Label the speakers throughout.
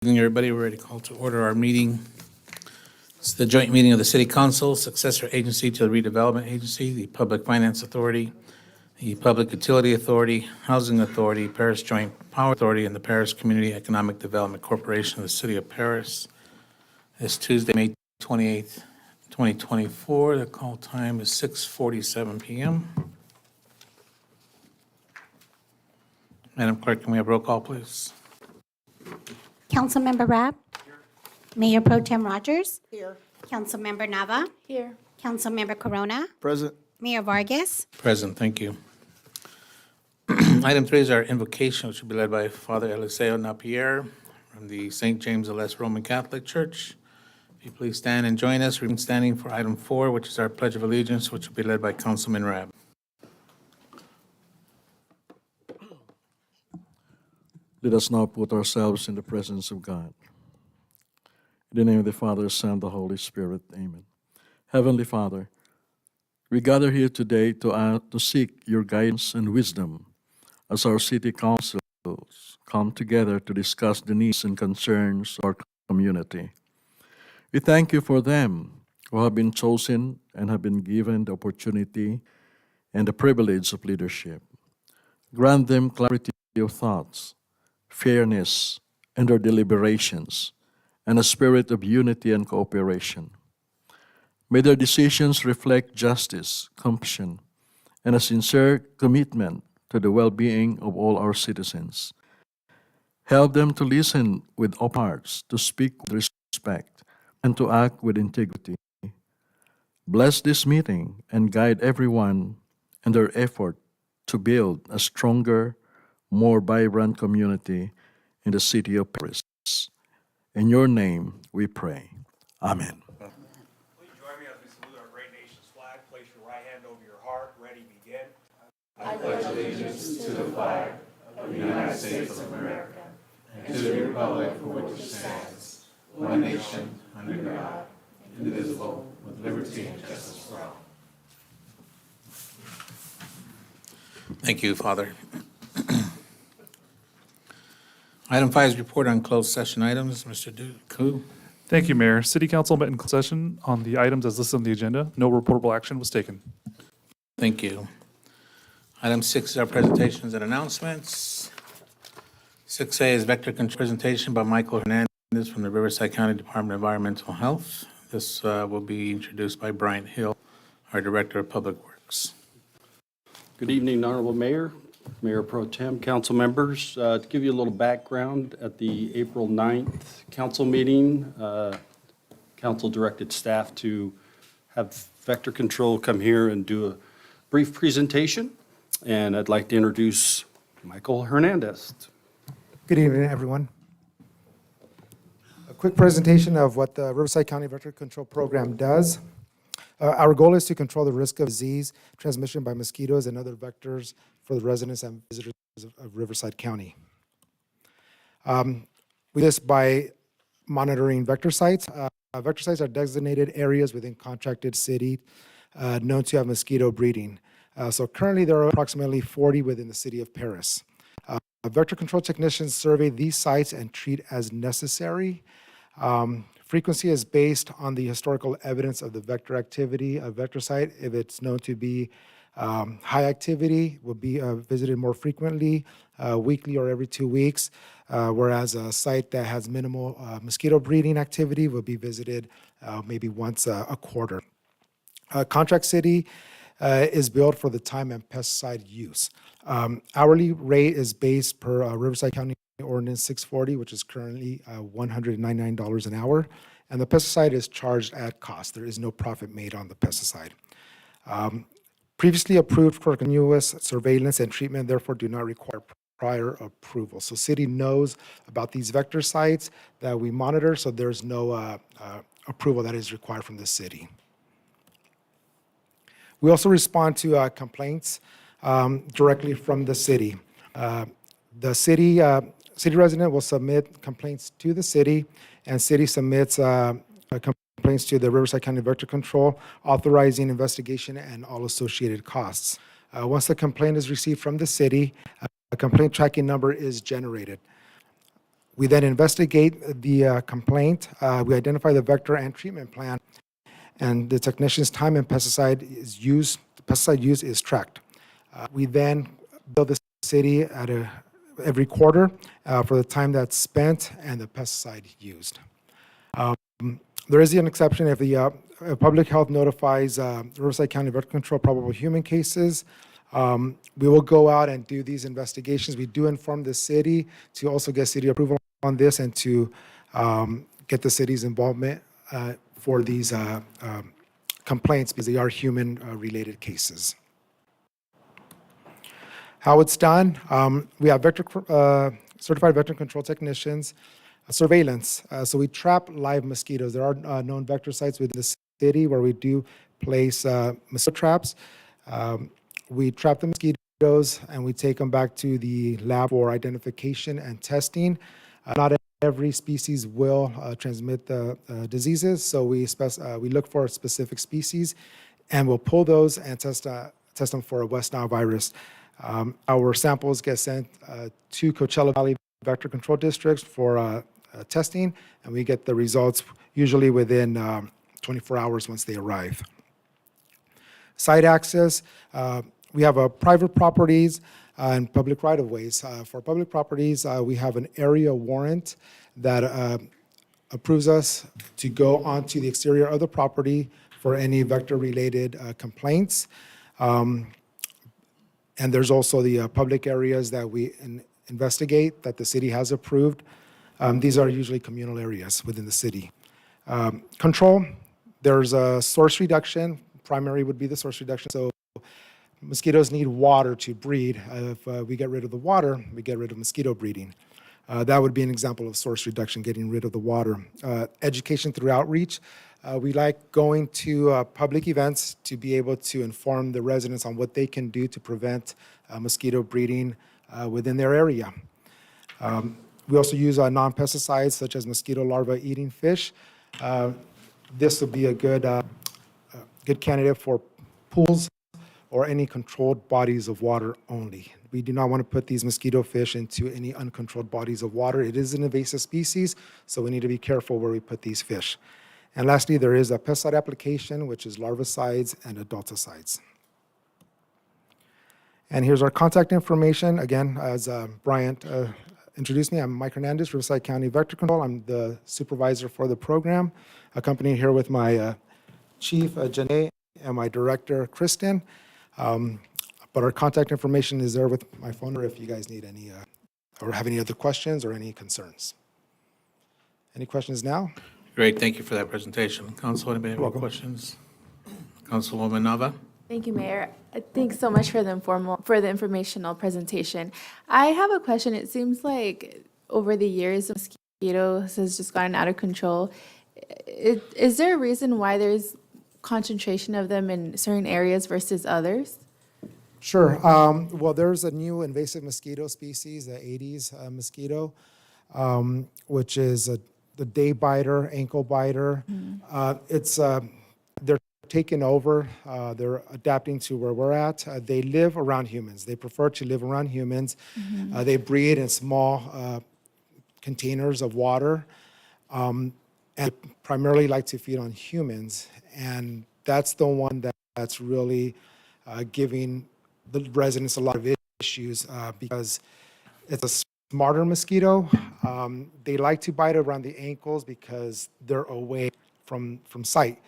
Speaker 1: Evening, everybody. We're ready to call to order our meeting. It's the joint meeting of the City Council, successor agency to the Redevelopment Agency, the Public Finance Authority, the Public Utility Authority, Housing Authority, Paris Joint Power Authority, and the Paris Community Economic Development Corporation of the City of Paris. It's Tuesday, May 28th, 2024. The call time is 6:47 p.m. Madam Clerk, can we have roll call, please?
Speaker 2: Councilmember Rabb? Mayor Pro Tem Rogers? Here. Councilmember Nava? Here. Councilmember Corona?
Speaker 3: Present.
Speaker 2: Mayor Vargas?
Speaker 1: Present, thank you. Item 3 is our invocation, which will be led by Father Eliseo Napierre from the St. James the Less Roman Catholic Church. If you please stand and join us, we're standing for item 4, which is our Pledge of Allegiance, which will be led by Councilman Rabb.
Speaker 3: Let us now put ourselves in the presence of God. In the name of the Father, Son, and the Holy Spirit, amen. Heavenly Father, we gather here today to seek your guidance and wisdom as our city councils come together to discuss the needs and concerns of our community. We thank you for them who have been chosen and have been given the opportunity and the privilege of leadership. Grant them clarity of thoughts, fairness in their deliberations, and a spirit of unity and cooperation. May their decisions reflect justice, compassion, and a sincere commitment to the well-being of all our citizens. Help them to listen with open hearts, to speak with respect, and to act with integrity. Bless this meeting and guide everyone in their effort to build a stronger, more vibrant community in the city of Paris. In your name we pray. Amen.
Speaker 4: Please join me as we salute our great nation's flag. Place your right hand over your heart. Ready, begin.
Speaker 1: Thank you, Father. Item 5 is report on closed session items. Mr. Duku.
Speaker 5: Thank you, Mayor. City Council met in closed session on the items as listed on the agenda. No reportable action was taken.
Speaker 1: Thank you. Item 6 is our presentations and announcements. 6A is vector control presentation by Michael Hernandez from the Riverside County Department of Environmental Health. This will be introduced by Bryant Hill, our Director of Public Works.
Speaker 6: Good evening, Honorable Mayor, Mayor Pro Tem, council members. To give you a little background, at the April 9th council meeting, council directed staff to have Vector Control come here and do a brief presentation. And I'd like to introduce Michael Hernandez.
Speaker 7: Good evening, everyone. A quick presentation of what the Riverside County Vector Control Program does. Our goal is to control the risk of disease transmission by mosquitoes and other vectors for the residents and visitors of Riverside County. We do this by monitoring vector sites. Vector sites are designated areas within contracted city known to have mosquito breeding. So currently there are approximately 40 within the city of Paris. Vector control technicians survey these sites and treat as necessary. Frequency is based on the historical evidence of the vector activity. A vector site, if it's known to be high activity, will be visited more frequently, weekly or every 2 weeks, whereas a site that has minimal mosquito breeding activity will be visited maybe once a quarter. Contract city is billed for the time and pesticide use. Hourly rate is based per Riverside County Ordinance 640, which is currently $199 an hour, and the pesticide is charged at cost. There is no profit made on the pesticide. Previously approved for continuous surveillance and treatment, therefore do not require prior approval. So city knows about these vector sites that we monitor, so there's no approval that is required from the city. We also respond to complaints directly from the city. The city resident will submit complaints to the city, and city submits complaints to the Riverside County Vector Control, authorizing investigation and all associated costs. Once the complaint is received from the city, a complaint tracking number is generated. We then investigate the complaint. We identify the vector and treatment plan, and the technician's time and pesticide use is tracked. We then bill the city every quarter for the time that's spent and the pesticide used. There is an exception if the public health notifies Riverside County Vector Control probable human cases. We will go out and do these investigations. We do inform the city to also get city approval on this and to get the city's involvement for these complaints because they are human-related cases. How it's done, we have certified vector control technicians, surveillance. So we trap live mosquitoes. There are known vector sites within the city where we do place mosquito traps. We trap the mosquitoes and we take them back to the lab for identification and testing. Not every species will transmit the diseases, so we look for specific species and we'll pull those and test them for a West Nile virus. Our samples get sent to Coachella Valley Vector Control Districts for testing, and we get the results usually within 24 hours once they arrive. Site access, we have private properties and public right-of-ways. For public properties, we have an area warrant that approves us to go onto the exterior of the property for any vector-related complaints. And there's also the public areas that we investigate that the city has approved. These are usually communal areas within the city. Control, there's a source reduction. Primary would be the source reduction. So mosquitoes need water to breed. If we get rid of the water, we get rid of mosquito breeding. That would be an example of source reduction, getting rid of the water. Education through outreach. We like going to public events to be able to inform the residents on what they can do to prevent mosquito breeding within their area. We also use non-pesticides such as mosquito larvae eating fish. This would be a good candidate for pools or any controlled bodies of water only. We do not want to put these mosquito fish into any uncontrolled bodies of water. It is an invasive species, so we need to be careful where we put these fish. And lastly, there is a pesticide application, which is larvicides and adulticides. And here's our contact information. Again, as Bryant introduced me, I'm Mike Hernandez, Riverside County Vector Control. I'm the supervisor for the program, accompanied here with my chief, Janae, and my director, Kristen. But our contact information is there with my phone number if you guys need any or have any other questions or any concerns. Any questions now?
Speaker 1: Great, thank you for that presentation. Council, anybody have any
Speaker 7: Welcome.
Speaker 1: questions? Councilwoman Nava?
Speaker 8: Thank you, Mayor. Thanks so much for the informational presentation. I have a question. It seems like over the years, mosquitoes has just gotten out of control. Is there a reason why there's concentration of them in certain areas versus others?
Speaker 7: Sure. Well, there's a new invasive mosquito species, the Aedes mosquito, which is the day biter, ankle biter. They're taking over. They're adapting to where we're at. They live around humans. They prefer to live around humans. They breed in small containers of water and primarily like to feed on humans. And that's the one that's really giving the residents a lot of issues because it's a smarter mosquito. They like to bite around the ankles because they're away from sight.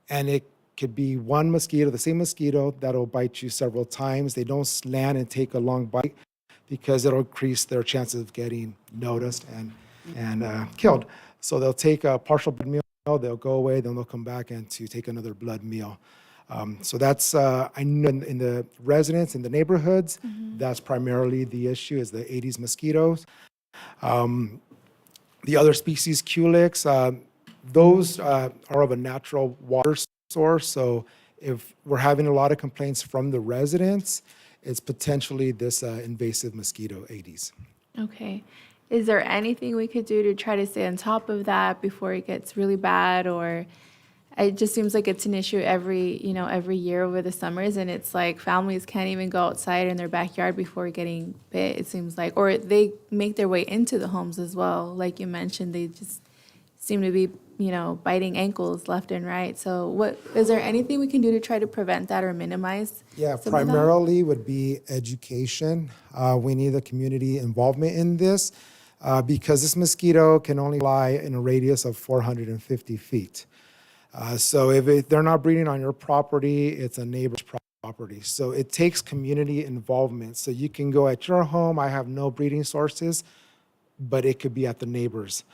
Speaker 7: And it could be one mosquito, the same mosquito, that'll bite you several times. They don't land and take a long bite because it'll increase their chances of getting noticed and killed. So they'll take a partial blood meal, they'll go away, then they'll come back and to take another blood meal. So that's, I know in the residents, in the neighborhoods, that's primarily the issue is the Aedes mosquitoes. The other species, Culex, those are of a natural water source. So if we're having a lot of complaints from the residents, it's potentially this invasive mosquito, Aedes.
Speaker 8: Okay. Is there anything we could do to try to stay on top of that before it gets really bad? Or it just seems like it's an issue every year over the summers, and it's like families can't even go outside in their backyard before getting bit, it seems like, or they make their way into the homes as well. Like you mentioned, they just seem to be, biting ankles left and right. So is there anything we can do to try to prevent that or minimize?
Speaker 7: Yeah,
Speaker 8: some of that?
Speaker 7: primarily would be education. We need the community involvement in this because this mosquito can only fly in a radius of 450 feet. So if they're not breeding on your property, it's a neighbor's property. So it takes community involvement. So you can go at your home, I have no breeding sources, but it could be at the neighbor's.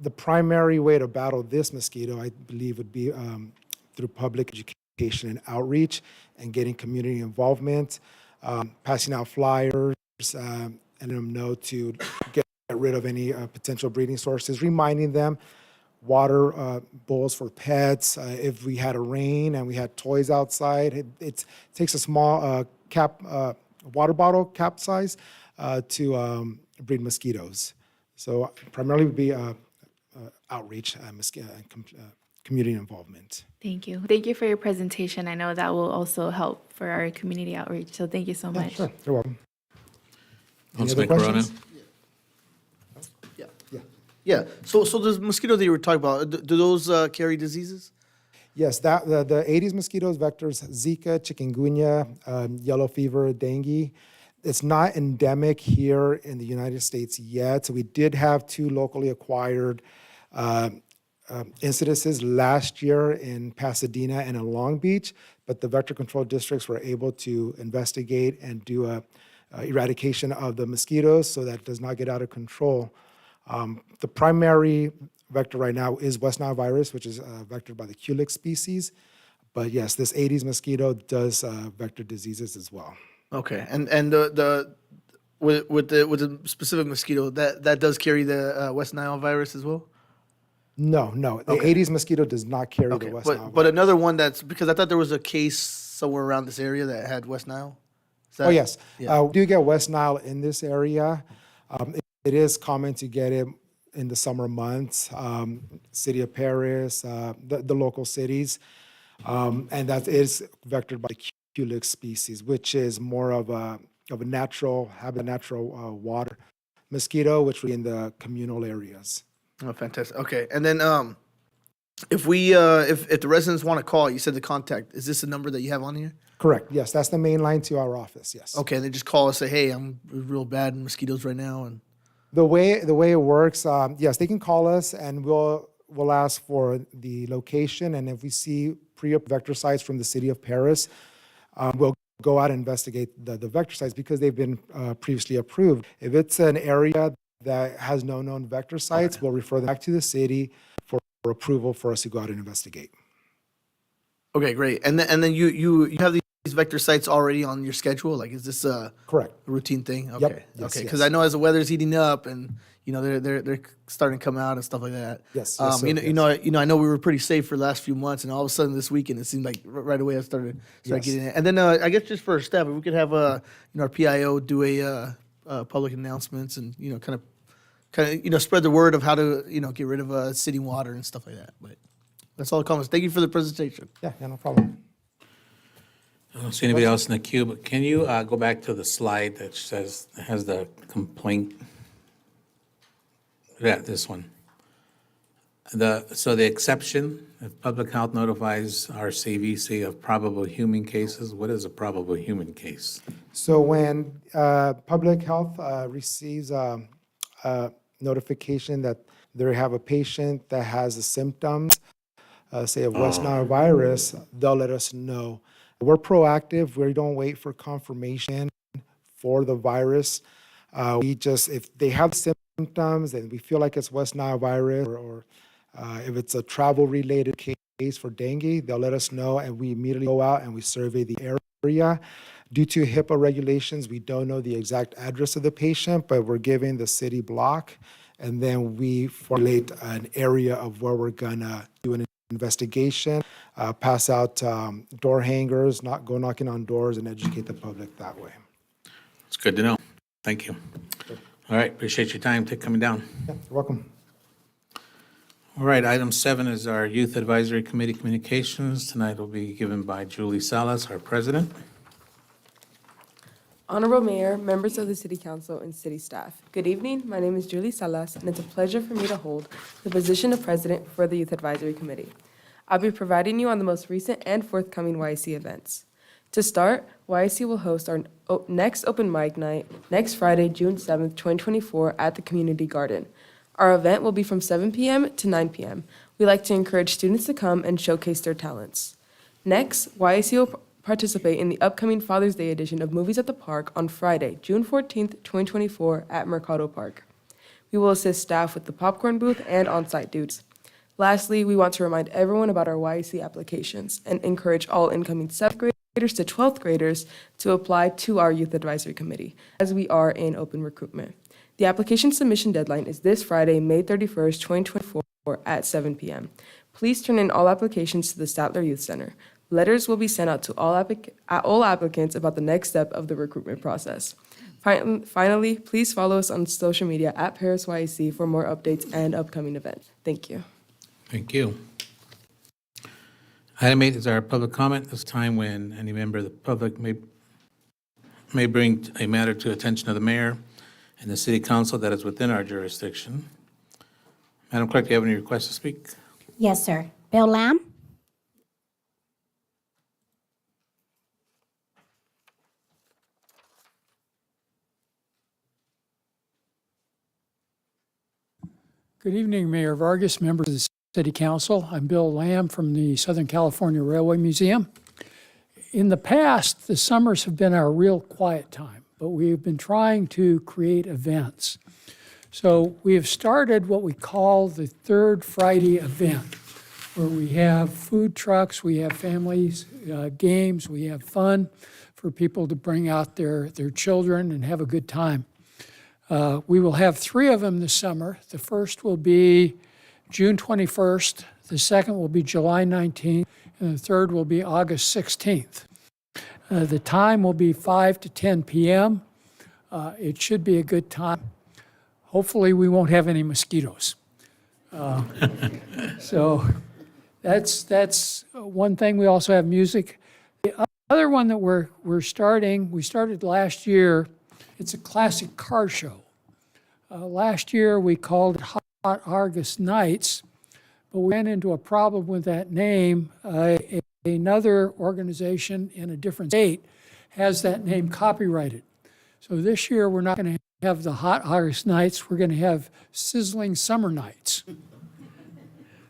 Speaker 7: The primary way to battle this mosquito, I believe, would be through public education and outreach and getting community involvement, passing out flyers, and letting them know to get rid of any potential breeding sources, reminding them water bowls for pets. If we had a rain and we had toys outside, it takes a small water bottle cap size to breed mosquitoes. So primarily would be outreach and community involvement.
Speaker 8: Thank you. Thank you for your presentation. I know that will also help for our community outreach, so thank you so much.
Speaker 7: Sure, you're welcome. Any
Speaker 1: Councilman
Speaker 7: other
Speaker 1: Corona?
Speaker 7: questions?
Speaker 9: Yeah.
Speaker 7: Yeah.
Speaker 9: Yeah. So the mosquitoes that you were talking about, do those carry diseases?
Speaker 7: Yes, the Aedes mosquitoes vectors Zika, chikungunya, yellow fever, dengue. It's not endemic here in the United States yet. So we did have 2 locally acquired incidences last year in Pasadena and in Long Beach, but the vector control districts were able to investigate and do a eradication of the mosquitoes so that it does not get out of control. The primary vector right now is West Nile virus, which is vectored by the Culex species. But yes, this Aedes mosquito does vector diseases as well.
Speaker 9: Okay. And with the specific mosquito that does carry the West Nile virus as well?
Speaker 7: No, the Aedes mosquito does not carry
Speaker 9: Okay.
Speaker 7: the West Nile
Speaker 9: But
Speaker 7: virus.
Speaker 9: another one that's, because I thought there was a case somewhere around this area that had West Nile. Is that-
Speaker 7: Oh, yes.
Speaker 9: Yeah.
Speaker 7: We do get West Nile in this area. It is common to get it in the summer months, city of Paris, the local cities. And that is vectored by Culex species, which is more of a natural water mosquito, which would be in the communal areas.
Speaker 9: Oh, fantastic. Okay. And then if the residents want to call, you said the contact, is this the number that you have on here?
Speaker 7: Correct. Yes, that's the main line to our office. Yes.
Speaker 9: Okay. They just call us, say, hey, I'm real bad in mosquitoes right now. And
Speaker 7: The way it works, yes, they can call us and we'll ask for the location, and if we see pre-vector sites from the city of Paris, we'll go out and investigate the vector sites because they've been previously approved. If it's an area that has no known vector sites, we'll refer them back to the city for approval for us to go out and investigate.
Speaker 9: okay, great. And then you have these vector sites already on your schedule? Like, is this a
Speaker 7: Correct.
Speaker 9: routine thing? Okay.
Speaker 7: Yes,
Speaker 9: Okay.
Speaker 7: yes.
Speaker 9: Because I know as the weather's heating up and they're starting to come out and stuff like that.
Speaker 7: Yes, yes, sir,
Speaker 9: I know we were pretty safe for the last few months, and all of a sudden this weekend it seemed like right away I started
Speaker 7: Yes.
Speaker 9: getting it. And then I guess just for our staff, if we could have our PIO do a public announcements and kind of spread the word of how to get rid of city water and stuff like that. But that's all the comments. Thank you for the presentation.
Speaker 7: Yeah, no problem.
Speaker 1: I don't see anybody else in the queue, but can you go back to the slide that has the complaint? Yeah, this one. So the exception, if public health notifies RCVC of probable human cases, what is a probable human case?
Speaker 7: So when public health receives a notification that they have a patient that has the symptoms, say of West Nile virus, they'll let us know. We're proactive. We don't wait for confirmation for the virus. If they have symptoms and we feel like it's West Nile virus or if it's a travel-related case for dengue, they'll let us know and we immediately go out and we survey the area. Due to HIPAA regulations, we don't know the exact address of the patient, but we're giving the city block, and then we formulate an area of where we're gonna do an investigation, pass out door hangers, go knocking on doors, and educate the public that way.
Speaker 1: It's good to know. Thank you. All right, appreciate your time. Coming down.
Speaker 7: Yeah, you're welcome.
Speaker 1: All right, item 7 is our Youth Advisory Committee communications. Tonight will be given by Julie Salas, our president.
Speaker 10: Honorable Mayor, members of the City Council, and city staff. Good evening. My name is Julie Salas, and it's a pleasure for me to hold the position of president for the Youth Advisory Committee. I'll be providing you on the most recent and forthcoming YC events. To start, YC will host our next open mic night next Friday, June 7th, 2024, at the Community Garden. Our event will be from 7 p.m. to 9 p.m. We like to encourage students to come and showcase their talents. Next, YC will participate in the upcoming Father's Day edition of Movies at the Park on Friday, June 14th, 2024, at Mercado Park. We will assist staff with the popcorn booth and on-site duties. Lastly, we want to remind everyone about our YC applications and encourage all incoming 7th graders to 12th graders to apply to our Youth Advisory Committee, as we are in open recruitment. The application submission deadline is this Friday, May 31st, 2024, at 7 p.m. Please turn in all applications to the Statler Youth Center. Letters will be sent out to all applicants about the next step of the recruitment process. Finally, please follow us on social media at Paris YC for more updates and upcoming events. Thank you.
Speaker 1: Thank you. Item 8 is our public comment. This time when any member of the public may bring a matter to attention of the mayor and the city council that is within our jurisdiction. Madam Clerk, do you have any requests to speak?
Speaker 2: Yes, sir. Bill Lamb?
Speaker 11: Good evening, Mayor Vargas, members of the City Council. I'm Bill Lamb from the Southern California Railway Museum. In the past, the summers have been our real quiet time, but we've been trying to create events. So we have started what we call the Third Friday event, where we have food trucks, we have families, games, we have fun for people to bring out their children and have a good time. We will have 3 of them this summer. The first will be June 21st, the second will be July 19th, and the third will be August 16th. The time will be 5 to 10 p.m. It should be a good time. Hopefully, we won't have any mosquitoes. So that's one thing. We also have music. The other one that we started last year. It's a classic car show. Last year, we called it Hot August Nights, but we ran into a problem with that name. Another organization in a different state has that name copyrighted. So this year, we're not going to have the Hot August Nights. We're going to have Sizzling Summer Nights.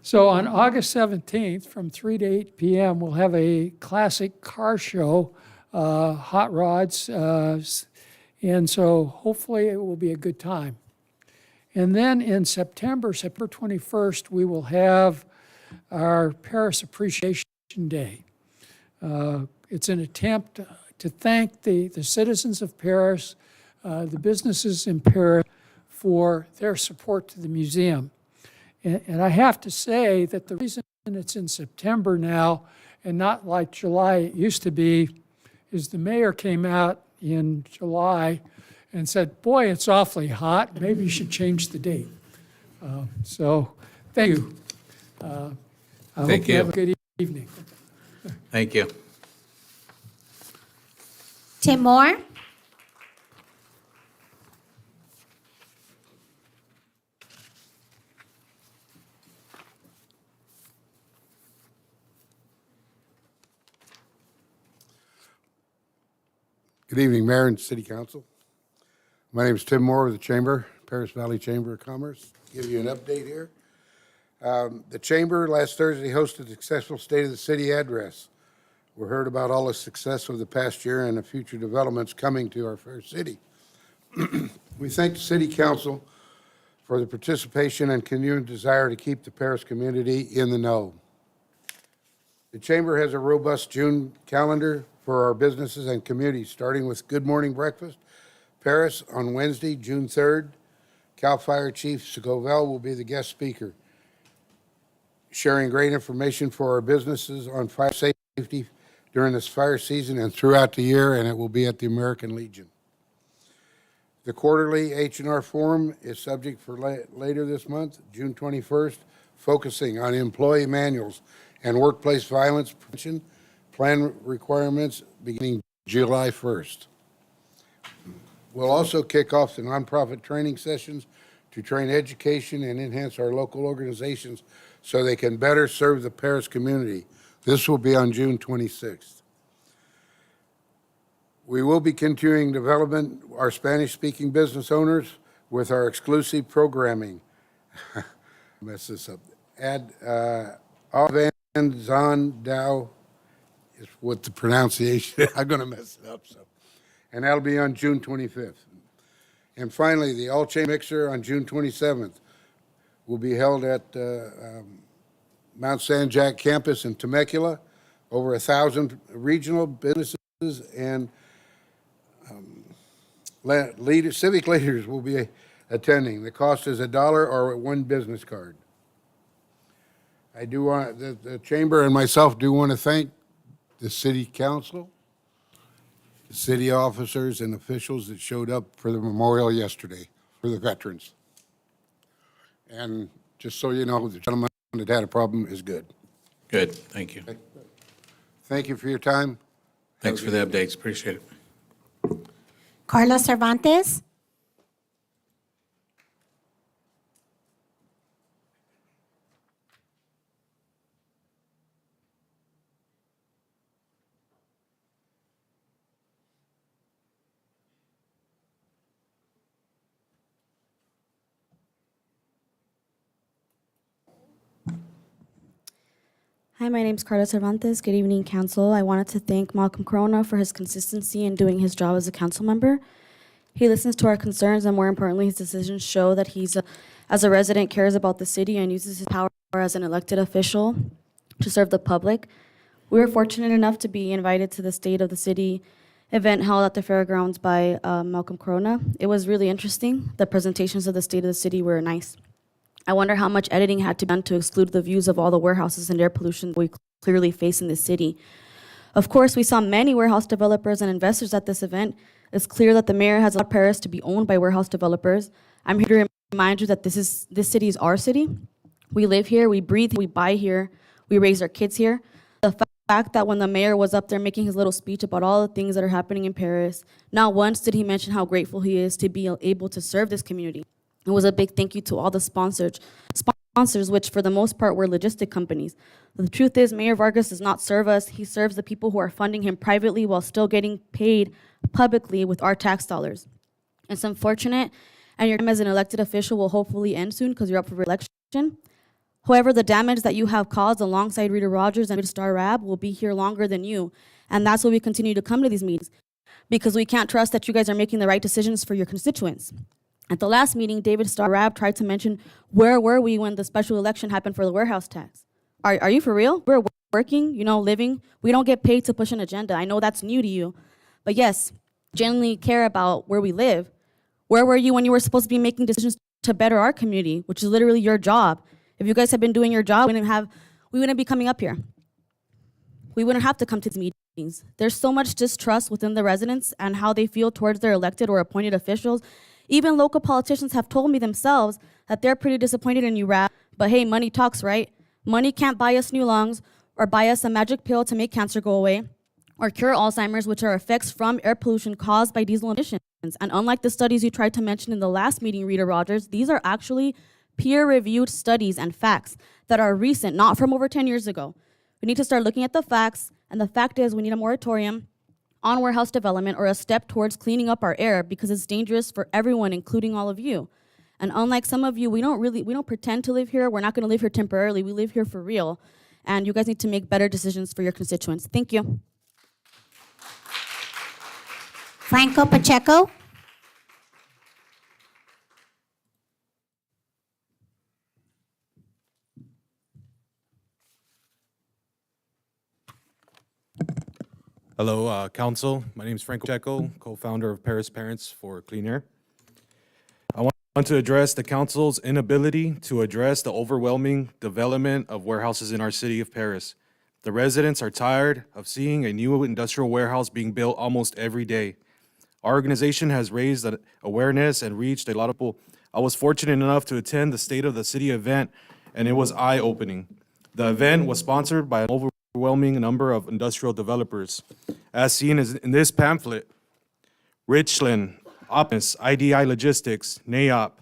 Speaker 11: So on August 17th, from 3 to 8 p.m., we'll have a classic car show, hot rods, and so hopefully it will be a good time. And then in September 21st, we will have our Paris Appreciation Day. It's an attempt to thank the citizens of Paris, the businesses in Paris, for their support to the museum. And I have to say that the reason it's in September now and not like July it used to be is the mayor came out in July and said, boy, it's awfully hot. Maybe you should change the date. So thank you. I hope you have a good evening.
Speaker 1: Thank you.
Speaker 2: Tim Moore?
Speaker 12: Good evening, Mayor and City Council. My name is Tim Moore with the Chamber, Paris Valley Chamber of Commerce. Give you an update here. The Chamber last Thursday hosted a successful State of the City address. We heard about all the success of the past year and the future developments coming to our fair city. We thank the City Council for the participation and continued desire to keep the Paris community in the know. The Chamber has a robust June calendar for our businesses and communities, starting with Good Morning Breakfast, Paris on Wednesday, June 3rd. CAL FIRE Chief Scovell will be the guest speaker, sharing great information for our businesses on fire safety during this fire season and throughout the year, and it will be at the American Legion. The quarterly H&R Forum is subject for later this month, June 21st, focusing on employee manuals and workplace violence prevention plan requirements beginning July 1st. We'll also kick off the nonprofit training sessions to train education and enhance our local organizations so they can better serve the Paris community. This will be on June 26th. We will be continuing development our Spanish-speaking business owners with our exclusive programming. Mess this up. Van Zondau is what the pronunciation. I'm going to mess it up. And that'll be on June 25th. And finally, the All-Chamber Mixer on June 27th will be held at Mount San Jack campus in Temecula. Over 1,000 regional businesses and civic leaders will be attending. The cost is $1 or one business card. I do want, the chamber and myself do want to thank the city council, the city officers and officials that showed up for the memorial yesterday for the veterans. And just so you know, the gentleman that had a problem is good.
Speaker 1: Good, thank you.
Speaker 12: Thank you for your time.
Speaker 1: Thanks for the updates, appreciate it.
Speaker 2: Carlos Cervantes.
Speaker 13: Hi, my name is Carlos Cervantes. Good evening, Council. I wanted to thank Malcolm Corona for his consistency in doing his job as a council member. He listens to our concerns, and more importantly, his decisions show that he's, as a resident, cares about the city and uses his power as an elected official to serve the public. We were fortunate enough to be invited to the State of the City event held at the fairgrounds by Malcolm Corona. It was really interesting. The presentations of the State of the City were nice. I wonder how much editing had to be done to exclude the views of all the warehouses and air pollution we clearly face in the city. Of course, we saw many warehouse developers and investors at this event. It's clear that the mayor has allowed Paris to be owned by warehouse developers. I'm here to remind you that this city is our city. We live here, we breathe, we buy here, we raise our kids here. The fact that when the mayor was up there making his little speech about all the things that are happening in Paris, not once did he mention how grateful he is to be able to serve this community. It was a big thank you to all the sponsors, which for the most part were logistic companies. The truth is, Mayor Vargas does not serve us. He serves the people who are funding him privately while still getting paid publicly with our tax dollars. It's unfortunate, and your time as an elected official will hopefully end soon because you're up for re-election. However, the damage that you have caused alongside Rita Rogers and Star Rab will be here longer than you, and that's why we continue to come to these meetings, because we can't trust that you guys are making the right decisions for your constituents. At the last meeting, David Starr Rab tried to mention where were we when the special election happened for the warehouse tax. Are you for real? We're working, living. We don't get paid to push an agenda. I know that's new to you. But yes, genuinely care about where we live. Where were you when you were supposed to be making decisions to better our community, which is literally your job? If you guys had been doing your job, we wouldn't be coming up here. We wouldn't have to come to these meetings. There's so much distrust within the residents and how they feel towards their elected or appointed officials. Even local politicians have told me themselves that they're pretty disappointed in you, Rab. But hey, money talks, right? Money can't buy us new lungs or buy us a magic pill to make cancer go away or cure Alzheimer's, which are effects from air pollution caused by diesel emissions. And unlike the studies you tried to mention in the last meeting, Rita Rogers, these are actually peer-reviewed studies and facts that are recent, not from over 10 years ago. We need to start looking at the facts, and the fact is we need a moratorium on warehouse development or a step towards cleaning up our air because it's dangerous for everyone, including all of you. And unlike some of you, we don't pretend to live here. We're not going to live here temporarily. We live here for real. And you guys need to make better decisions for your constituents. Thank you.
Speaker 2: Franco Pacheco.
Speaker 14: Hello, Council. My name is Franco Pacheco, co-founder of Paris Parents for Clean Air. I want to address the Council's inability to address the overwhelming development of warehouses in our city of Paris. The residents are tired of seeing a new industrial warehouse being built almost every day. Our organization has raised awareness and reached a lot of people. I was fortunate enough to attend the State of the City event, and it was eye-opening. The event was sponsored by an overwhelming number of industrial developers. As seen in this pamphlet, Richland, Optimus, IDI Logistics, NAOP,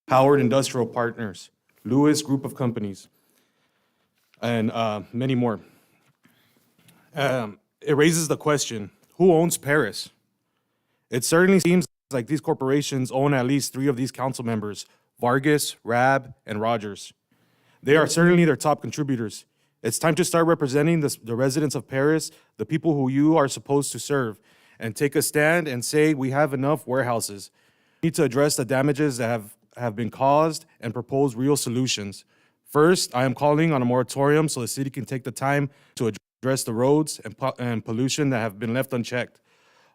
Speaker 14: Howard Industrial Partners, Lewis Group of Companies, and many more. It raises the question, who owns Paris? It certainly seems like these corporations own at least 3 of these council members, Vargas, Rabb, and Rogers. They are certainly their top contributors. It's time to start representing the residents of Paris, the people who you are supposed to serve, and take a stand and say we have enough warehouses. We need to address the damages that have been caused and propose real solutions. First, I am calling on a moratorium so the city can take the time to address the roads and pollution that have been left unchecked.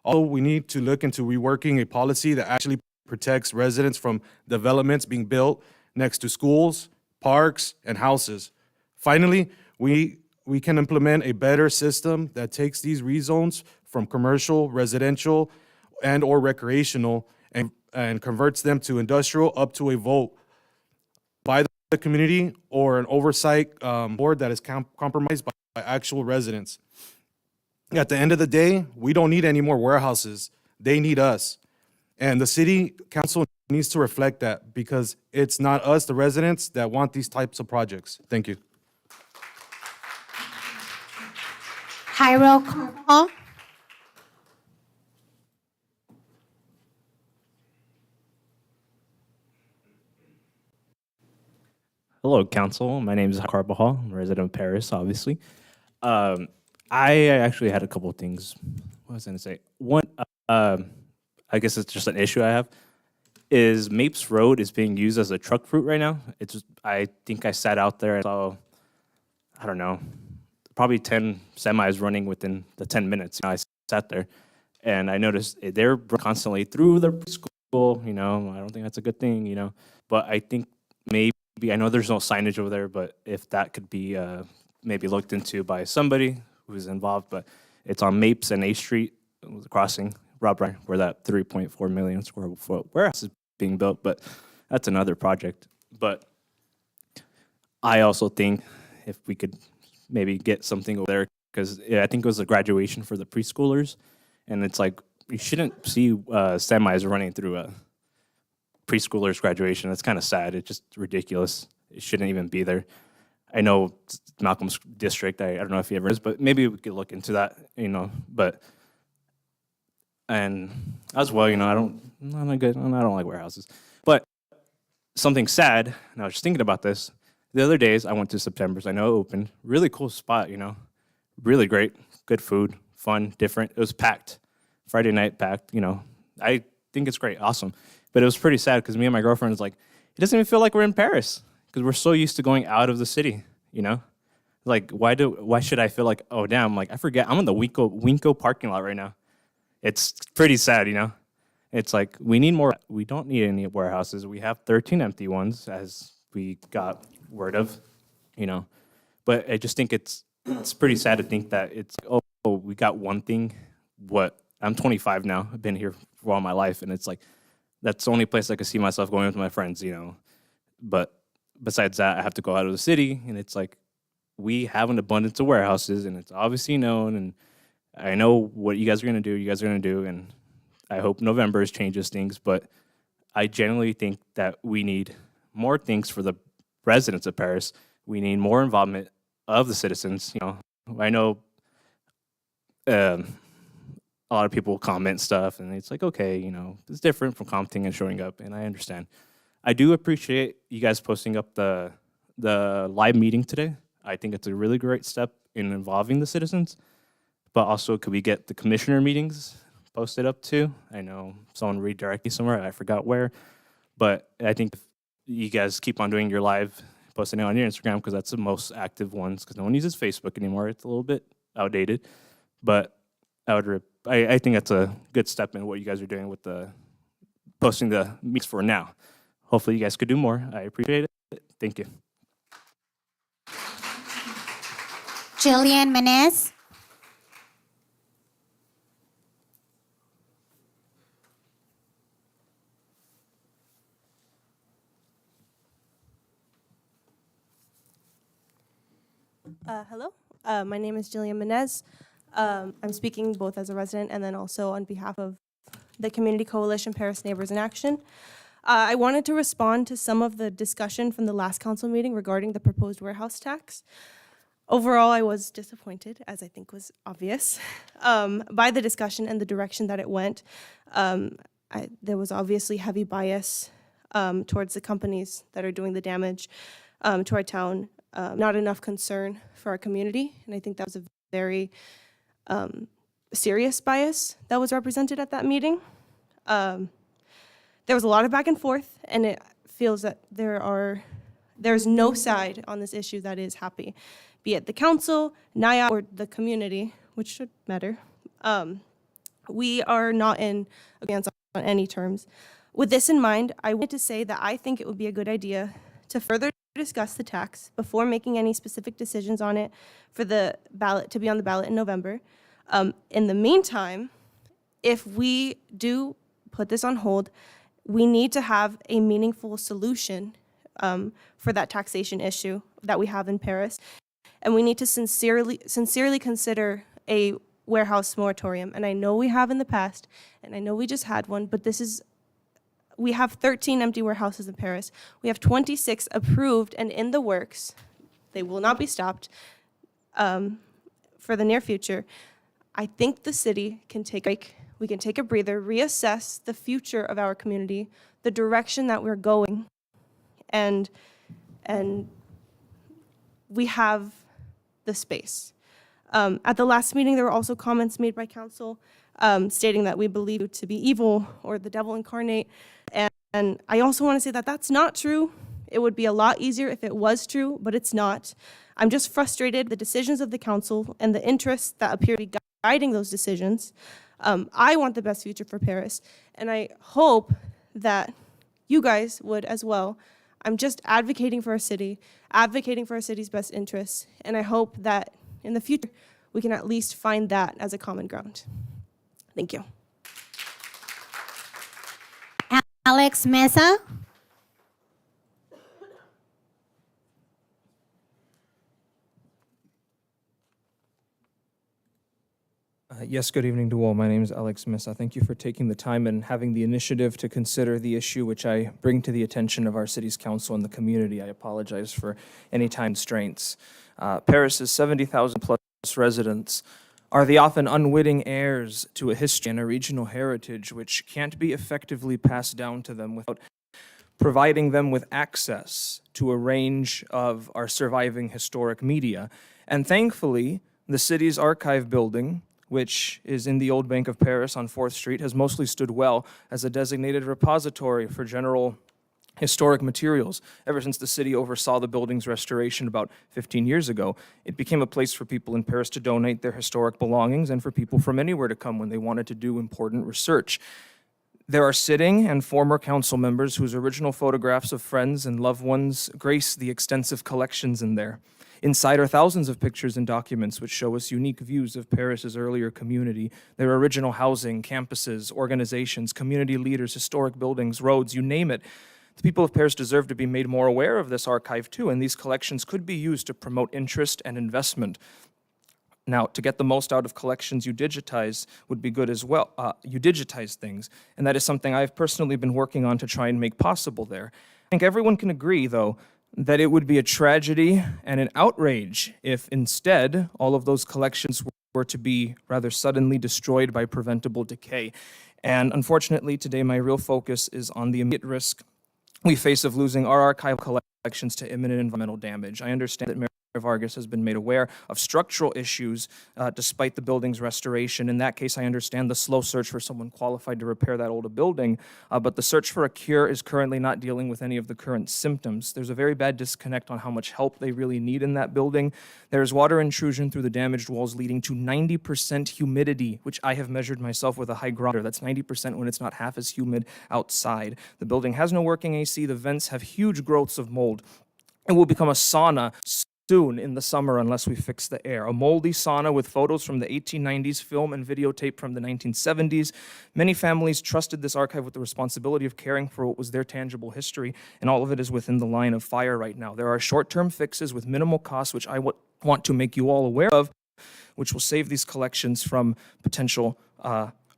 Speaker 14: Also, we need to look into reworking a policy that actually protects residents from developments being built next to schools, parks, and houses. Finally, we can implement a better system that takes these rezones from commercial, residential, and/or recreational and converts them to industrial up to a vote by the community or an oversight board that is compromised by actual residents. At the end of the day, we don't need any more warehouses. They need us. And the city council needs to reflect that because it's not us, the residents, that want these types of projects. Thank you.
Speaker 2: Jairo Carvajal.
Speaker 15: Hello, council. My name is Carvajal. I'm a resident of Paris, obviously. I actually had a couple of things. What was I going to say? One, I guess it's just an issue I have, is Mapes Road is being used as a truck route right now. I think I sat out there and saw, I don't know, probably 10 semis running within the 10 minutes. I sat there, and I noticed they're constantly through the preschool. I don't think that's a good thing, But I think maybe, I know there's no signage over there, but if that could be maybe looked into by somebody who's involved, but it's on Mapes and A Street, crossing Rob Ryan, where that 3.4 million square foot warehouse is being built, but that's another project. But I also think if we could maybe get something over there, because I think it was a graduation for the preschoolers, and it's like, you shouldn't see semis running through a preschoolers graduation. That's kind of sad. It's just ridiculous. It shouldn't even be there. I know Malcolm's district, I don't know if he ever is, but maybe we could look into that, but, and as well, I don't like warehouses, but something sad, and I was just thinking about this, the other days I went to September's, I know it opened, really cool spot, really great, good food, fun, different, it was packed, Friday night packed, I think it's great, awesome, but it was pretty sad because me and my girlfriend was like, it doesn't even feel like we're in Paris. Because we're so used to going out of the city, Like, why should I feel like, oh, damn, like, I forget, I'm in the Winco parking lot right now. It's pretty sad, It's like, we need more, we don't need any warehouses. We have 13 empty ones, as we got word of, But I just think it's pretty sad to think that it's, oh, we got one thing. I'm 25 now, I've been here for all my life, and it's like, that's the only place I could see myself going with my friends, But besides that, I have to go out of the city, and it's like, we have an abundance of warehouses, and it's obviously known, and I know what you guys are going to do, and I hope November changes things, but I generally think that we need more things for the residents of Paris. We need more involvement of the citizens. I know a lot of people comment stuff, and it's like, okay, it's different from commenting and showing up, and I understand. I do appreciate you guys posting up the live meeting today. I think it's a really great step in involving the citizens, but also could we get the commissioner meetings posted up too? I know someone redirected me somewhere, I forgot where, but I think if you guys keep on doing your live, posting it on your Instagram, because that's the most active ones, because no one uses Facebook anymore. It's a little bit outdated, but I think that's a good step in what you guys are doing with the posting the meets for now. Hopefully you guys could do more. I appreciate it. Thank you.
Speaker 2: Jillian Menez.
Speaker 16: Hello, my name is Jillian Menez. I'm speaking both as a resident and then also on behalf of the Community Coalition Paris Neighbors in Action. I wanted to respond to some of the discussion from the last council meeting regarding the proposed warehouse tax. Overall, I was disappointed, as I think was obvious, by the discussion and the direction that it went. There was obviously heavy bias towards the companies that are doing the damage to our town, not enough concern for our community, and I think that was a very serious bias that was represented at that meeting. There was a lot of back and forth, and it feels that there's no side on this issue that is happy, be it the council, NIA, or the community, which should matter. We are not in agreement on any terms. With this in mind, I wanted to say that I think it would be a good idea to further discuss the tax before making any specific decisions on it for the ballot, to be on the ballot in November. In the meantime, if we do put this on hold, we need to have a meaningful solution for that taxation issue that we have in Paris. And we need to sincerely consider a warehouse moratorium. And I know we have in the past, and I know we just had one, but we have 13 empty warehouses in Paris. We have 26 approved and in the works. They will not be stopped for the near future. I think the city can take a break. We can take a breather, reassess the future of our community, the direction that we're going, and we have the space. At the last meeting, there were also comments made by council stating that we believe it to be evil or the devil incarnate. And I also want to say that that's not true. It would be a lot easier if it was true, but it's not. I'm just frustrated with the decisions of the council and the interests that appear to be guiding those decisions. I want the best future for Paris, and I hope that you guys would as well. I'm just advocating for our city, advocating for our city's best interests, and I hope that in the future we can at least find that as a common ground. Thank you.
Speaker 2: Alex Mesa.
Speaker 17: Yes, good evening to all. My name is Alex Mesa. Thank you for taking the time and having the initiative to consider the issue which I bring to the attention of our city's council and the community. I apologize for any time constraints. Paris's 70,000 plus residents are the often unwitting heirs to a history and a regional heritage which can't be effectively passed down to them without providing them with access to a range of our surviving historic media. And thankfully, the city's archive building, which is in the Old Bank of Paris on 4th Street, has mostly stood well as a designated repository for general historic materials. Ever since the city oversaw the building's restoration about 15 years ago, it became a place for people in Paris to donate their historic belongings and for people from anywhere to come when they wanted to do important research. There are sitting and former council members whose original photographs of friends and loved ones grace the extensive collections in there. Inside are thousands of pictures and documents which show us unique views of Paris's earlier community, their original housing, campuses, organizations, community leaders, historic buildings, roads, you name it. The people of Paris deserve to be made more aware of this archive too, and these collections could be used to promote interest and investment. Now, to get the most out of collections you digitize would be good as well. You digitize things, and that is something I've personally been working on to try and make possible there. I think everyone can agree, though, that it would be a tragedy and an outrage if instead all of those collections were to be rather suddenly destroyed by preventable decay. And unfortunately, today my real focus is on the immediate risk we face of losing our archival collections to imminent environmental damage. I understand that Mayor Vargas has been made aware of structural issues despite the building's restoration. In that case, I understand the slow search for someone qualified to repair that old building, but the search for a cure is currently not dealing with any of the current symptoms. There's a very bad disconnect on how much help they really need in that building. There's water intrusion through the damaged walls leading to 90% humidity, which I have measured myself with a hygrometer. That's 90% when it's not half as humid outside. The building has no working AC. The vents have huge growths of mold. It will become a sauna soon in the summer unless we fix the air. A moldy sauna with photos from the 1890s, film and videotape from the 1970s. Many families trusted this archive with the responsibility of caring for what was their tangible history, and all of it is within the line of fire right now. There are short-term fixes with minimal costs, which I want to make you all aware of, which will save these collections from potential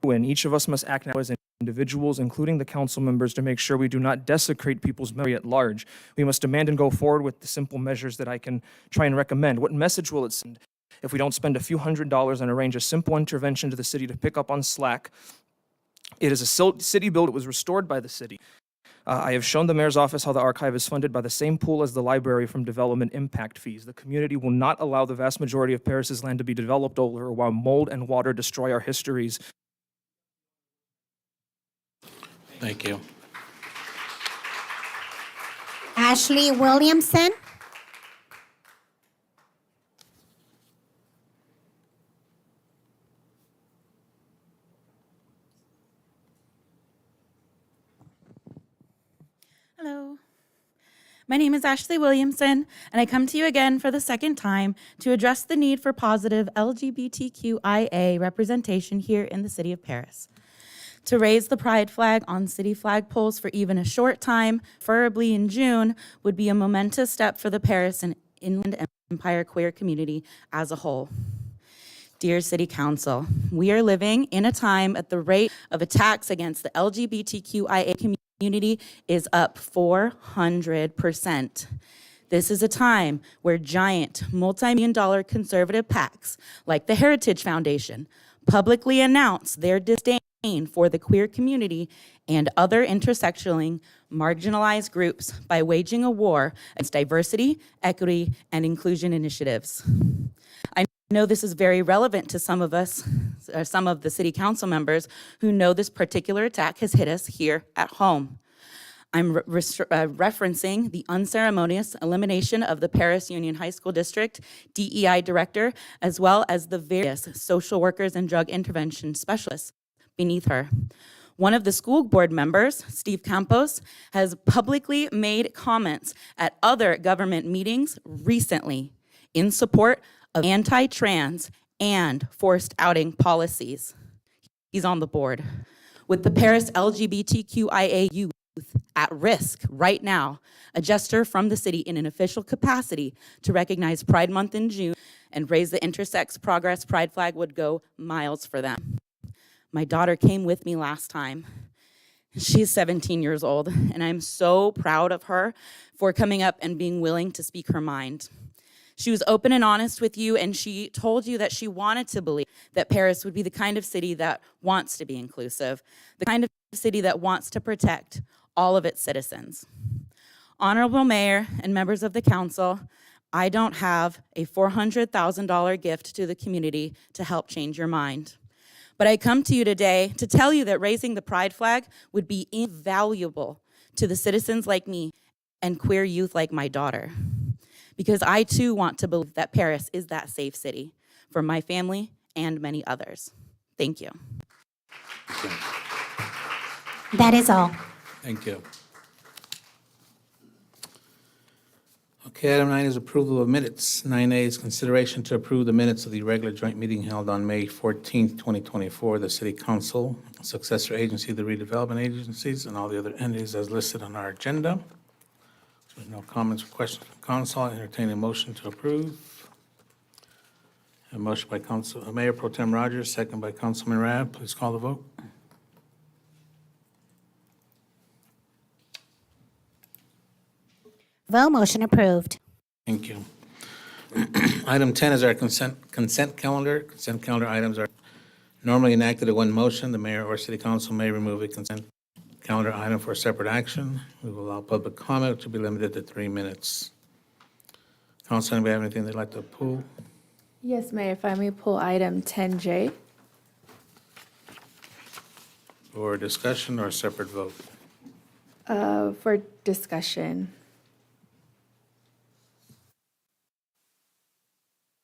Speaker 17: ruin. Each of us must act now as individuals, including the council members, to make sure we do not desecrate people's memory at large. We must demand and go forward with the simple measures that I can try and recommend. What message will it send if we don't spend a few $100s and arrange a simple intervention to the city to pick up on slack? It is a city build. It was restored by the city. I have shown the mayor's office how the archive is funded by the same pool as the library from development impact fees. The community will not allow the vast majority of Paris's land to be developed over while mold and water destroy our histories.
Speaker 1: Thank you.
Speaker 2: Ashley Williamson.
Speaker 18: Hello. My name is Ashley Williamson, and I come to you again for the second time to address the need for positive LGBTQIA representation here in the city of Paris. To raise the pride flag on city flagpoles for even a short time, preferably in June, would be a momentous step for the Paris and Inland Empire queer community as a whole. Dear City Council, we are living in a time at the rate of attacks against the LGBTQIA community is up 400%. This is a time where giant multi-million-dollar conservative PACs like the Heritage Foundation publicly announce their disdain for the queer community and other intersectionally marginalized groups by waging a war against diversity, equity, and inclusion initiatives. I know this is very relevant to some of us, or some of the city council members who know this particular attack has hit us here at home. I'm referencing the unceremonious elimination of the Paris Union High School District DEI director, as well as the various social workers and drug intervention specialists beneath her. One of the school board members, Steve Campos, has publicly made comments at other government meetings recently in support of anti-trans and forced outing policies. He's on the board. With the Paris LGBTQIA youth at risk right now, a gesture from the city in an official capacity to recognize Pride Month in June and raise the intersex progress pride flag would go miles for them. My daughter came with me last time. She's 17 years old, and I'm so proud of her for coming up and being willing to speak her mind. She was open and honest with you, and she told you that she wanted to believe that Paris would be the kind of city that wants to be inclusive, the kind of city that wants to protect all of its citizens. Honorable Mayor and members of the council, I don't have a $400,000 gift to the community to help change your mind. But I come to you today to tell you that raising the pride flag would be invaluable to the citizens like me and queer youth like my daughter. Because I too want to believe that Paris is that safe city for my family and many others. Thank you.
Speaker 2: That is all.
Speaker 1: Thank you. Okay, item 9 is approval of minutes. 9A is consideration to approve the minutes of the regular joint meeting held on May 14th, 2024, the City Council, successor agency, the redevelopment agencies, and all the other entities as listed on our agenda. There's no comments or questions from council. I entertain a motion to approve. A motion by Mayor Pro Tem Rogers, second by Councilman Rab. Please call the vote.
Speaker 2: Vote motion approved.
Speaker 1: Thank you. Item 10 is our consent calendar. Consent calendar items are normally enacted in one motion. The mayor or city council may remove a consent calendar item for separate action. We will allow public comment to be limited to 3 minutes. Council, anybody have anything they'd like to pull?
Speaker 8: Yes, Mayor, if I may pull item 10J.
Speaker 1: For discussion or a separate vote?
Speaker 8: For discussion.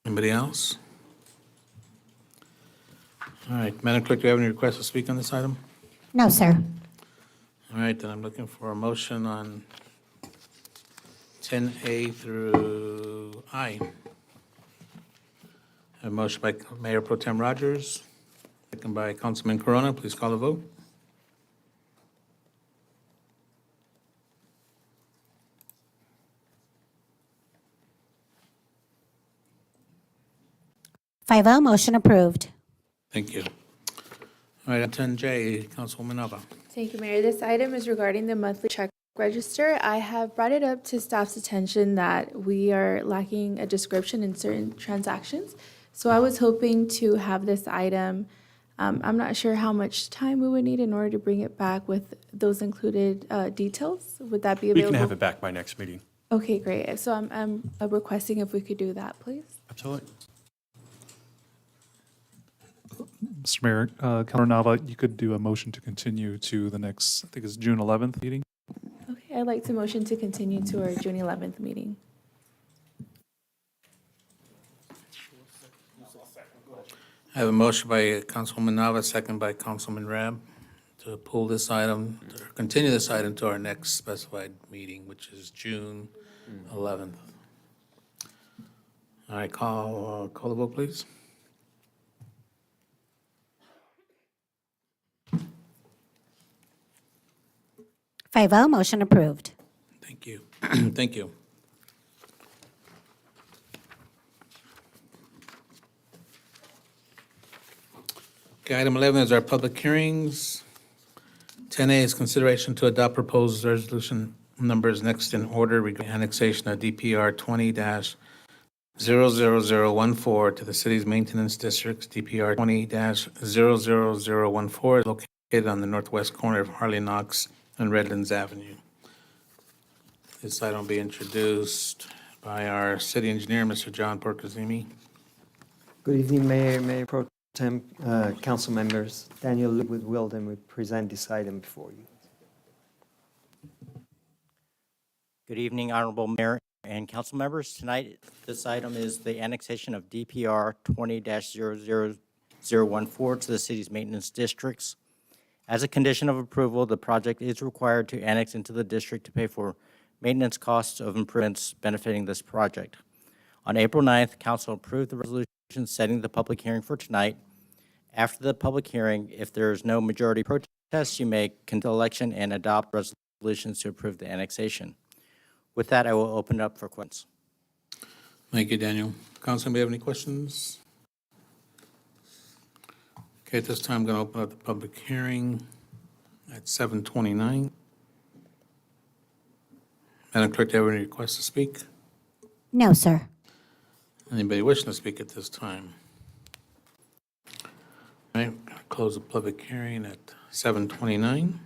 Speaker 1: Anybody else? All right, Madam Clerk, do you have any requests to speak on this item?
Speaker 2: No, sir.
Speaker 1: All right, then I'm looking for a motion on 10A through I. A motion by Mayor Pro Tem Rogers, second by Councilman Corona. Please call the vote.
Speaker 2: Five oh, motion approved.
Speaker 1: Thank you. All right, 10J, Councilwoman Nava.
Speaker 8: Thank you, Mayor. This item is regarding the monthly check register. I have brought it up to staff's attention that we are lacking a description in certain transactions. So I was hoping to have this item, I'm not sure how much time we would need in order to bring it back with those included details. Would that be
Speaker 6: We
Speaker 8: available?
Speaker 6: can have it back by next meeting.
Speaker 8: Okay, great. So I'm requesting if we could do that, please.
Speaker 6: Absolutely.
Speaker 5: Mr. Mayor, Councilor Nava, you could do a motion to continue to the next, I think it's June 11th meeting.
Speaker 8: Okay, I'd like to motion to continue to our June 11th meeting.
Speaker 1: I have a motion by Councilwoman Nava, second by Councilman Rab, to pull this item, or continue this item to our next specified meeting, which is June 11th. All right, call the vote, please.
Speaker 2: Five oh, motion approved.
Speaker 1: Thank you. Thank you. Okay, item 11 is our public hearings. 10A is consideration to adopt proposed resolution numbers next in order regarding annexation of DPR 20-00014 to the city's maintenance districts. DPR 20-00014 is located on the northwest corner of Harley Knox and Redlands Avenue. This item will be introduced by our city engineer, Mr. John Porcozimi.
Speaker 19: Good evening, Mayor, Mayor Pro Tem, council members. Daniel Liu with Wilden will present this item before you.
Speaker 20: Good evening, Honorable Mayor and council members. Tonight, this item is the annexation of DPR 20-00014 to the city's maintenance districts. As a condition of approval, the project is required to annex into the district to pay for maintenance costs of improvements benefiting this project. On April 9th, council approved the resolution setting the public hearing for tonight. After the public hearing, if there is no majority protest, you may conduct election and adopt resolutions to approve the annexation. With that, I will open it up for questions.
Speaker 1: Thank you, Daniel. Council, do you have any questions? Okay, at this time, I'm going to open up the public hearing at 7:29. Madam Clerk, do you have any requests to speak?
Speaker 2: No, sir.
Speaker 1: Anybody wishing to speak at this time? All right, gonna close the public hearing at 7:29.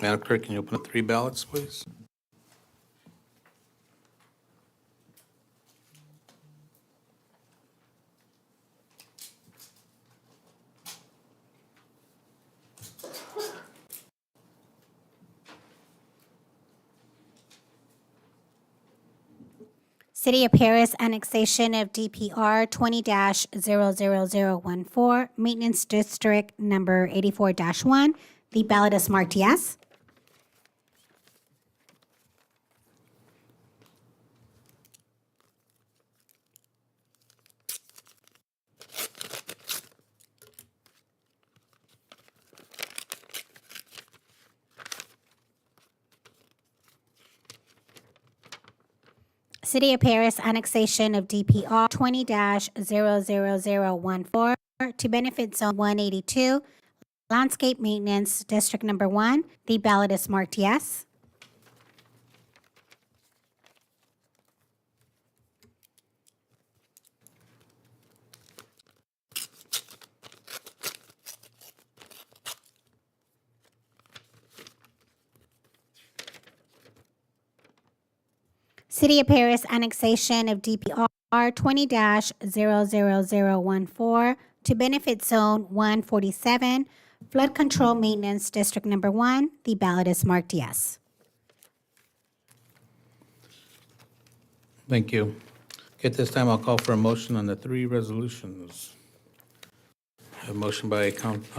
Speaker 1: Madam Clerk, can you open up 3 ballots, please?
Speaker 2: City of Paris annexation of DPR 20-00014, Maintenance District Number 84-1. The ballot is marked yes. City of Paris annexation of DPR 20-00014 to benefit Zone 182, Landscape Maintenance District Number 1. The ballot is marked yes. City of Paris annexation of DPR 20-00014 to benefit Zone 147, Flood Control Maintenance District Number 1. The ballot is marked yes.
Speaker 1: Thank you. Okay, at this time, I'll call for a motion on the 3 resolutions. A motion by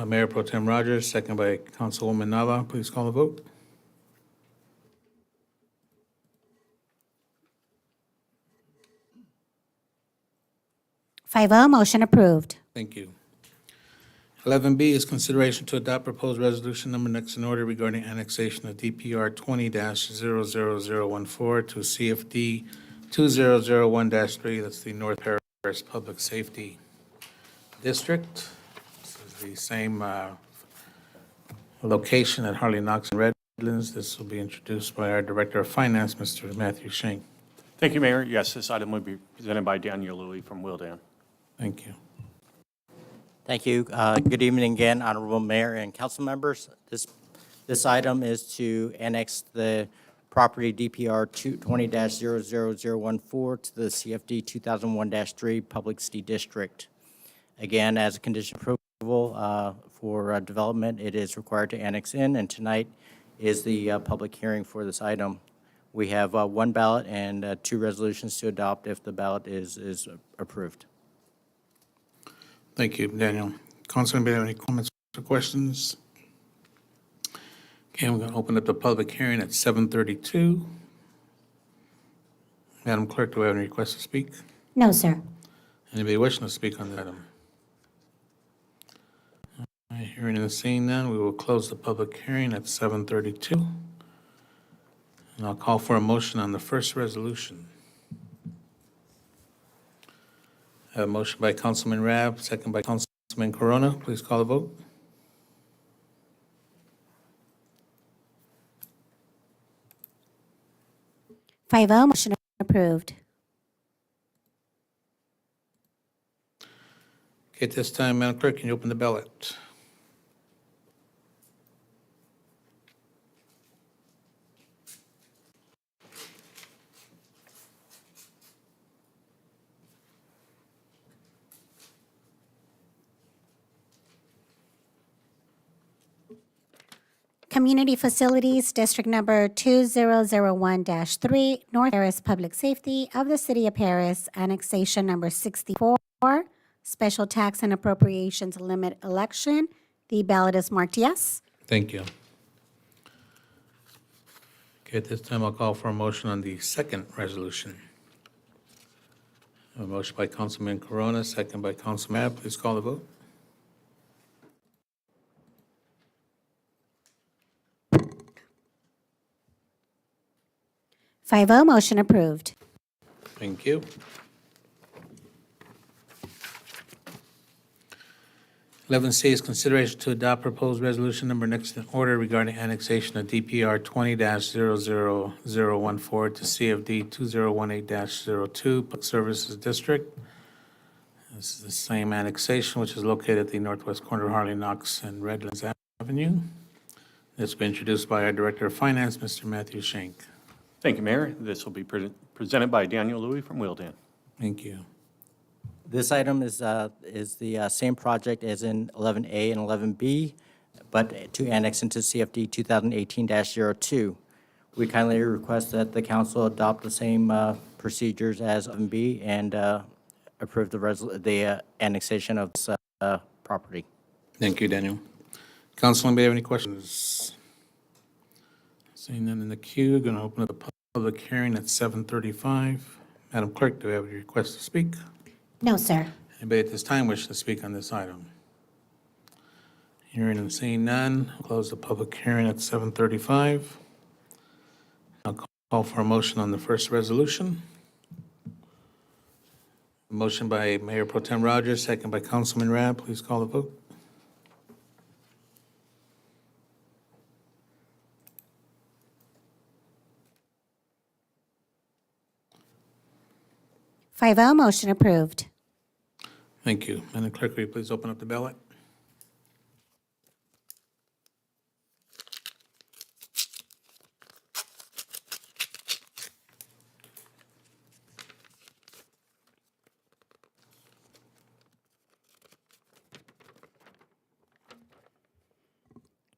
Speaker 1: Mayor Pro Tem Rogers, second by Councilwoman Nava. Please call the vote.
Speaker 2: 5-0, motion approved.
Speaker 1: Thank you. 11B is consideration to adopt proposed resolution number next in order regarding annexation of DPR 20-00014 to CFD 2001-3, that's the North Paris Public Safety District. This is the same location at Harley Knox and Redlands. This will be introduced by our Director of Finance, Mr. Matthew Schenk.
Speaker 4: Thank you, Mayor. Yes, this item will be presented by Daniel Louie from Wildan.
Speaker 1: Thank you.
Speaker 20: Thank you. Good evening again, Honorable Mayor and council members. This item is to annex the property DPR 20-00014 to the CFD 2001-3 Public City District. Again, as a condition of approval for development, it is required to annex in, and tonight is the public hearing for this item. We have one ballot and 2 resolutions to adopt if the ballot is approved.
Speaker 1: Thank you, Daniel. Council, anybody have any comments or questions? Okay, I'm going to open up the public hearing at 7:32. Madam Clerk, do we have any requests to speak?
Speaker 2: No, sir.
Speaker 1: Anybody wishing to speak on the item? All right, hearing and seeing none, we will close the public hearing at 7:32. And I'll call for a motion on the first resolution. I have a motion by Councilman Rabb, second by Councilman Corona. Please call the vote.
Speaker 2: 5-0, motion approved.
Speaker 1: Okay, at this time, Madam Clerk, can you open the ballot?
Speaker 2: Community Facilities, District Number 2001-3, North Paris Public Safety of the City of Paris, Annexation Number 64, Special Tax and Appropriations Limit Election. The ballot is marked yes.
Speaker 1: Thank you. Okay, at this time, I'll call for a motion on the second resolution. A motion by Councilman Corona, second by Councilman Rabb. Please call the vote.
Speaker 2: Five oh, motion approved.
Speaker 1: Thank you. 11C is consideration to adopt proposed resolution number next in order regarding annexation of DPR 20-00014 to CFD 2018-02 Public Services District. This is the same annexation, which is located at the northwest corner of Harley Knox and Redlands Avenue. This will be introduced by our Director of Finance, Mr. Matthew Schenk.
Speaker 4: Thank you, Mayor. This will be presented by Daniel Louie from Wildan.
Speaker 1: Thank you.
Speaker 20: This item is the same project as in 11A and 11B, but to annex into CFD 2018-02. We kindly request that the council adopt the same procedures as 11B and approve the annexation of this property.
Speaker 1: Thank you, Daniel. Council, anybody have any questions? Seeing none in the queue, going to open up the public hearing at 7:35. Madam Clerk, do we have any requests to speak?
Speaker 2: No, sir.
Speaker 1: Anybody at this time wish to speak on this item? Hearing and seeing none, I'll close the public hearing at 7:35. I'll call for a motion on the first resolution. A motion by Mayor Pro Tem Rogers, second by Councilman Rabb. Please call the vote.
Speaker 2: Five oh, motion approved.
Speaker 1: Thank you. Madam Clerk, will you please open up the ballot?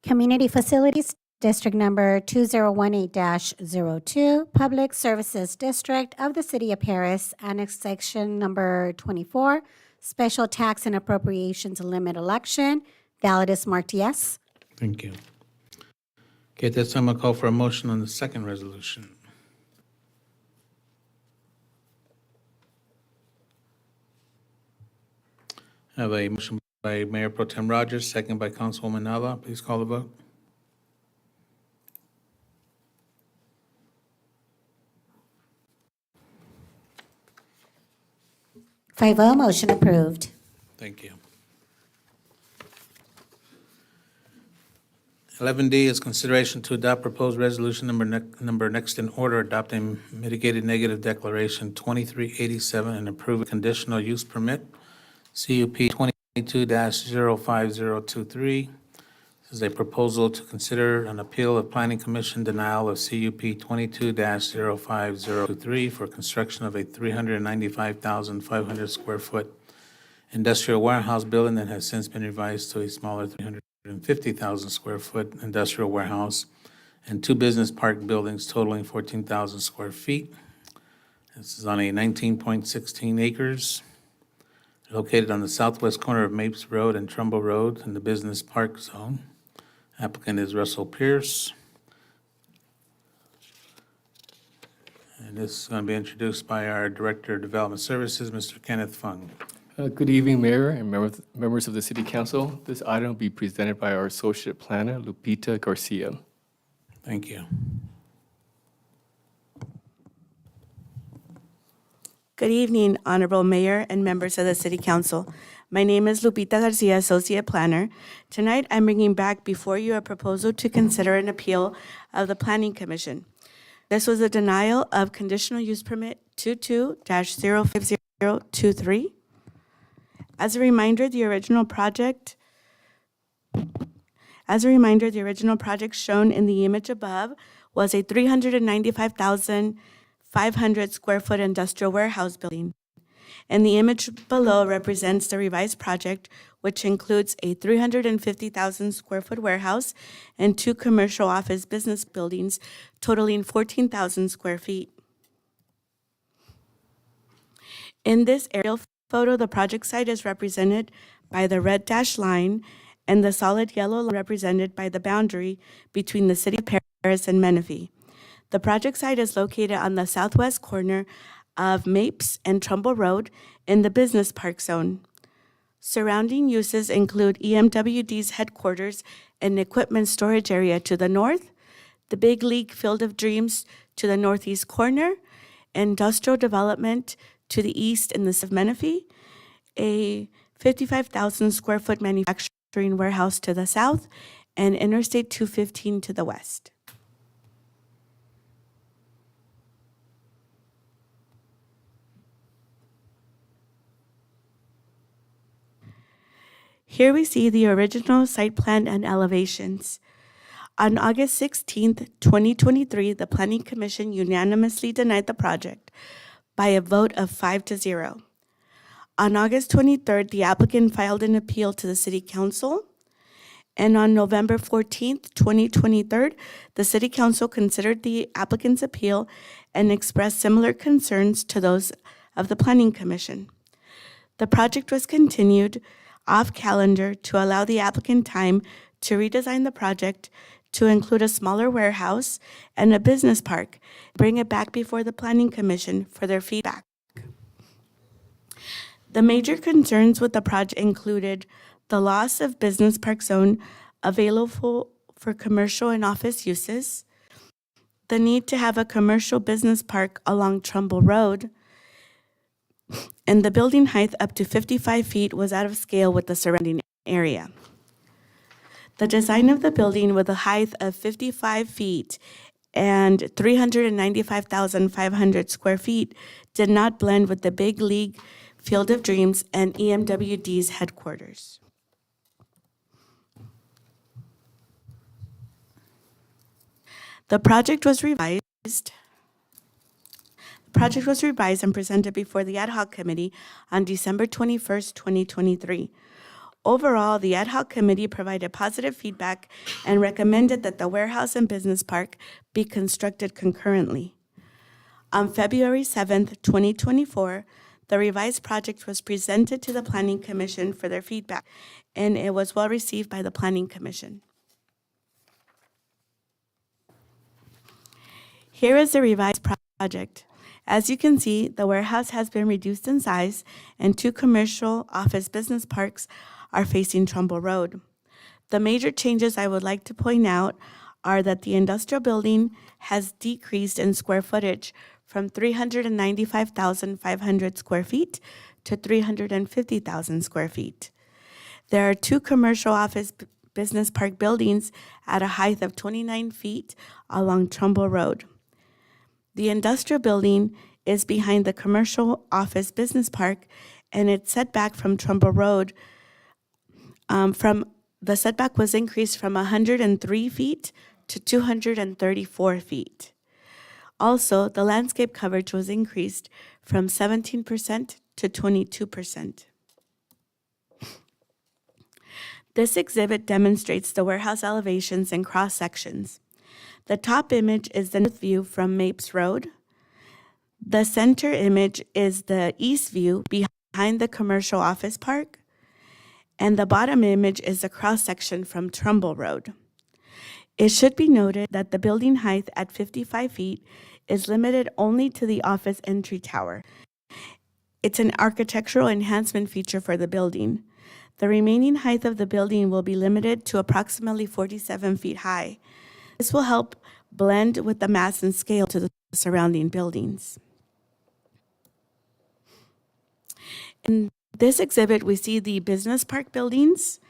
Speaker 2: Community Facilities, District Number 2018-02, Public Services District of the City of Paris, Annexation Number 24, Special Tax and Appropriations Limit Election. Ballot is marked yes.
Speaker 1: Thank you. Okay, at this time, I'll call for a motion on the second resolution. I have a motion by Mayor Pro Tem Rogers, second by Councilwoman Nava. Please call the vote.
Speaker 2: 5-0, motion approved.
Speaker 1: Thank you. 11D is consideration to adopt proposed resolution number next in order, adopting mitigated negative declaration 2387 and approve a conditional use permit, CUP 22-05023. This is a proposal to consider an appeal of Planning Commission denial of CUP 22-05023 for construction of a 395,500 square foot industrial warehouse building that has since been revised to a smaller 350,000 square foot industrial warehouse and 2 business park buildings totaling 14,000 square feet. This is on a 19.16 acres located on the southwest corner of Mapes Road and Trumbull Road in the business park zone. Applicant is Russell Pierce. And this is going to be introduced by our Director of Development Services, Mr. Kenneth Fung.
Speaker 21: Good evening, Mayor and members of the City Council. This item will be presented by our Associate Planner, Lupita Garcia.
Speaker 1: Thank you.
Speaker 22: Good evening, Honorable Mayor and members of the City Council. My name is Lupita Garcia, Associate Planner. Tonight, I'm bringing back before you a proposal to consider an appeal of the Planning Commission. This was a denial of conditional use permit 22-05023. As a reminder, the original project shown in the image above was a 395,500 square foot industrial warehouse building. And the image below represents the revised project, which includes a 350,000 square foot warehouse and 2 commercial office business buildings totaling 14,000 square feet. In this aerial photo, the project site is represented by the red dashed line and the solid yellow line represented by the boundary between the City of Paris and Menifee. The project site is located on the southwest corner of Mapes and Trumbull Road in the business park zone. Surrounding uses include EMWD's headquarters and equipment storage area to the north, the Big League Field of Dreams to the northeast corner, industrial development to the east in the city of Menifee, a 55,000 square foot manufacturing warehouse to the south, and Interstate 215 to the west. Here we see the original site plan and elevations. On August 16th, 2023, the Planning Commission unanimously denied the project by a vote of 5-0. On August 23rd, the applicant filed an appeal to the City Council. And on November 14th, 2023, the City Council considered the applicant's appeal and expressed similar concerns to those of the Planning Commission. The project was continued off calendar to allow the applicant time to redesign the project to include a smaller warehouse and a business park, bring it back before the Planning Commission for their feedback. The major concerns with the project included the loss of business park zone available for commercial and office uses, the need to have a commercial business park along Trumbull Road, and the building height up to 55 feet was out of scale with the surrounding area. The design of the building with a height of 55 feet and 395,500 square feet did not blend with the Big League Field of Dreams and EMWD's headquarters. The project was revised and presented before the Ad Hoc Committee on December 21st, 2023. Overall, the Ad Hoc Committee provided positive feedback and recommended that the warehouse and business park be constructed concurrently. On February 7th, 2024, the revised project was presented to the Planning Commission for their feedback, and it was well received by the Planning Commission. Here is the revised project. As you can see, the warehouse has been reduced in size, and 2 commercial office business parks are facing Trumbull Road. The major changes I would like to point out are that the industrial building has decreased in square footage from 395,500 square feet to 350,000 square feet. There are 2 commercial office business park buildings at a height of 29 feet along Trumbull Road. The industrial building is behind the commercial office business park, and its setback from Trumbull Road the setback was increased from 103 feet to 234 feet. Also, the landscape coverage was increased from 17% to 22%. This exhibit demonstrates the warehouse elevations and cross sections. The top image is the north view from Mapes Road. The center image is the east view behind the commercial office park. And the bottom image is a cross-section from Trumbull Road. It should be noted that the building height at 55 feet is limited only to the office entry tower. It's an architectural enhancement feature for the building. The remaining height of the building will be limited to approximately 47 feet high. This will help blend with the mass and scale to the surrounding buildings. In this exhibit, we see the business park buildings,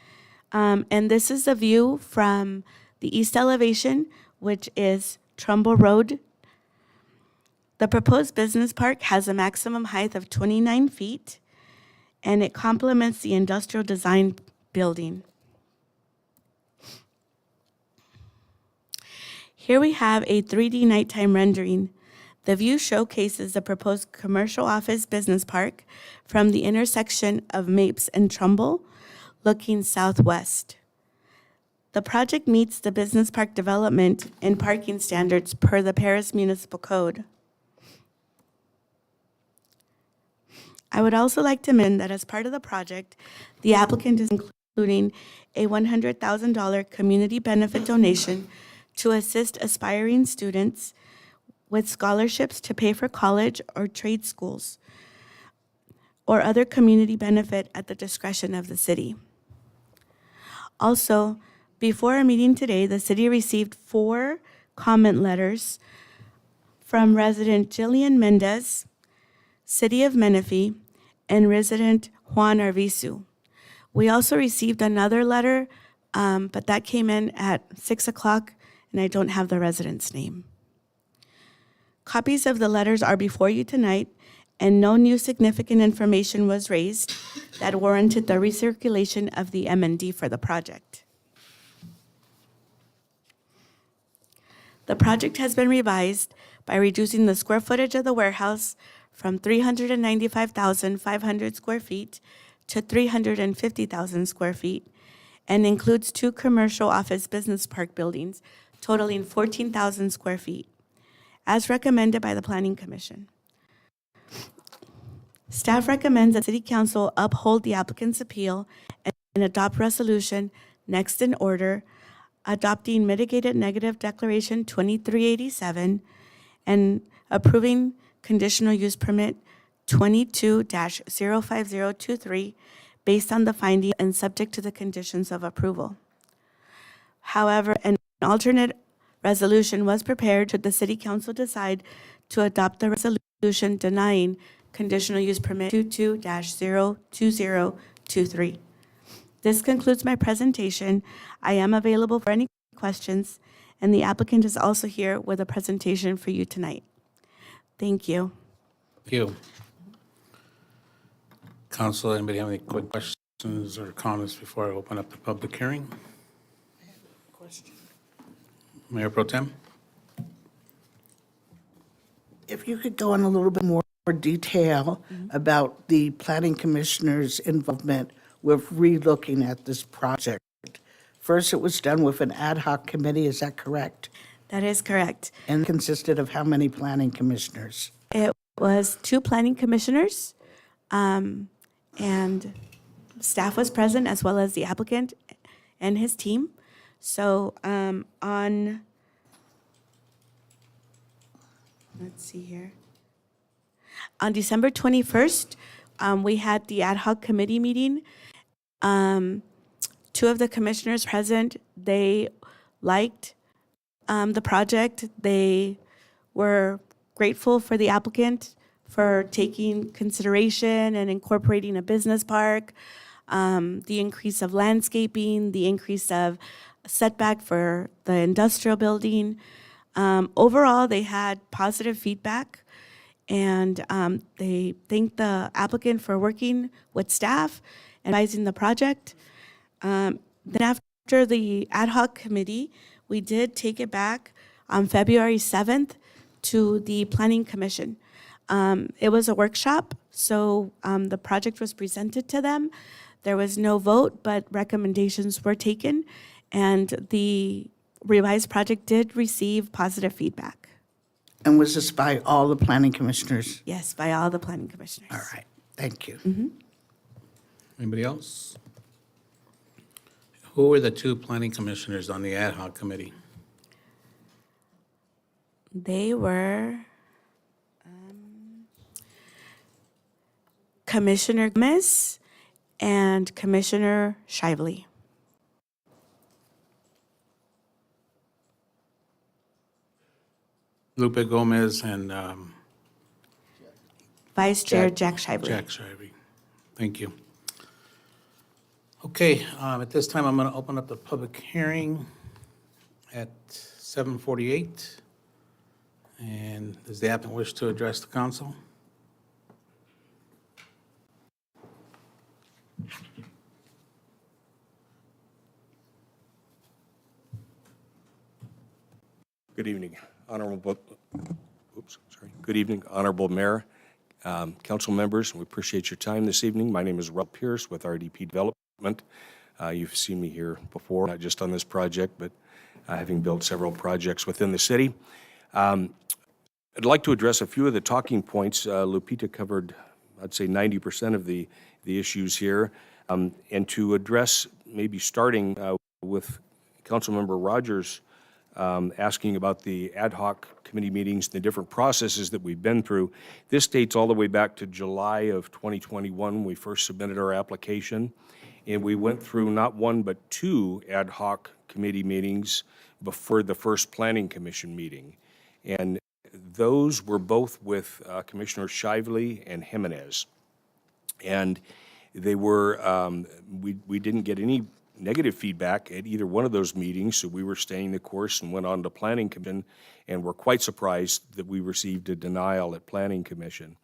Speaker 22: and this is the view from the east elevation, which is Trumbull Road. The proposed business park has a maximum height of 29 feet, and it complements the industrial design building. Here we have a 3D nighttime rendering. The view showcases the proposed commercial office business park from the intersection of Mapes and Trumbull, looking southwest. The project meets the business park development and parking standards per the Paris Municipal Code. I would also like to mention that as part of the project, the applicant is including a $100,000 community benefit donation to assist aspiring students with scholarships to pay for college or trade schools or other community benefit at the discretion of the city. Also, before our meeting today, the city received 4 comment letters from resident Jillian Mendez, City of Menifee, and resident Juan Arvizu. We also received another letter, but that came in at 6 o'clock, and I don't have the resident's name. Copies of the letters are before you tonight, and no new significant information was raised that warranted the recirculation of the M&D for the project. The project has been revised by reducing the square footage of the warehouse from 395,500 square feet to 350,000 square feet, and includes 2 commercial office business park buildings totaling 14,000 square feet, as recommended by the Planning Commission. Staff recommends that City Council uphold the applicant's appeal and adopt resolution next in order, adopting mitigated negative declaration 2387 and approving conditional use permit 22-05023 based on the finding and subject to the conditions of approval. However, an alternate resolution was prepared should the City Council decide to adopt the resolution denying conditional use permit 22-02023. This concludes my presentation. I am available for any questions, and the applicant is also here with a presentation for you tonight. Thank you.
Speaker 1: Thank you. Council, anybody have any quick questions or comments before I open up the public hearing? Mayor Pro Tem?
Speaker 3: If you could go in a little bit more detail about the planning commissioner's involvement with relooking at this project. First, it was done with an ad hoc committee, is that correct?
Speaker 22: That is correct.
Speaker 3: And consisted of how many planning commissioners?
Speaker 22: It was 2 planning commissioners, and staff was present as well as the applicant and his team. So let's see here. On December 21st, we had the ad hoc committee meeting. Two of the commissioners present, they liked the project. They were grateful for the applicant for taking consideration and incorporating a business park, the increase of landscaping, the increase of setback for the industrial building. Overall, they had positive feedback, and they thanked the applicant for working with staff and advising the project. Then after the ad hoc committee, we did take it back on February 7th to the Planning Commission. It was a workshop, so the project was presented to them. There was no vote, but recommendations were taken, and the revised project did receive positive feedback.
Speaker 3: And was this by all the planning commissioners?
Speaker 22: Yes, by all the planning commissioners.
Speaker 3: All right, thank you.
Speaker 1: Anybody else? Who were the two planning commissioners on the ad hoc committee?
Speaker 22: They were Commissioner Gomez and Commissioner Shively.
Speaker 1: Lupe Gomez and
Speaker 22: Vice Chair Jack Shively.
Speaker 1: Jack Shively. Thank you. Okay, at this time, I'm going to open up the public hearing at 7:48. And does the applicant wish to address the council?
Speaker 7: Good evening, Good evening, Honorable Mayor, council members. We appreciate your time this evening. My name is Rob Pierce with RDP Development. You've seen me here before, not just on this project, but having built several projects within the city. I'd like to address a few of the talking points. Lupita covered, I'd say, 90% of the issues here. And to address, maybe starting with Councilmember Rogers asking about the ad hoc committee meetings, the different processes that we've been through. This dates all the way back to July of 2021. We first submitted our application, and we went through not one but two ad hoc committee meetings before the first Planning Commission meeting. And those were both with Commissioner Shively and Jimenez. And they were, we didn't get any negative feedback at either one of those meetings, so we were staying the course and went on to Planning Commission, and were quite surprised that we received a denial at Planning Commission.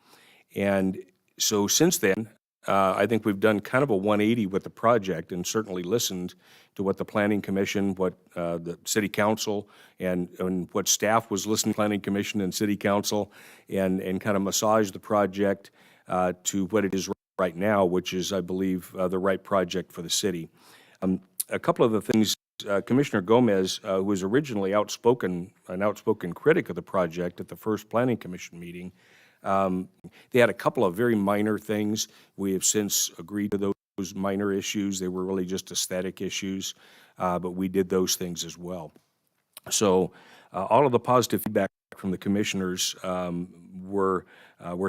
Speaker 7: And so since then, I think we've done kind of a 180 with the project, and certainly listened to what the Planning Commission, what the City Council, and what staff was listening to Planning Commission and City Council, and kind of massaged the project to what it is right now, which is, I believe, the right project for the city. A couple of the things, Commissioner Gomez, who was originally an outspoken critic of the project at the first Planning Commission meeting, they had a couple of very minor things. We have since agreed to those minor issues. They were really just aesthetic issues, but we did those things as well. So all of the positive feedback from the commissioners were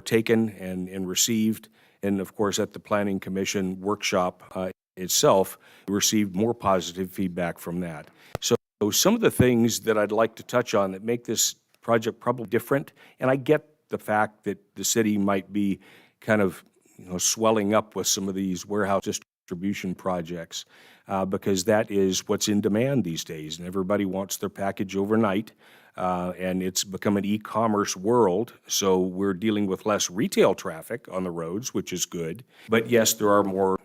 Speaker 7: taken and received. And of course, at the Planning Commission workshop itself, we received more positive feedback from that. So some of the things that I'd like to touch on that make this project probably different, and I get the fact that the city might be kind of swelling up with some of these warehouse distribution projects because that is what's in demand these days, and everybody wants their package overnight. And it's become an e-commerce world, so we're dealing with less retail traffic on the roads, which is good. But yes, there are more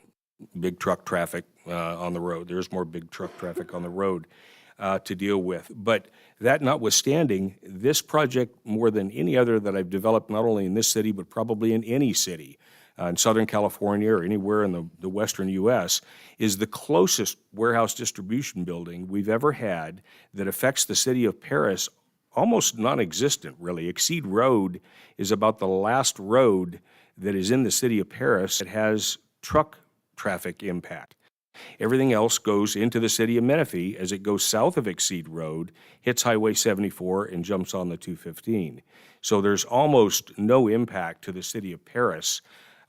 Speaker 7: big truck traffic on the road. There's more big truck traffic on the road to deal with. But that notwithstanding, this project, more than any other that I've developed, not only in this city, but probably in any city, in Southern California or anywhere in the western U.S., is the closest warehouse distribution building we've ever had that affects the city of Perris almost non-existent, really. Exceed Road is about the last road that is in the city of Perris that has truck traffic impact. Everything else goes into the city of Menifee as it goes south of Exceed Road, hits Highway 74, and jumps on the 215. So there's almost no impact to the city of Paris.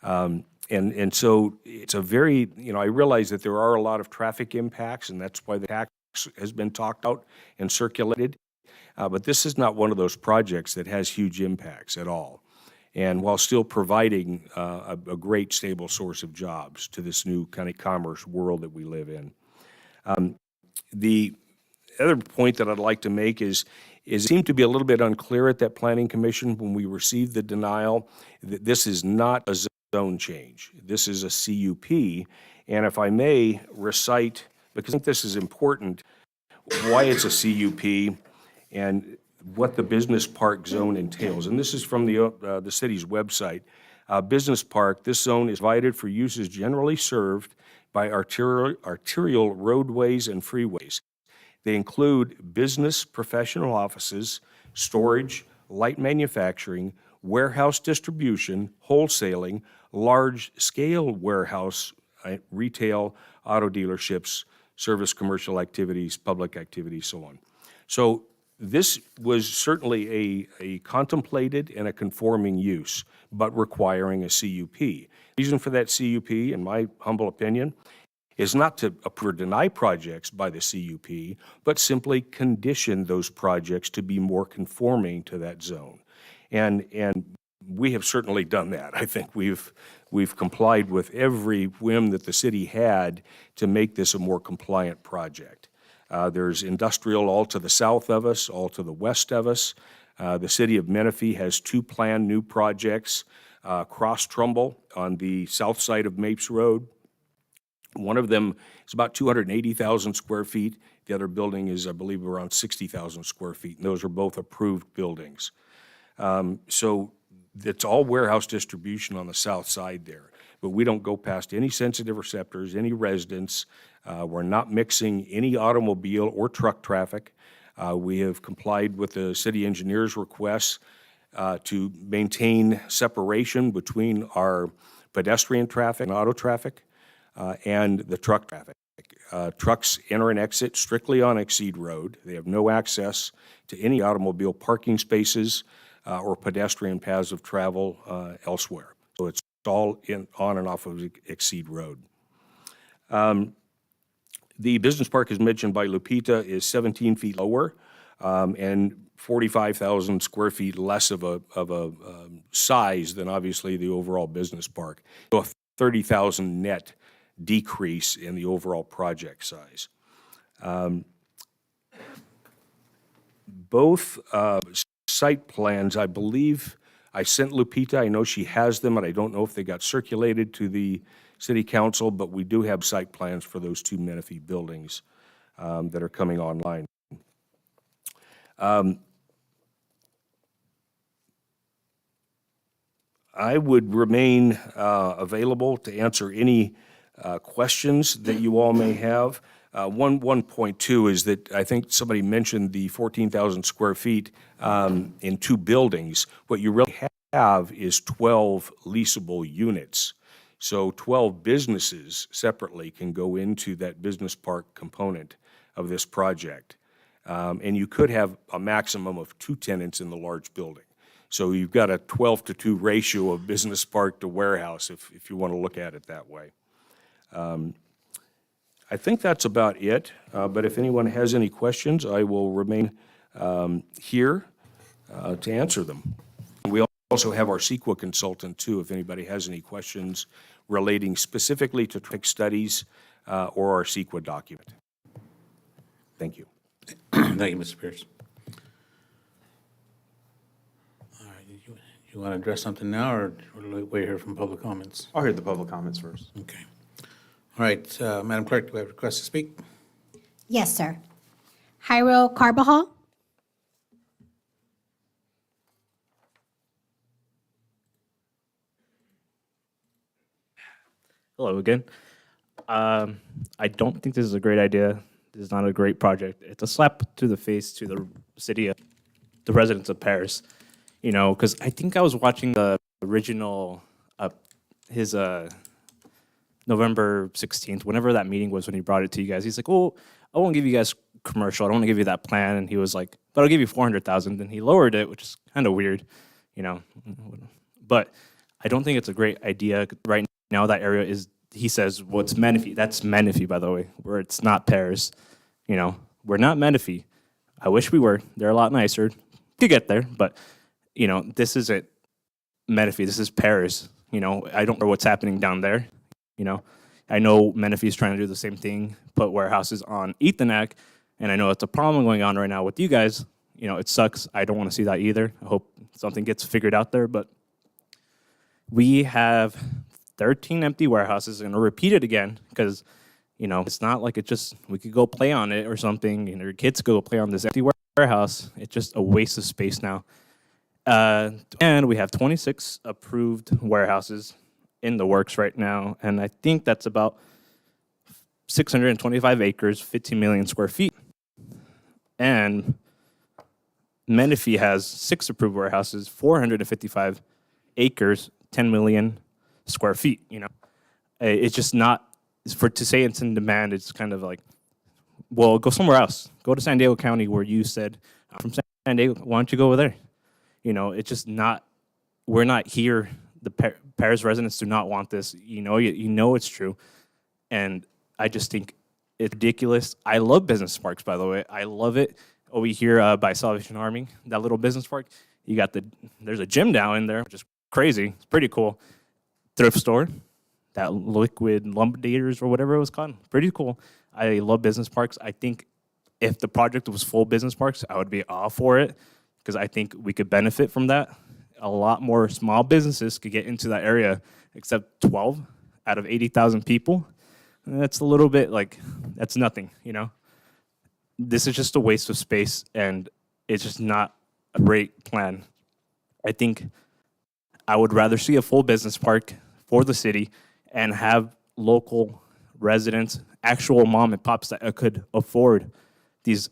Speaker 7: And so it's a very, I realize that there are a lot of traffic impacts, and that's why the tax has been talked out and circulated. But this is not one of those projects that has huge impacts at all. And while still providing a great stable source of jobs to this new kind of commerce world that we live in. The other point that I'd like to make is it seemed to be a little bit unclear at that Planning Commission when we received the denial that this is not a zone change. This is a CUP. And if I may recite, because I think this is important, why it's a CUP and what the business park zone entails. And this is from the city's website. Business park, this zone is provided for uses generally served by arterial roadways and freeways. They include business, professional offices, storage, light manufacturing, warehouse distribution, wholesaling, large-scale warehouse, retail, auto dealerships, service commercial activities, public activities, so on. So this was certainly a contemplated and a conforming use, but requiring a CUP. The reason for that CUP, in my humble opinion, is not to approve or deny projects by the CUP, but simply condition those projects to be more conforming to that zone. And we have certainly done that. I think we've complied with every whim that the city had to make this a more compliant project. There's industrial all to the south of us, all to the west of us. The city of Menifee has 2 planned new projects, Cross Trumbull on the south side of Mapes Road. One of them is about 280,000 square feet. The other building is, I believe, around 60,000 square feet, and those are both approved buildings. So it's all warehouse distribution on the south side there, but we don't go past any sensitive receptors, any residents. We're not mixing any automobile or truck traffic. We have complied with the city engineer's requests to maintain separation between our pedestrian traffic and auto traffic and the truck traffic. Trucks enter and exit strictly on Exceed Road. They have no access to any automobile parking spaces or pedestrian paths of travel elsewhere. So it's all on and off of Exceed Road. The business park, as mentioned by Lupita, is 17 feet lower and 45,000 square feet less of a size than obviously the overall business park. So a 30,000 net decrease in the overall project size. Both site plans, I believe, I sent Lupita. I know she has them, and I don't know if they got circulated to the City Council, but we do have site plans for those 2 Menifee buildings that are coming online. I would remain available to answer any questions that you all may have. One point, too, is that I think somebody mentioned the 14,000 square feet in 2 buildings. What you really have is 12 leasable units. So 12 businesses separately can go into that business park component of this project. And you could have a maximum of 2 tenants in the large building. So you've got a 12-to-2 ratio of business park to warehouse, if you want to look at it that way. I think that's about it, but if anyone has any questions, I will remain here to answer them. We also have our CEQA consultant, too, if anybody has any questions relating specifically to traffic studies or our CEQA document. Thank you.
Speaker 1: Thank you, Mr. Pierce. All right, you want to address something now, or wait here from public comments?
Speaker 9: I'll hear the public comments first.
Speaker 1: Okay. All right, Madam Clerk, do we have a request to speak?
Speaker 2: Yes, sir. Jairo Carbajal.
Speaker 15: Hello again. I don't think this is a great idea. This is not a great project. It's a slap to the face to the city, the residents of Paris. You know, because I think I was watching the original, the November 16th, whenever that meeting was when he brought it to you guys, he's like, oh, I won't give you guys commercial. I don't want to give you that plan. And he was like, but I'll give you 400,000. And he lowered it, which is kind of weird, you know. But I don't think it's a great idea right now. That area is, he says, well, it's Menifee. That's Menifee, by the way, where it's not Paris. You know, we're not Menifee. I wish we were. They're a lot nicer. Could get there, but, you know, this isn't Menifee. This is Paris. You know, I don't know what's happening down there. You know, I know Menifee is trying to do the same thing, put warehouses on Ethanak, and I know it's a problem going on right now with you guys. You know, it sucks. I don't want to see that either. I hope something gets figured out there, but we have 13 empty warehouses. I'm going to repeat it again because, you know, it's not like it just, we could go play on it or something, and your kids could go play on this empty warehouse. It's just a waste of space now. And we have 26 approved warehouses in the works right now, and I think that's about 625 acres, 15 million square feet. And Menifee has 6 approved warehouses, 455 acres, 10 million square feet. You know, it's just not, to say it's in demand, it's kind of like, well, go somewhere else. Go to San Diego County where you said, I'm from San Diego, why don't you go over there? You know, it's just not, we're not here. The Paris residents do not want this. You know it's true. And I just think it's ridiculous. I love business parks, by the way. I love it. Over here by Salvation Army, that little business park, you got there's a gym down in there, which is crazy. It's pretty cool. Thrift store, that Liquid Liquidators or whatever it was called. Pretty cool. I love business parks. I think if the project was full business parks, I would be all for it because I think we could benefit from that. A lot more small businesses could get into that area, except 12 out of 80,000 people. And that's a little bit like, that's nothing, you know? This is just a waste of space, and it's just not a great plan. I think I would rather see a full business park for the city and have local residents, actual mom and pops that could afford these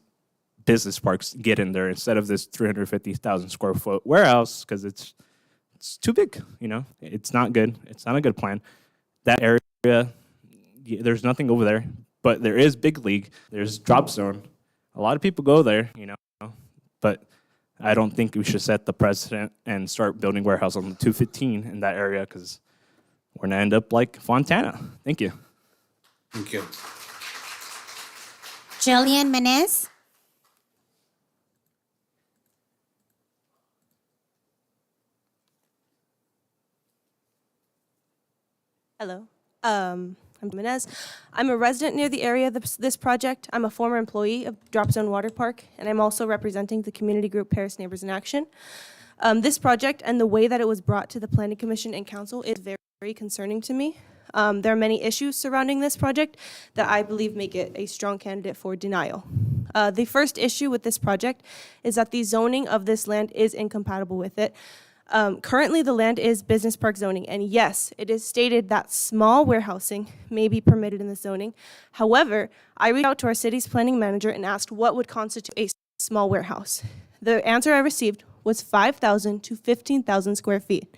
Speaker 15: business parks get in there instead of this 350,000 square foot warehouse because it's too big, you know? It's not good. It's not a good plan. That area, there's nothing over there, but there is Big League. There's Drop Zone. A lot of people go there, you know, but I don't think we should set the precedent and start building warehouse on the 215 in that area because we're going to end up like Fontana. Thank you.
Speaker 1: Thank you.
Speaker 2: Jillian Menes.
Speaker 16: Hello, I'm Menez. I'm a resident near the area of this project. I'm a former employee of Drop Zone Water Park, and I'm also representing the community group Paris Neighbors in Action. This project and the way that it was brought to the Planning Commission and Council is very, very concerning to me. There are many issues surrounding this project that I believe make it a strong candidate for denial. The first issue with this project is that the zoning of this land is incompatible with it. Currently, the land is business park zoning, and yes, it is stated that small warehousing may be permitted in the zoning. However, I reached out to our city's planning manager and asked what would constitute a small warehouse. The answer I received was 5,000 to 15,000 square feet.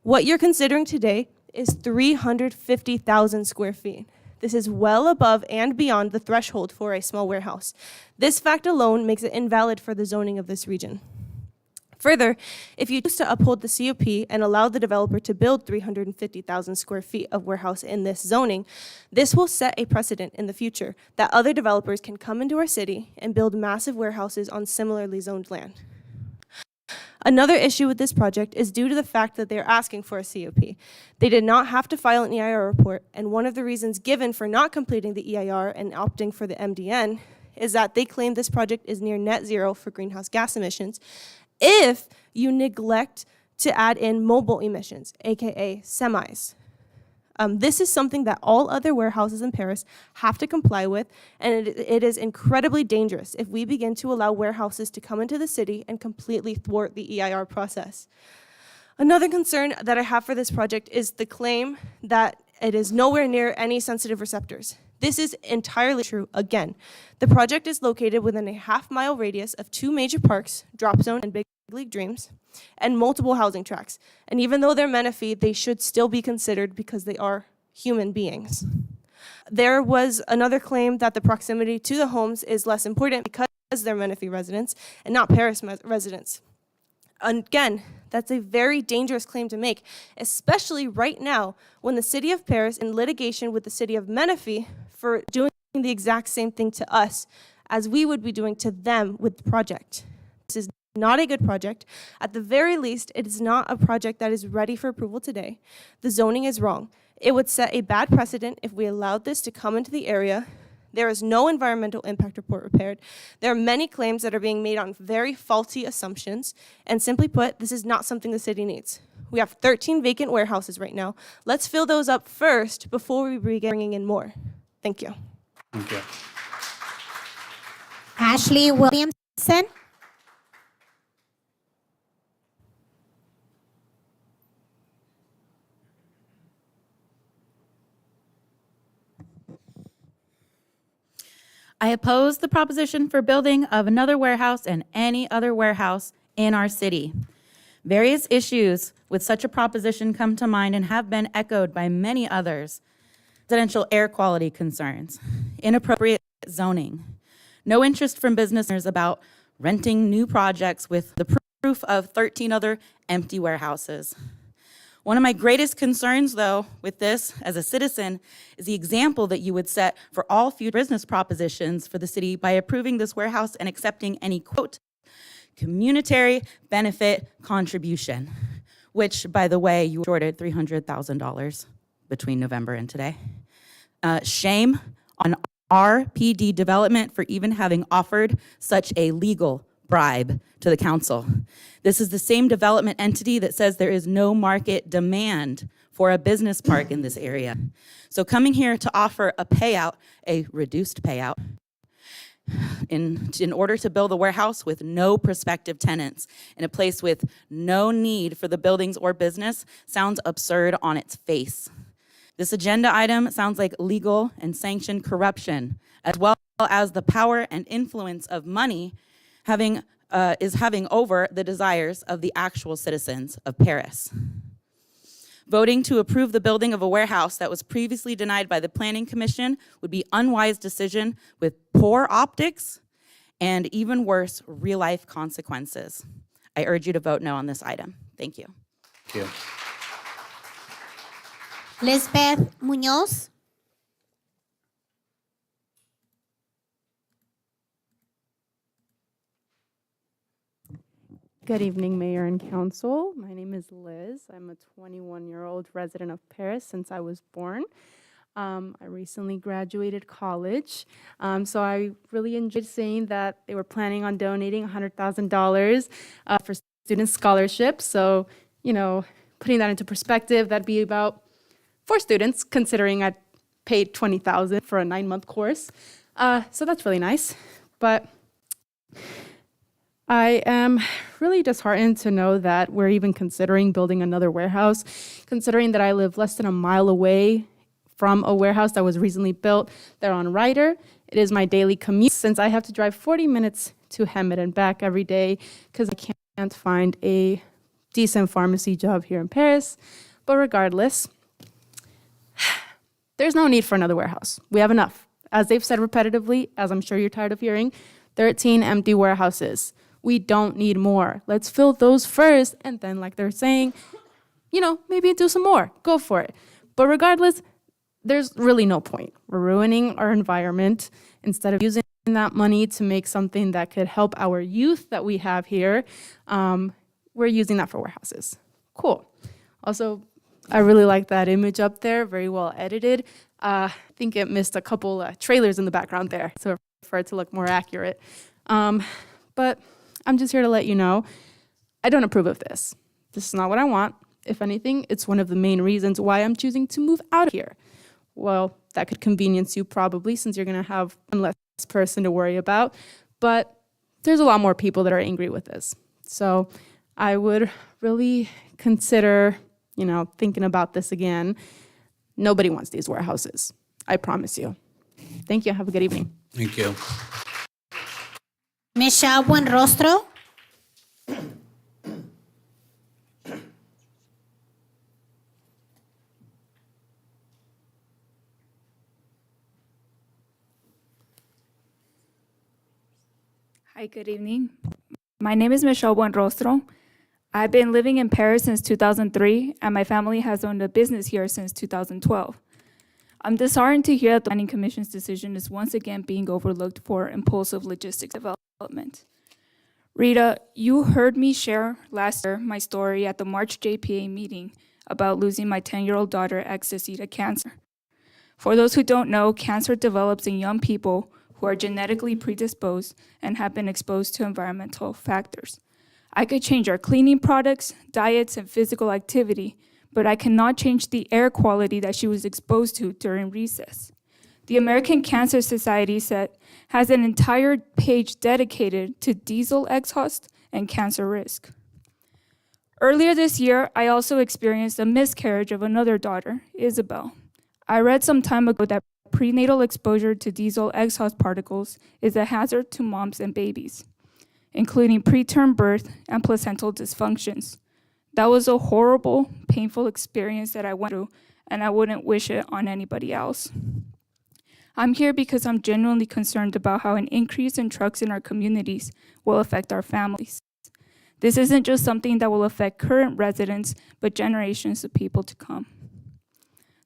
Speaker 16: What you're considering today is 350,000 square feet. This is well above and beyond the threshold for a small warehouse. This fact alone makes it invalid for the zoning of this region. Further, if you choose to uphold the COP and allow the developer to build 350,000 square feet of warehouse in this zoning, this will set a precedent in the future that other developers can come into our city and build massive warehouses on similarly zoned land. Another issue with this project is due to the fact that they're asking for a COP. They did not have to file an EIR report, and one of the reasons given for not completing the EIR and opting for the MDN is that they claim this project is near net zero for greenhouse gas emissions if you neglect to add in mobile emissions, aka semis. This is something that all other warehouses in Paris have to comply with, and it is incredibly dangerous if we begin to allow warehouses to come into the city and completely thwart the EIR process. Another concern that I have for this project is the claim that it is nowhere near any sensitive receptors. This is entirely true. Again, the project is located within a half-mile radius of 2 major parks, Drop Zone and Big League Dreams, and multiple housing tracts. And even though they're Menifee, they should still be considered because they are human beings. There was another claim that the proximity to the homes is less important because they're Menifee residents and not Paris residents. Again, that's a very dangerous claim to make, especially right now when the city of Paris is in litigation with the city of Menifee for doing the exact same thing to us as we would be doing to them with the project. This is not a good project. At the very least, it is not a project that is ready for approval today. The zoning is wrong. It would set a bad precedent if we allowed this to come into the area. There is no environmental impact report prepared. There are many claims that are being made on very faulty assumptions. And simply put, this is not something the city needs. We have 13 vacant warehouses right now. Let's fill those up first before we begin bringing in more. Thank you.
Speaker 1: Thank you.
Speaker 2: Ashley Williamson.
Speaker 18: I oppose the proposition for building of another warehouse and any other warehouse in our city. Various issues with such a proposition come to mind and have been echoed by many others. Residential air quality concerns, inappropriate zoning, no interest from businesses about renting new projects with the proof of 13 other empty warehouses. One of my greatest concerns, though, with this as a citizen is the example that you would set for all future business propositions for the city by approving this warehouse and accepting any, quote, communitary benefit contribution, which, by the way, you shorted $300,000 between November and today. Shame on RPD development for even having offered such a legal bribe to the council. This is the same development entity that says there is no market demand for a business park in this area. So coming here to offer a payout, a reduced payout, in order to build a warehouse with no prospective tenants in a place with no need for the buildings or business sounds absurd on its face. This agenda item sounds like legal and sanctioned corruption, as well as the power and influence of money having over the desires of the actual citizens of Paris. Voting to approve the building of a warehouse that was previously denied by the Planning Commission would be an unwise decision with poor optics and, even worse, real-life consequences. I urge you to vote no on this item. Thank you.
Speaker 1: Thank you.
Speaker 2: Lisbeth Munoz.
Speaker 9: Good evening, Mayor and Council. My name is Liz. I'm a 21-year-old resident of Paris since I was born. I recently graduated college, so I really enjoyed seeing that they were planning on donating $100,000 for student scholarships. So, you know, putting that into perspective, that'd be about 4 students, considering I paid $20,000 for a 9-month course. So that's really nice. But I am really disheartened to know that we're even considering building another warehouse, considering that I live less than a mile away from a warehouse that was recently built there on Ryder. It is my daily commute since I have to drive 40 minutes to Hemet and back every day because I can't find a decent pharmacy job here in Paris. But regardless, there's no need for another warehouse. We have enough. As they've said repetitively, as I'm sure you're tired of hearing, 13 empty warehouses. We don't need more. Let's fill those first, and then, like they're saying, you know, maybe do some more. Go for it. But regardless, there's really no point. We're ruining our environment. Instead of using that money to make something that could help our youth that we have here, we're using that for warehouses. Cool. Also, I really like that image up there, very well edited. I think it missed a couple trailers in the background there, so for it to look more accurate. But I'm just here to let you know, I don't approve of this. This is not what I want. If anything, it's one of the main reasons why I'm choosing to move out of here. Well, that could convenience you probably, since you're gonna have one less person to worry about, but there's a lot more people that are angry with this. So I would really consider, you know, thinking about this again. Nobody wants these warehouses, I promise you. Thank you, have a good evening.
Speaker 1: Thank you.
Speaker 2: Michelle Buenrostro.
Speaker 10: Hi, good evening. My name is Michelle Buenrostro. I've been living in Paris since 2003, and my family has owned a business here since 2012. I'm disheartened to hear that the Planning Commission's decision is once again being overlooked for impulsive logistics development. Rita, you heard me share last year my story at the March JPA meeting about losing my 10-year-old daughter ecstasy to cancer. For those who don't know, cancer develops in young people who are genetically predisposed and have been exposed to environmental factors. I could change our cleaning products, diets, and physical activity, but I cannot change the air quality that she was exposed to during recess. The American Cancer Society has an entire page dedicated to diesel exhaust and cancer risk. Earlier this year, I also experienced a miscarriage of another daughter, Isabel. I read some time ago that prenatal exposure to diesel exhaust particles is a hazard to moms and babies, including preterm birth and placental dysfunctions. That was a horrible, painful experience that I went through, and I wouldn't wish it on anybody else. I'm here because I'm genuinely concerned about how an increase in trucks in our communities will affect our families. This isn't just something that will affect current residents, but generations of people to come.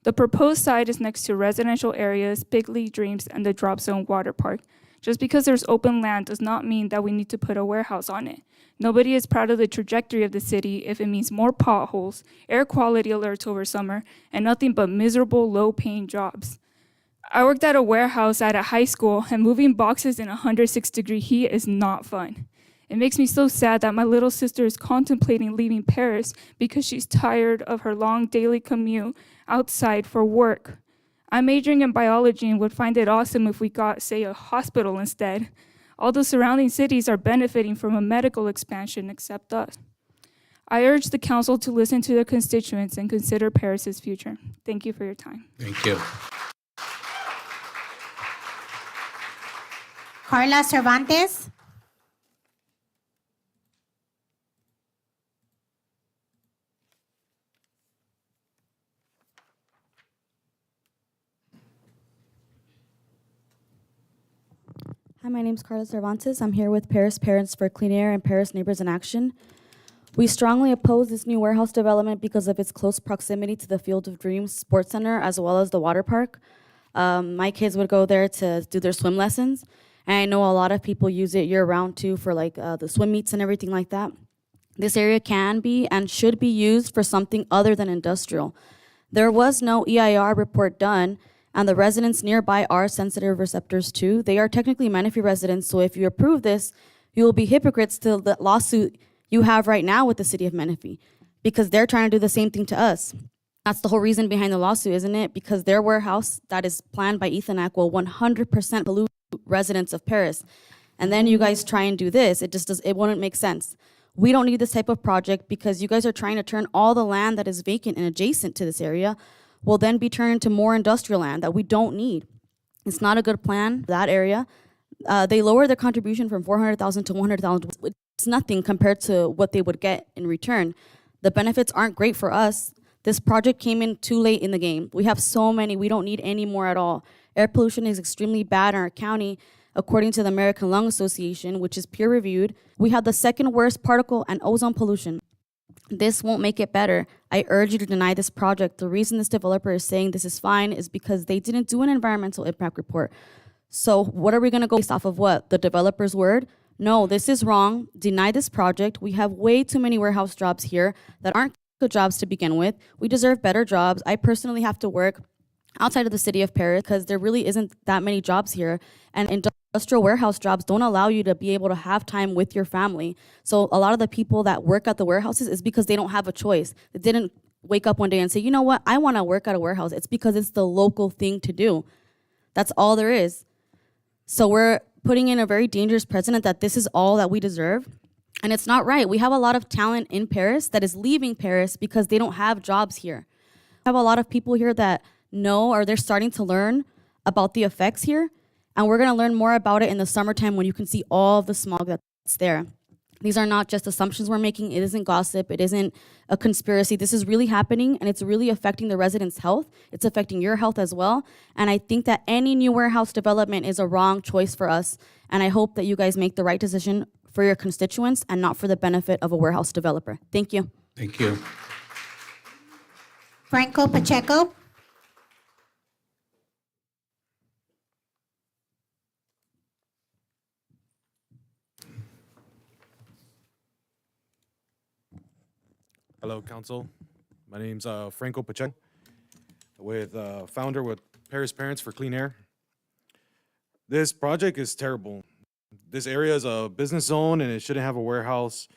Speaker 10: The proposed site is next to residential areas, Big League Dreams, and the Drop Zone Water Park. Just because there's open land does not mean that we need to put a warehouse on it. Nobody is proud of the trajectory of the city if it means more potholes, air quality alerts over summer, and nothing but miserable, low-paying jobs. I worked at a warehouse at a high school, and moving boxes in 106-degree heat is not fun. It makes me so sad that my little sister is contemplating leaving Paris because she's tired of her long daily commute outside for work. I'm majoring in biology and would find it awesome if we got, say, a hospital instead. All the surrounding cities are benefiting from a medical expansion except us. I urge the council to listen to their constituents and consider Paris's future. Thank you for your time.
Speaker 1: Thank you.
Speaker 2: Carla Cervantes.
Speaker 13: Hi, my name is Carla Cervantes. I'm here with Paris Parents for Clean Air and Paris Neighbors in Action. We strongly oppose this new warehouse development because of its close proximity to the Field of Dreams Sports Center as well as the water park. My kids would go there to do their swim lessons, and I know a lot of people use it year-round too for like the swim meets and everything like that. This area can be and should be used for something other than industrial. There was no EIR report done, and the residents nearby are sensitive receptors too. They are technically Menifee residents, so if you approve this, you will be hypocrites to the lawsuit you have right now with the city of Menifee, because they're trying to do the same thing to us. That's the whole reason behind the lawsuit, isn't it? Because their warehouse that is planned by Ethanac will 100% pollute residents of Paris. And then you guys try and do this. It wouldn't make sense. We don't need this type of project because you guys are trying to turn all the land that is vacant and adjacent to this area will then be turned into more industrial land that we don't need. It's not a good plan, that area. They lowered their contribution from $400,000 to $100,000. It's nothing compared to what they would get in return. The benefits aren't great for us. This project came in too late in the game. We have so many, we don't need any more at all. Air pollution is extremely bad in our county, according to the American Lung Association, which is peer-reviewed. We have the second worst particle and ozone pollution. This won't make it better. I urge you to deny this project. The reason this developer is saying this is fine is because they didn't do an environmental impact report. So what are we gonna go based off of what? The developer's word? No, this is wrong. Deny this project. We have way too many warehouse jobs here that aren't good jobs to begin with. We deserve better jobs. I personally have to work outside of the city of Paris because there really isn't that many jobs here. And industrial warehouse jobs don't allow you to be able to have time with your family. So a lot of the people that work at the warehouses is because they don't have a choice. They didn't wake up one day and say, you know what, I want to work at a warehouse. It's because it's the local thing to do. That's all there is. So we're putting in a very dangerous precedent that this is all that we deserve. And it's not right. We have a lot of talent in Paris that is leaving Paris because they don't have jobs here. We have a lot of people here that know or they're starting to learn about the effects here. And we're going to learn more about it in the summertime when you can see all of the smog that's there. These are not just assumptions we're making. It isn't gossip. It isn't a conspiracy. This is really happening, and it's really affecting the residents' health. It's affecting your health as well. And I think that any new warehouse development is a wrong choice for us. And I hope that you guys make the right decision for your constituents and not for the benefit of a warehouse developer. Thank you.
Speaker 1: Thank you.
Speaker 2: Franco Pacheco.
Speaker 14: Hello, council. My name's Franco Pacheco, founder with Paris Parents for Clean Air. This project is terrible. This area is a business zone and it shouldn't have a warehouse.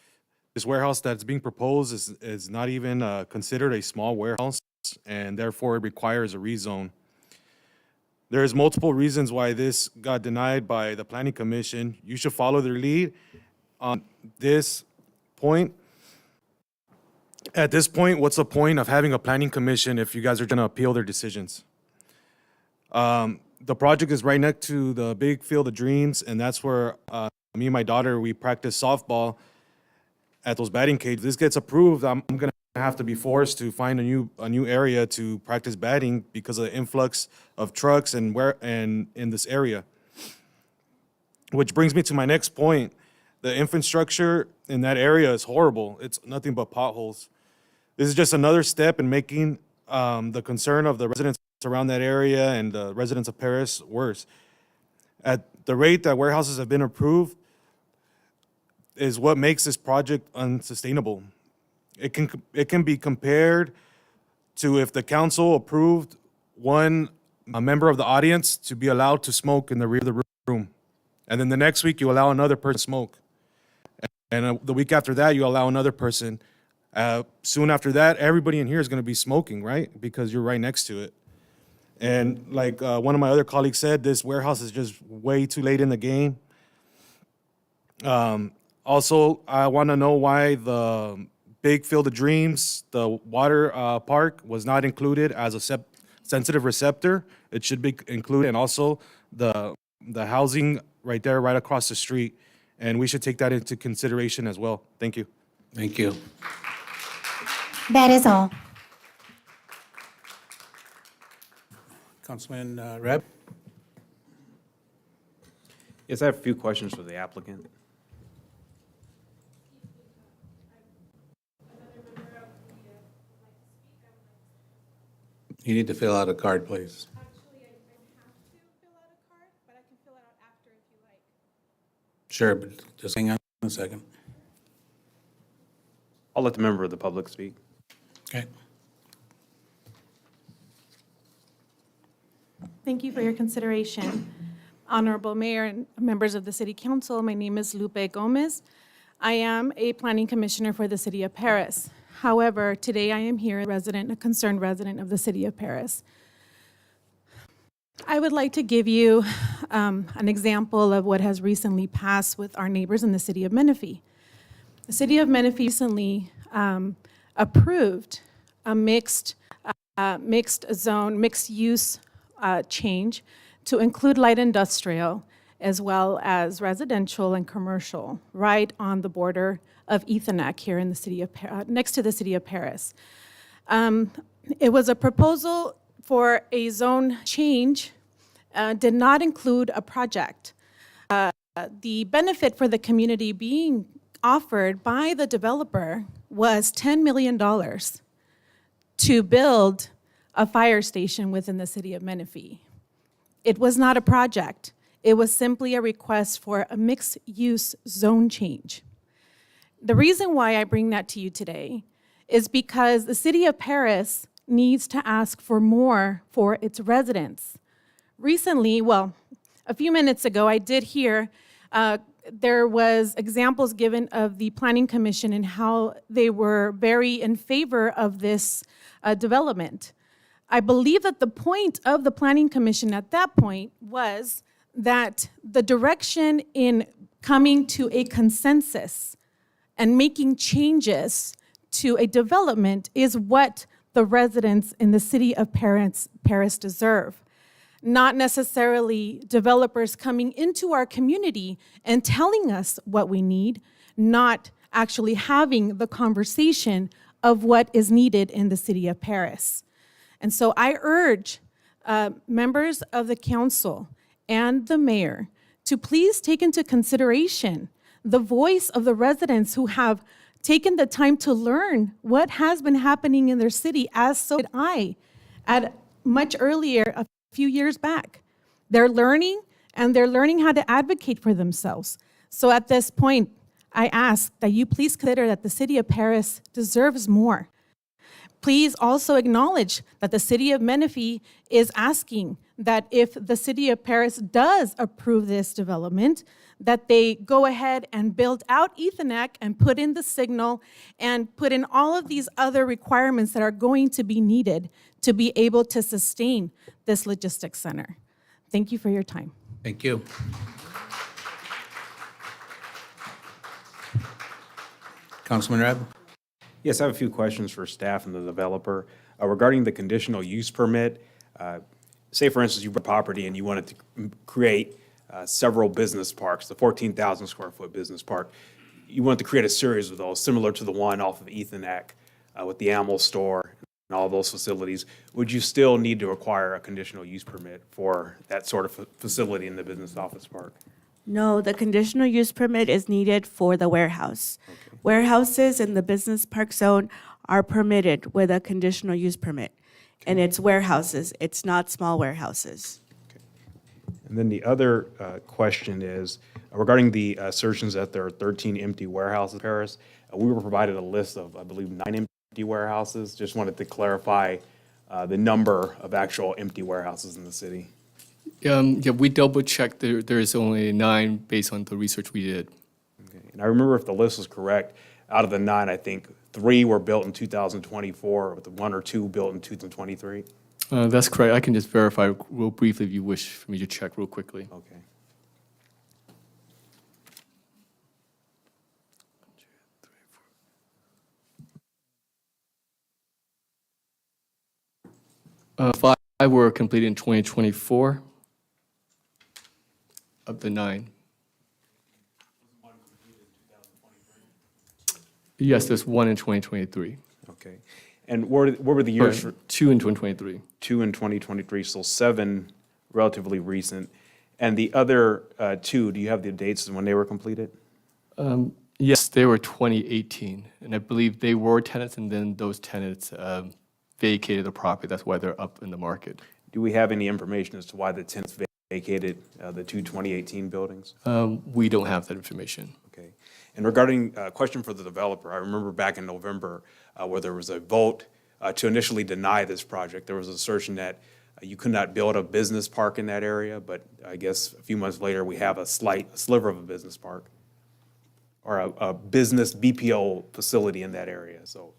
Speaker 14: This warehouse that's being proposed is not even considered a small warehouse, and therefore it requires a rezone. There's multiple reasons why this got denied by the Planning Commission. You should follow their lead on this point. At this point, what's the point of having a planning commission if you guys are going to appeal their decisions? The project is right next to the big Field of Dreams, and that's where me and my daughter, we practice softball at those batting cages. This gets approved, I'm going to have to be forced to find a new area to practice batting because of the influx of trucks and in this area. Which brings me to my next point. The infrastructure in that area is horrible. It's nothing but potholes. This is just another step in making the concern of the residents around that area and the residents of Paris worse. At the rate that warehouses have been approved is what makes this project unsustainable. It can be compared to if the council approved a member of the audience to be allowed to smoke in the rear of the room, and then the next week you allow another person to smoke, and the week after that you allow another person. Soon after that, everybody in here is going to be smoking, right? Because you're right next to it. And like one of my other colleagues said, this warehouse is just way too late in the game. Also, I want to know why the big Field of Dreams, the water park, was not included as a sensitive receptor. It should be included, and also the housing right there, right across the street. And we should take that into consideration as well. Thank you.
Speaker 1: Thank you.
Speaker 2: That is all.
Speaker 1: Councilman Reb?
Speaker 11: Yes, I have a few questions for the applicant.
Speaker 1: You need to fill out a card, please. Sure, but just hang on a second.
Speaker 11: I'll let the member of the public speak.
Speaker 1: Okay.
Speaker 12: Thank you for your consideration. Honorable Mayor and members of the City Council, my name is Lupe Gomez. I am a planning commissioner for the City of Paris. However, today I am here as a concerned resident of the City of Paris. I would like to give you an example of what has recently passed with our neighbors in the City of Menifee. The City of Menifee recently approved a mixed use change to include light industrial as well as residential and commercial right on the border of Ethanak here in the city of next to the City of Paris. It was a proposal for a zone change, did not include a project. The benefit for the community being offered by the developer was $10 million to build a fire station within the City of Menifee. It was not a project. It was simply a request for a mixed-use zone change. The reason why I bring that to you today is because the City of Paris needs to ask for more for its residents. Recently, well, a few minutes ago, I did hear there was examples given of the Planning Commission and how they were very in favor of this development. I believe that the point of the Planning Commission at that point was that the direction in coming to a consensus and making changes to a development is what the residents in the City of Paris deserve. Not necessarily developers coming into our community and telling us what we need, not actually having the conversation of what is needed in the city of Paris. And so I urge members of the council and the mayor to please take into consideration the voice of the residents who have taken the time to learn what has been happening in their city, as so did I at much earlier, a few years back. They're learning, and they're learning how to advocate for themselves. So at this point, I ask that you please consider that the city of Paris deserves more. Please also acknowledge that the city of Menifee is asking that if the city of Paris does approve this development, that they go ahead and build out Ethernet and put in the signal and put in all of these other requirements that are going to be needed to be able to sustain this logistics center. Thank you for your time.
Speaker 1: Thank you. Councilman Reb?
Speaker 11: Yes, I have a few questions for staff and the developer. Regarding the conditional use permit, say for instance, you bought property and you wanted to create several business parks, the 14,000 square foot business park. You wanted to create a series of those, similar to the one off of Ethernet with the Amel store and all those facilities. Would you still need to require a conditional use permit for that sort of facility in the business office park?
Speaker 22: No, the conditional use permit is needed for the warehouse.
Speaker 11: Okay.
Speaker 22: Warehouses in the business park zone are permitted with a conditional use permit. And it's warehouses, it's not small warehouses.
Speaker 11: And then the other question is regarding the assertions that there are 13 empty warehouses in Paris. We were provided a list of, I believe, 9 empty warehouses. Just wanted to clarify the number of actual empty warehouses in the city.
Speaker 21: Yeah, we double checked. There is only 9 based on the research we did.
Speaker 11: Okay. And I remember, if the list was correct, out of the 9, I think 3 were built in 2024, with 1 or 2 built in 2023.
Speaker 21: That's correct. I can just verify real briefly if you wish for me to check real quickly.
Speaker 11: Okay.
Speaker 21: Five were completed in 2024 of the 9. Yes, there's 1 in 2023.
Speaker 11: Okay. And what were the years?
Speaker 21: Or 2 in 2023.
Speaker 11: 2 in 2023, so 7 relatively recent. And the other 2, do you have the dates when they were completed?
Speaker 21: Yes, they were 2018, and I believe they were tenants, and then those tenants vacated the property. That's why they're up in the market.
Speaker 11: Do we have any information as to why the tenants vacated the 2 2018 buildings?
Speaker 21: We don't have that information.
Speaker 11: Okay. And regarding a question for the developer, I remember back in November where there was a vote to initially deny this project. There was an assertion that you could not build a business park in that area, but I guess a few months later we have a sliver of a business park or a business BPO facility in that area. So.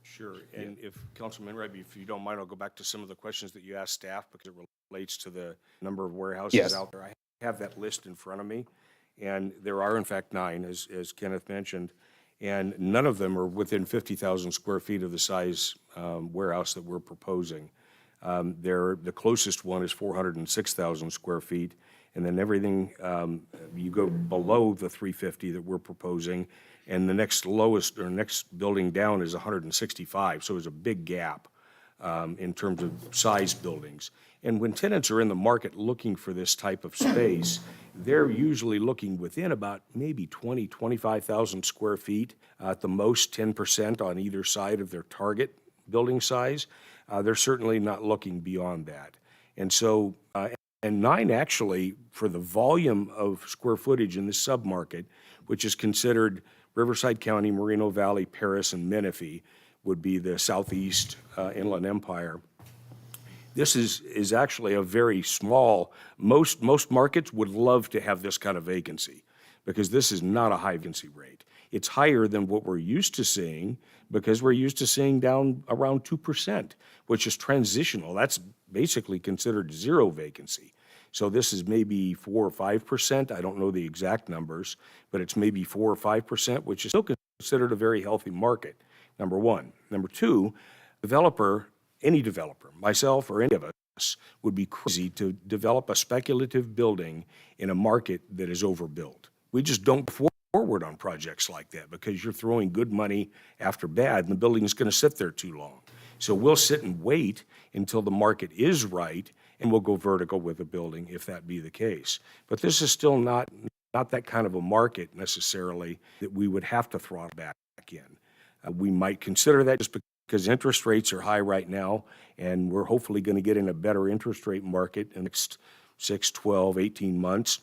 Speaker 7: Sure, and if Councilman Reby, if you don't mind, I'll go back to some of the questions that you asked staff because it relates to the number of warehouses
Speaker 11: Yes.
Speaker 7: out there. I have that list in front of me, and there are in fact 9, as Kenneth mentioned, and none of them are within 50,000 square feet of the size warehouse that we're proposing. The closest one is 406,000 square feet, and then everything, you go below the 350 that we're proposing, and the next lowest or next building down is 165. So there's a big gap in terms of size buildings. And when tenants are in the market looking for this type of space, they're usually looking within about maybe 20, 25,000 square feet, at the most 10% on either side of their target building size. They're certainly not looking beyond that. And so, and 9 actually, for the volume of square footage in this submarket, which is considered Riverside County, Moreno Valley, Paris, and Menifee, would be the Southeast Inland Empire. This is actually a very small, most markets would love to have this kind of vacancy because this is not a high vacancy rate. It's higher than what we're used to seeing because we're used to seeing down around 2%, which is transitional. That's basically considered zero vacancy. So this is maybe 4 or 5%. I don't know the exact numbers, but it's maybe 4 or 5%, which is still considered a very healthy market, number one. Number two, any developer, myself or any of us, would be crazy to develop a speculative building in a market that is overbuilt. We just don't afford forward on projects like that because you're throwing good money after bad and the building is going to sit there too long. So we'll sit and wait until the market is right and we'll go vertical with the building if that be the case. But this is still not that kind of a market necessarily that we would have to throttle back in. We might consider that just because interest rates are high right now, and we're hopefully going to get in a better interest rate market in the next 6, 12, 18 months.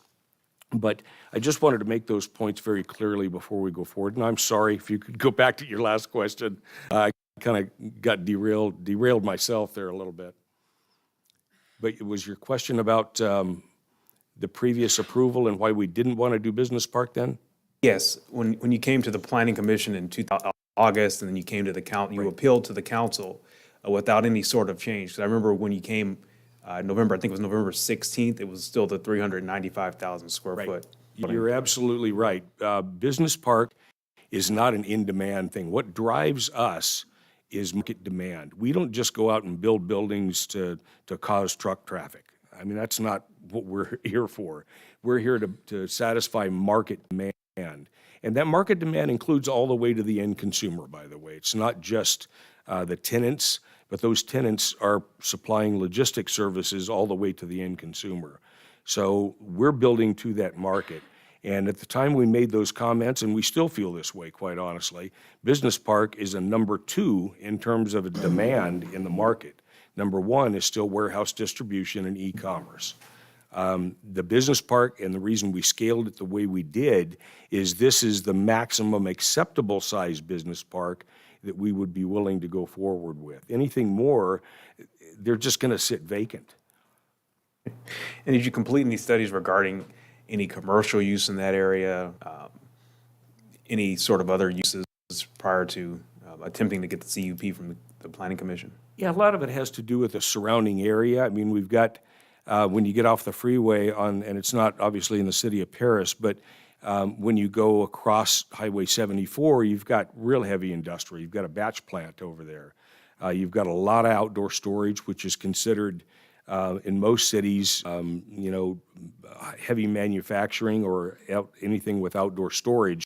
Speaker 7: But I just wanted to make those points very clearly before we go forward. And I'm sorry if you could go back to your last question. I kind of got derailed myself there a little bit. But it was your question about the previous approval and why we didn't want to do business park then?
Speaker 11: Yes, when you came to the planning commission in August, and then you came to the council, you appealed to the council without any sort of change. 'Cause I remember when you came November, I think it was November 16th, it was still the 395,000 square foot.
Speaker 7: You're absolutely right. Business park is not an in-demand thing. What drives us is market demand. We don't just go out and build buildings to cause truck traffic. I mean, that's not what we're here for. We're here to satisfy market demand. And that market demand includes all the way to the end consumer, by the way. It's not just the tenants, but those tenants are supplying logistics services all the way to the end consumer. So we're building to that market. And at the time we made those comments, and we still feel this way, quite honestly, business park is a number 2 in terms of a demand in the market. Number 1 is still warehouse distribution and e-commerce. The business park, and the reason we scaled it the way we did, is this is the maximum acceptable size business park that we would be willing to go forward with. Anything more, they're just going to sit vacant.
Speaker 11: And did you complete any studies regarding any commercial use in that area, any sort of other uses prior to attempting to get the CUP from the Planning Commission?
Speaker 7: Yeah, a lot of it has to do with the surrounding area. I mean, we've got, when you get off the freeway and it's not obviously in the city of Paris, but when you go across Highway 74, you've got real heavy industrial. You've got a batch plant over there. You've got a lot of outdoor storage, which is considered in most cities, heavy manufacturing or anything with outdoor storage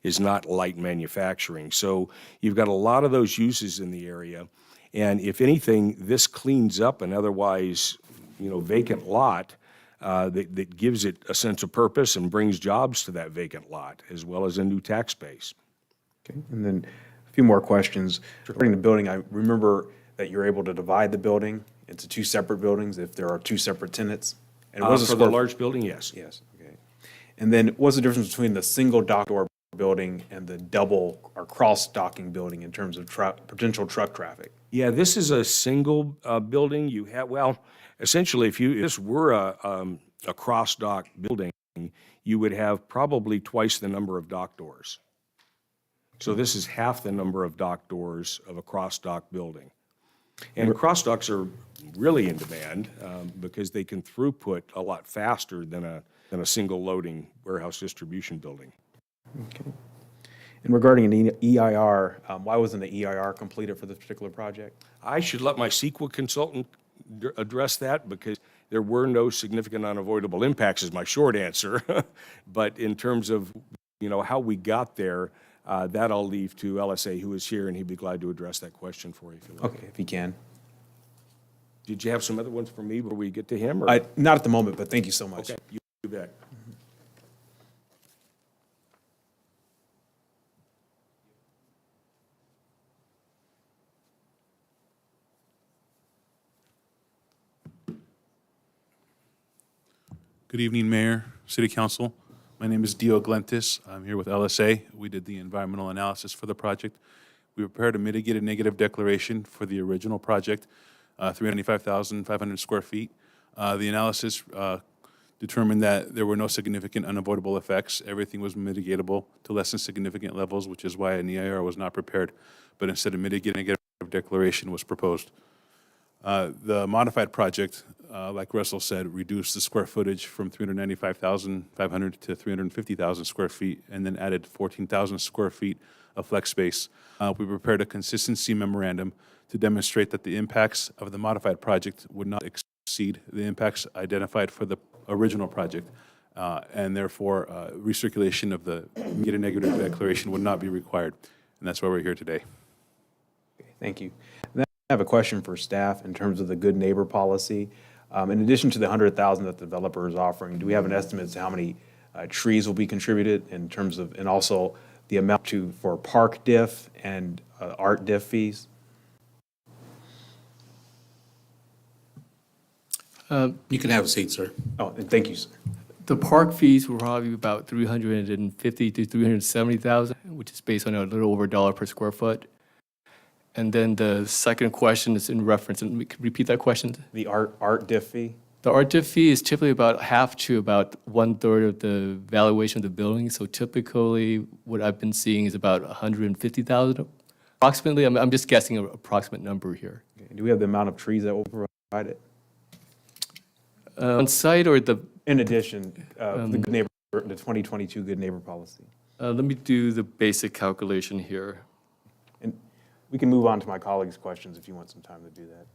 Speaker 7: is not light manufacturing. So you've got a lot of those uses in the area. And if anything, this cleans up an otherwise, vacant lot that gives it a sense of purpose and brings jobs to that vacant lot, as well as a new tax base.
Speaker 11: Okay, and then a few more questions. Regarding the building, I remember that you're able to divide the building into 2 separate buildings if there are 2 separate tenants. And
Speaker 7: For the large building, yes.
Speaker 11: Yes, okay. And then what's the difference between the single dock door building and the double or cross docking building in terms of potential truck traffic?
Speaker 7: Yeah, this is a single building. You have, essentially, if this were a cross dock building, you would have probably twice the number of dock doors. So this is half the number of dock doors of a cross dock building. And cross docks are really in demand because they can throughput a lot faster than a single loading warehouse distribution building.
Speaker 11: Okay. And regarding an EIR, why wasn't the EIR completed for this particular project?
Speaker 7: I should let my CEQA consultant address that because there were no significant unavoidable impacts is my short answer. But in terms of, how we got there, that I'll leave to LSA, who is here, and he'd be glad to address that question for you if you like.
Speaker 11: Okay, if he can.
Speaker 7: Did you have some other ones for me before we get to him? Or?
Speaker 11: Not at the moment, but thank you so much.
Speaker 7: Okay, you bet.
Speaker 6: Good evening, Mayor, City Council. My name is Dio Glentis. I'm here with LSA. We did the environmental analysis for the project. We prepared a mitigated negative declaration for the original project, 395,500 square feet. The analysis determined that there were no significant unavoidable effects. Everything was mitigatable to less than significant levels, which is why an EIR was not prepared, but instead a mitigated negative declaration was proposed. The modified project, like Russell said, reduced the square footage from 395,500 to 350,000 square feet, and then added 14,000 square feet of flex space. We prepared a consistency memorandum to demonstrate that the impacts of the modified project would not exceed the impacts identified for the original project. and therefore recirculation of the get a negative declaration would not be required. And that's why we're here today.
Speaker 11: Thank you. And then I have a question for staff in terms of the good neighbor policy. In addition to the 100,000 that the developer is offering, do we have an estimate as to how many trees will be contributed in terms of, and also the amount for park diff and art diff fees?
Speaker 1: You can have a seat, sir.
Speaker 11: Oh, and thank you, sir.
Speaker 21: The park fees were probably about 350 to 370,000, which is based on a little over $1 per square foot. And then the second question is in reference, and we could repeat that question.
Speaker 11: The art diff fee?
Speaker 21: The art diff fee is typically about half to about 1/3 of the valuation of the building. So typically, what I've been seeing is about 150,000 approximately. I'm just guessing an approximate number here.
Speaker 11: Okay. Do we have the amount of trees that will provide it?
Speaker 21: On site or the?
Speaker 11: In addition, the good neighbor, the 2022 good neighbor policy.
Speaker 21: Let me do the basic calculation here.
Speaker 11: And we can move on to my colleagues' questions if you want some time to do that.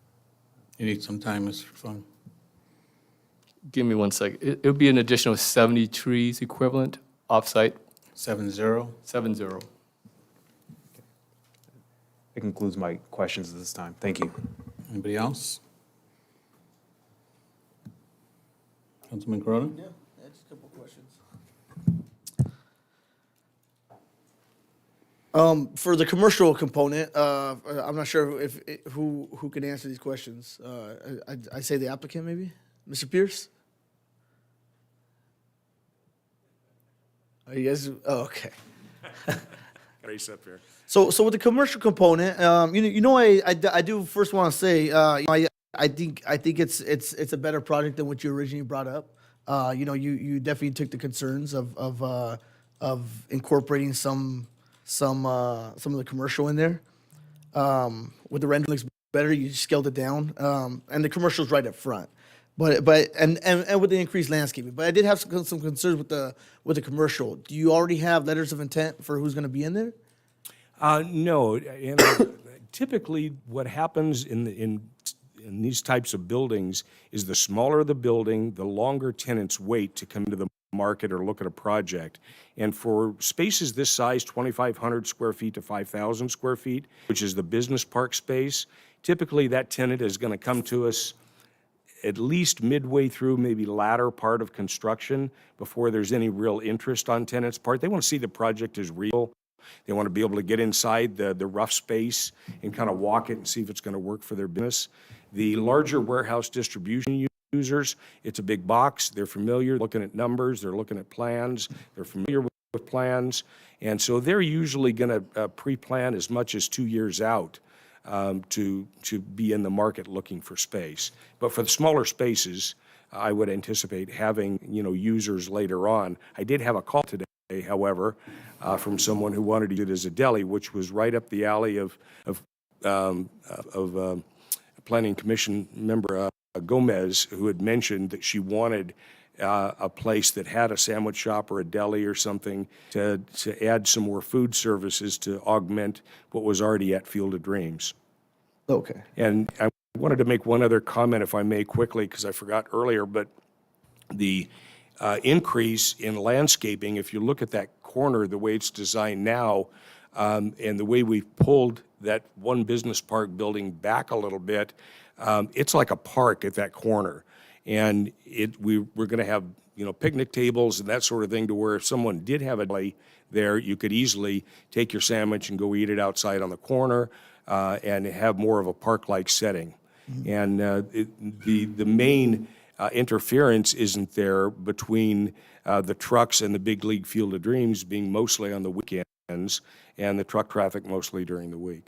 Speaker 1: You need some time, Mr. Fung.
Speaker 21: Give me 1 second. It would be an additional 70 trees equivalent off-site.
Speaker 1: 7-0?
Speaker 21: 7-0.
Speaker 11: That concludes my questions at this time. Thank you.
Speaker 1: Anybody else? Councilman Corona?
Speaker 5: Yeah, just a couple questions. For the commercial component, I'm not sure if who can answer these questions. I say the applicant, maybe? Mr. Pierce? Are you guys, oh, okay.
Speaker 7: Race up here.
Speaker 5: So with the commercial component, I do first want to say, I think it's a better project than what you originally brought up. You definitely took the concerns of incorporating some of the commercial in there. With the rendering looks better, you scaled it down, and the commercial's right up front. But with the increased landscaping, but I did have some concerns with the commercial. Do you already have letters of intent for who's going to be in there?
Speaker 7: No, and typically what happens in these types of buildings is the smaller the building, the longer tenants wait to come to the market or look at a project. And for spaces this size, 2,500 square feet to 5,000 square feet, which is the business park space, typically that tenant is going to come to us at least midway through, maybe latter part of construction, before there's any real interest on tenants' part. They want to see the project is real. They want to be able to get inside the rough space and kind of walk it and see if it's going to work for their business. The larger warehouse distribution users, it's a big box. They're familiar looking at numbers. They're looking at plans. They're familiar with plans. And so they're usually going to pre-plan as much as 2 years out to be in the market looking for space. But for the smaller spaces, I would anticipate having, users later on. I did have a call today, however, from someone who wanted to use it as a deli, which was right up the alley of Planning Commission member Gomez, who had mentioned that she wanted a place that had a sandwich shop or a deli or something to add some more food services to augment what was already at Field of Dreams.
Speaker 5: Okay.
Speaker 7: And I wanted to make one other comment, if I may, quickly, because I forgot earlier, but the increase in landscaping, if you look at that corner, the way it's designed now, and the way we've pulled that one business park building back a little bit, it's like a park at that corner. And we're going to have, picnic tables and that sort of thing, to where if someone did have a deli there, you could easily take your sandwich and go eat it outside on the corner, and have more of a park-like setting. And the main interference isn't there between the trucks and the Big League Field of Dreams being mostly on the weekends, and the truck traffic mostly during the week.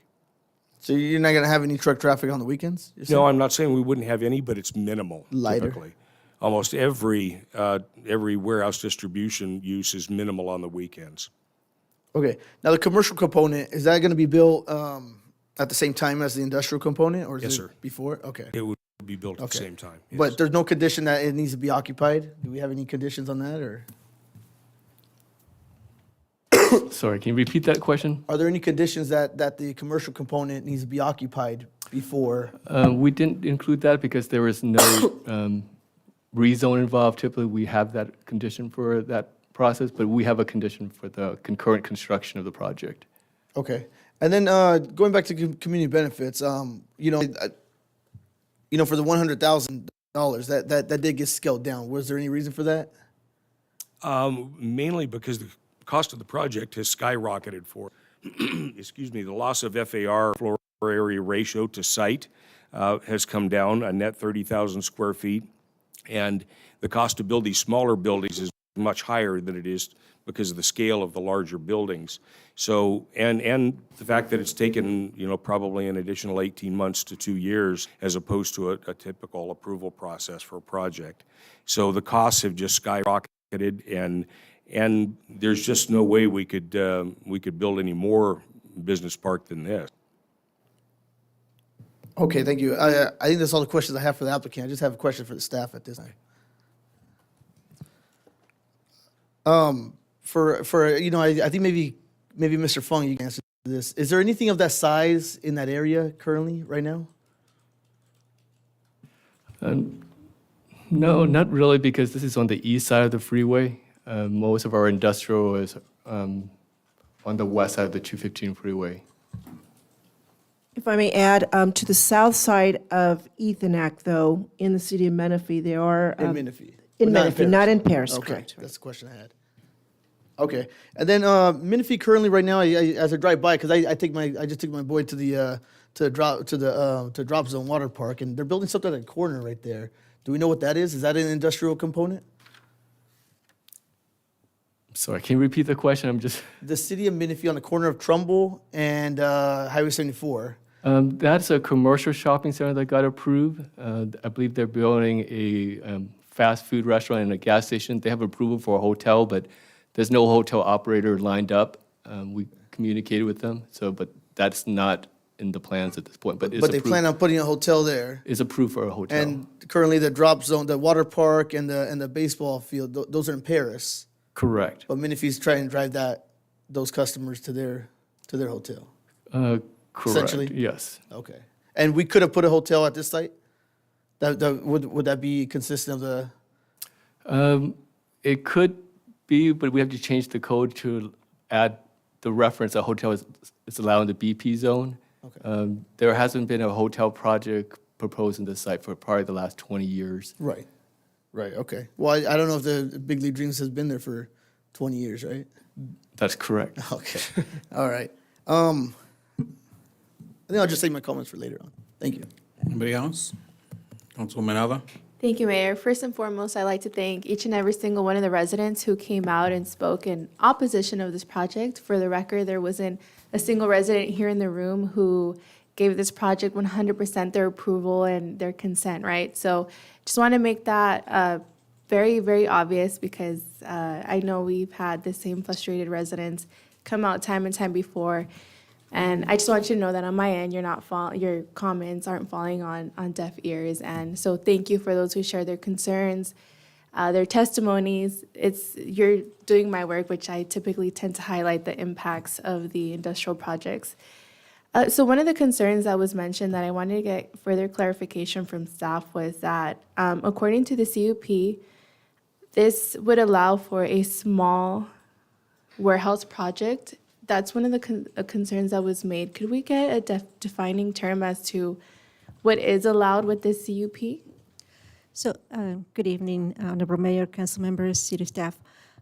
Speaker 5: So you're not going to have any truck traffic on the weekends?
Speaker 7: No, I'm not saying we wouldn't have any, but it's minimal.
Speaker 5: Lighter.
Speaker 7: Typically. Almost every warehouse distribution use is minimal on the weekends.
Speaker 5: Okay. Now the commercial component, is that going to be built at the same time as the industrial component, or is
Speaker 7: Yes,
Speaker 5: it
Speaker 7: sir.
Speaker 5: before? Okay.
Speaker 7: It would be built at the
Speaker 5: Okay.
Speaker 7: same time. Yes.
Speaker 5: But there's no condition that it needs to be occupied? Do we have any conditions on that, or?
Speaker 21: Sorry, can you repeat that question?
Speaker 5: Are there any conditions that the commercial component needs to be occupied before?
Speaker 21: We didn't include that because there was no rezone involved, typically we have that condition for that process, but we have a condition for the concurrent construction of the project.
Speaker 5: Okay. And then going back to community benefits, you know, for the $100,000 that did get scaled down. Was there any reason for that?
Speaker 7: Mainly because the cost of the project has skyrocketed for, excuse me, the loss of FAR, floor area ratio to site, has come down a net 30,000 square feet. And the cost to build these smaller buildings is much higher than it is because of the scale of the larger buildings. So, and the fact that it's taken, you know, probably an additional 18 months to 2 years as opposed to a typical approval process for a project. So the costs have just skyrocketed, and there's just no way we could build any more business park than this.
Speaker 5: Okay, thank you. I think that's all the questions I have for the applicant. I just have a question for the staff at this time. For you know, I think maybe Mr. Fung, you can answer this. Is there anything of that size in that area currently right now?
Speaker 21: No, not really, because this is on the east side of the freeway. Most of our industrial is on the west side of the 215 freeway.
Speaker 8: If I may add, to the south side of Ethonac, though, in the city of Menifee, there are...
Speaker 5: In Menifee.
Speaker 8: In
Speaker 5: But
Speaker 8: Menifee, not in Paris,
Speaker 5: Okay,
Speaker 8: correct.
Speaker 5: that's the question I had. Okay, and then Menifee currently right now, as I drive by, because I just took my boy to the Drop Zone Water Park, and they're building something at the corner right there. Do we know what that is? Is that an industrial component?
Speaker 21: Sorry, can you repeat the question? I'm just...
Speaker 5: The city of Menifee on the corner of Trumbull and Highway 74.
Speaker 21: That's a commercial shopping center that got approved. I believe they're building a fast food restaurant and a gas station. They have approval for a hotel, but there's no hotel operator lined up. We communicated with them, but that's not in the plans at this point. But
Speaker 5: But they plan on putting a hotel there.
Speaker 21: It's approved for a hotel.
Speaker 5: And currently the Drop Zone, the water park and the baseball field, those are in Paris.
Speaker 21: Correct.
Speaker 5: But Menifee's trying to drive those customers to their hotel.
Speaker 21: Correct.
Speaker 5: Essentially?
Speaker 21: Yes.
Speaker 5: Okay. And we could have put a hotel at this site? Would that be consistent of the?
Speaker 21: It could be, but we have to change the code to add the reference a hotel is allowed in the BP zone. Okay. There hasn't been a hotel project proposed in this site for probably the last 20 years.
Speaker 5: Right. Right, okay. Well, I don't know if the Big League Dreams has been there for 20 years, right?
Speaker 21: That's correct.
Speaker 5: Okay, all right. I think I'll just save my comments for later on. Thank you.
Speaker 1: Anybody else? Councilwoman Alva?
Speaker 17: Thank you, Mayor. First and foremost, I'd like to thank each and every single one of the residents who came out and spoke in opposition of this project. For the record, there wasn't a single resident here in the room who gave this project 100% their approval and their consent, right? So just want to make that very, very obvious, because I know we've had the same frustrated residents come out time and time before. And I just want you to know that on my end, your comments aren't falling on deaf ears. And so thank you for those who share their concerns, their testimonies. You're doing my work, which I typically tend to highlight the impacts of the industrial projects. So one of the concerns that was mentioned that I wanted to get further clarification from staff was that according to the CUP, this would allow for a small warehouse project. That's one of the concerns that was made. Could we get a defining term as to what is allowed with this CUP?
Speaker 23: So, good evening, Honorable Mayor, council members, city staff.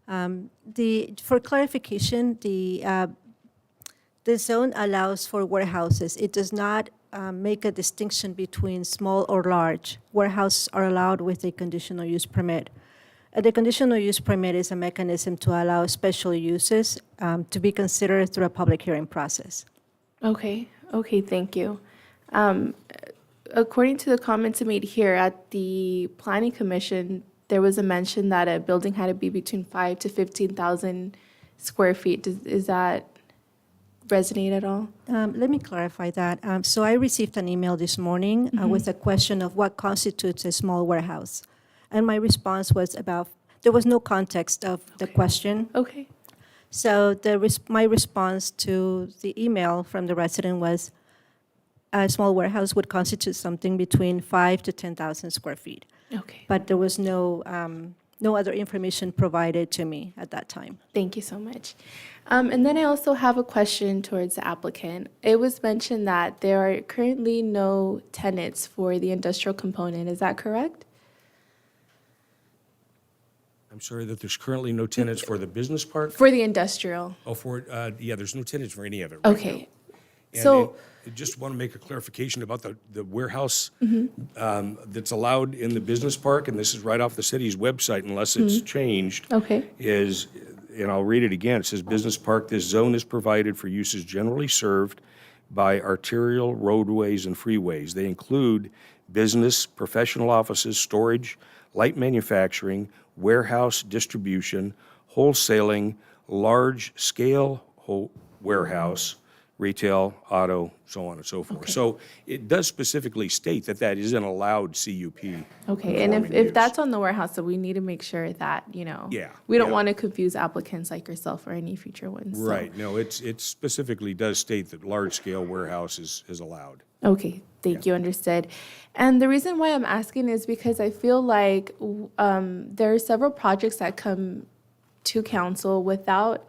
Speaker 23: For clarification, the zone allows for warehouses. It does not make a distinction between small or large. Warehouses are allowed with a conditional use permit. The conditional use permit is a mechanism to allow special uses to be considered through a public hearing process.
Speaker 17: Okay, thank you. According to the comments made here at the Planning Commission, there was a mention that a building had to be between 5,000 to 15,000 square feet. Is that resonate at all?
Speaker 23: Let me clarify that. So I received an email this morning with a question of what constitutes a small warehouse. And my response was there was no context of the question.
Speaker 17: Okay.
Speaker 23: So my response to the email from the resident was a small warehouse would constitute something between 5,000 to 10,000 square feet.
Speaker 9: Okay.
Speaker 23: But there was no other information provided to me at that time.
Speaker 17: Thank you so much. And then I also have a question towards the applicant. It was mentioned that there are currently no tenants for the industrial component. Is that correct?
Speaker 7: I'm sorry that there's currently no tenants for the business park?
Speaker 17: For the industrial?
Speaker 7: Oh, yeah, there's no tenants for any of it right now.
Speaker 17: Okay.
Speaker 7: And
Speaker 17: So,
Speaker 7: I just want to make a clarification about the warehouse
Speaker 17: Mhm.
Speaker 7: that's allowed in the business park, and this is right off the city's website unless it's
Speaker 17: Mhm.
Speaker 7: changed.
Speaker 17: Okay.
Speaker 7: Is, and I'll read it again, it says, "Business park, this zone is provided for uses generally served by arterial roadways and freeways. They include business, professional offices, storage, light manufacturing, warehouse distribution, wholesaling, large-scale warehouse, retail, auto, so on and so forth."
Speaker 17: Okay.
Speaker 7: So it does specifically state that that is an allowed CUP.
Speaker 17: okay, and
Speaker 7: conforming
Speaker 17: if
Speaker 7: use.
Speaker 17: that's on the warehouse, so we need to make sure that,
Speaker 7: Yeah,
Speaker 17: we don't
Speaker 7: yeah.
Speaker 17: want to confuse applicants like yourself or any future ones. so-
Speaker 7: Right, no, it specifically does state that large-scale warehouse is allowed.
Speaker 17: Okay, thank you, understood. And the reason why I'm asking is because I feel like there are several projects that come to council without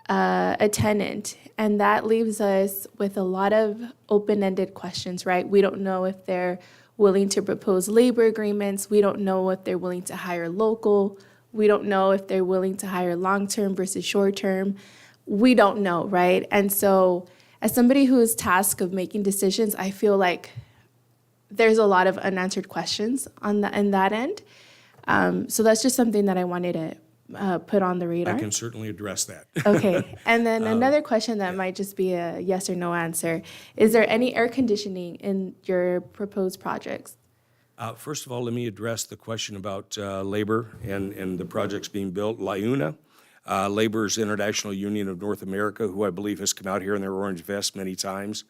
Speaker 17: a tenant, and that leaves us with a lot of open-ended questions, right? We don't know if they're willing to propose labor agreements. We don't know if they're willing to hire local. We don't know if they're willing to hire long-term versus short-term. We don't know, right? And so as somebody who is tasked of making decisions, I feel like there's a lot of unanswered questions on that end. So that's just something that I wanted to put on the radar.
Speaker 7: I can certainly address that.
Speaker 17: Okay, and then another question that might just be a yes or no answer. Is there any air conditioning in your proposed projects?
Speaker 7: First of all, let me address the question about labor and the projects being built. LIUNA, Labor's International Union of North America, who I believe has come out here in their orange vest many times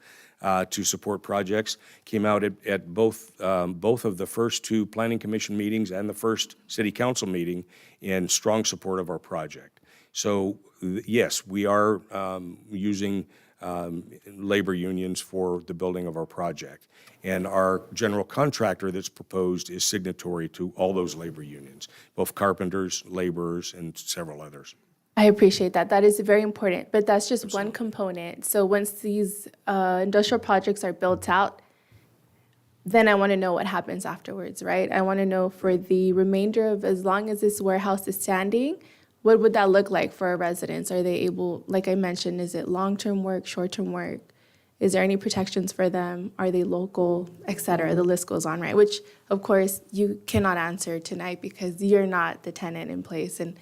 Speaker 7: to support projects, came out at both of the first two Planning Commission meetings and the first City Council meeting in strong support of our project. So yes, we are using labor unions for the building of our project. And our general contractor that's proposed is signatory to all those labor unions, both carpenters, laborers, and several others.
Speaker 17: I appreciate that. That is very important, but that's just one component. So once these industrial projects are built out, then I want to know what happens afterwards, right? I want to know for the remainder of, as long as this warehouse is standing, what would that look like for our residents? Are they able, like I mentioned, is it long-term work, short-term work? Is there any protections for them? Are they local, et cetera? The list goes on, right? Which, of course, you cannot answer tonight because you're not the tenant in place, and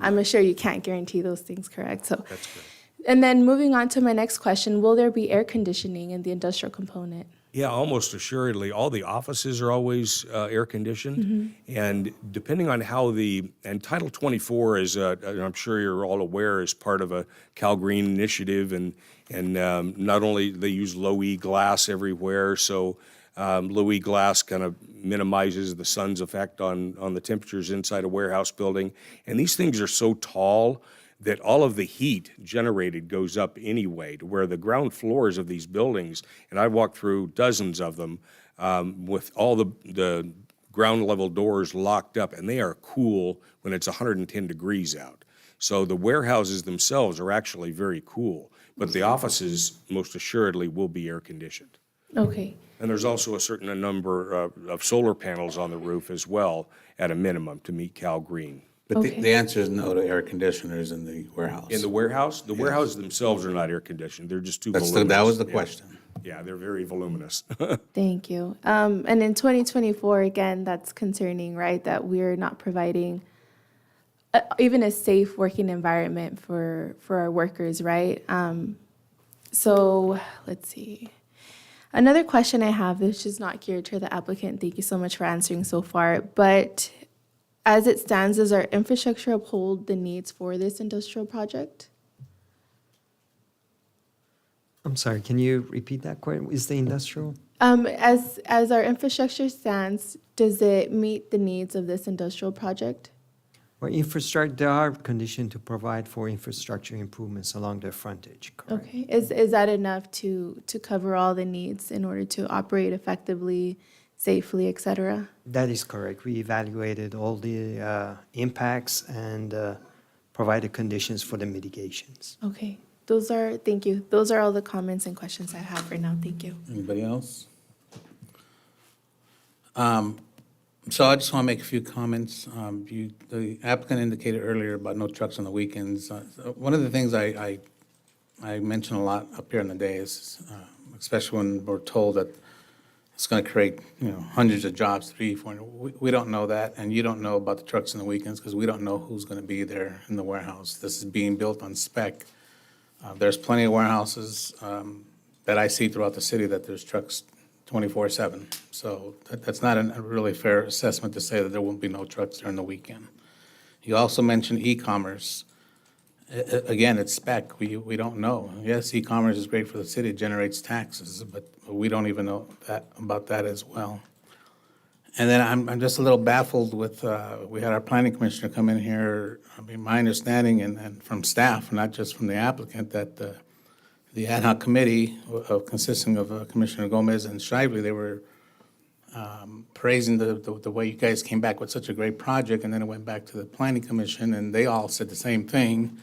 Speaker 17: I'm sure you can't guarantee those things, correct? So,
Speaker 7: That's correct.
Speaker 17: and then moving on to my next question, will there be air conditioning in the industrial component?
Speaker 7: Yeah, almost assuredly. All the offices are always air-conditioned. And depending on how and Title 24 is, I'm sure you're all aware, is part of a Cal Green initiative. And not only they use low-E glass everywhere, so low-E glass kind of minimizes the sun's effect on the temperatures inside a warehouse building. And these things are so tall that all of the heat generated goes up anyway, to where the ground floors of these buildings, and I walked through dozens of them with all the ground level doors locked up, and they are cool when it's 110 degrees out. So the warehouses themselves are actually very cool, but the offices most assuredly will be air conditioned.
Speaker 17: Okay.
Speaker 7: And there's also a certain number of solar panels on the roof as well, at a minimum, to meet Cal Green.
Speaker 1: But
Speaker 17: Okay.
Speaker 1: the answer is no to air conditioners in the warehouse.
Speaker 7: In the warehouse? The warehouses themselves are not air conditioned. They're just too
Speaker 1: That
Speaker 7: voluminous.
Speaker 1: was the
Speaker 7: Yeah.
Speaker 1: question.
Speaker 7: Yeah, they're very voluminous.
Speaker 17: Thank you. And in 2024, again, that's concerning, right? That we're not providing even a safe working environment for our workers, right? So let's see. Another question I have, which is not geared to the applicant, thank you so much for answering so far, but as it stands, does our infrastructure uphold the needs for this industrial project?
Speaker 4: I'm sorry, can you repeat that question? Is the industrial?
Speaker 17: As our infrastructure stands, does it meet the needs of this industrial project?
Speaker 4: Or infrastructure, there are conditions to provide for infrastructure improvements along their frontage, correct?
Speaker 17: Okay, is that enough to cover all the needs in order to operate effectively, safely, et cetera?
Speaker 4: That is correct. We evaluated all the impacts and provided conditions for the mitigations.
Speaker 17: Okay, thank you. Those are all the comments and questions I have for now. Thank you.
Speaker 1: Anybody else? So I just want to make a few comments. The applicant indicated earlier about no trucks on the weekends. One of the things I mention a lot up here in the day is, especially when we're told that it's going to create, hundreds of jobs, 300, 400. We don't know that, and you don't know about the trucks on the weekends because we don't know who's going to be there in the warehouse. This is being built on spec. There's plenty of warehouses that I see throughout the city that there's trucks 24/7. So that's not a really fair assessment to say that there won't be no trucks during the weekend. You also mentioned e-commerce. Again, it's spec. We don't know. Yes, e-commerce is great for the city. It generates taxes, but we don't even know about that as well. And then I'm just a little baffled with, we had our planning commissioner come in here. I mean, my understanding and from staff, not just from the applicant, that the ad hoc committee consisting of Commissioner Gomez and Shively, they were praising the way you guys came back with such a great project, and then it went back to the planning commission, and they all said the same thing,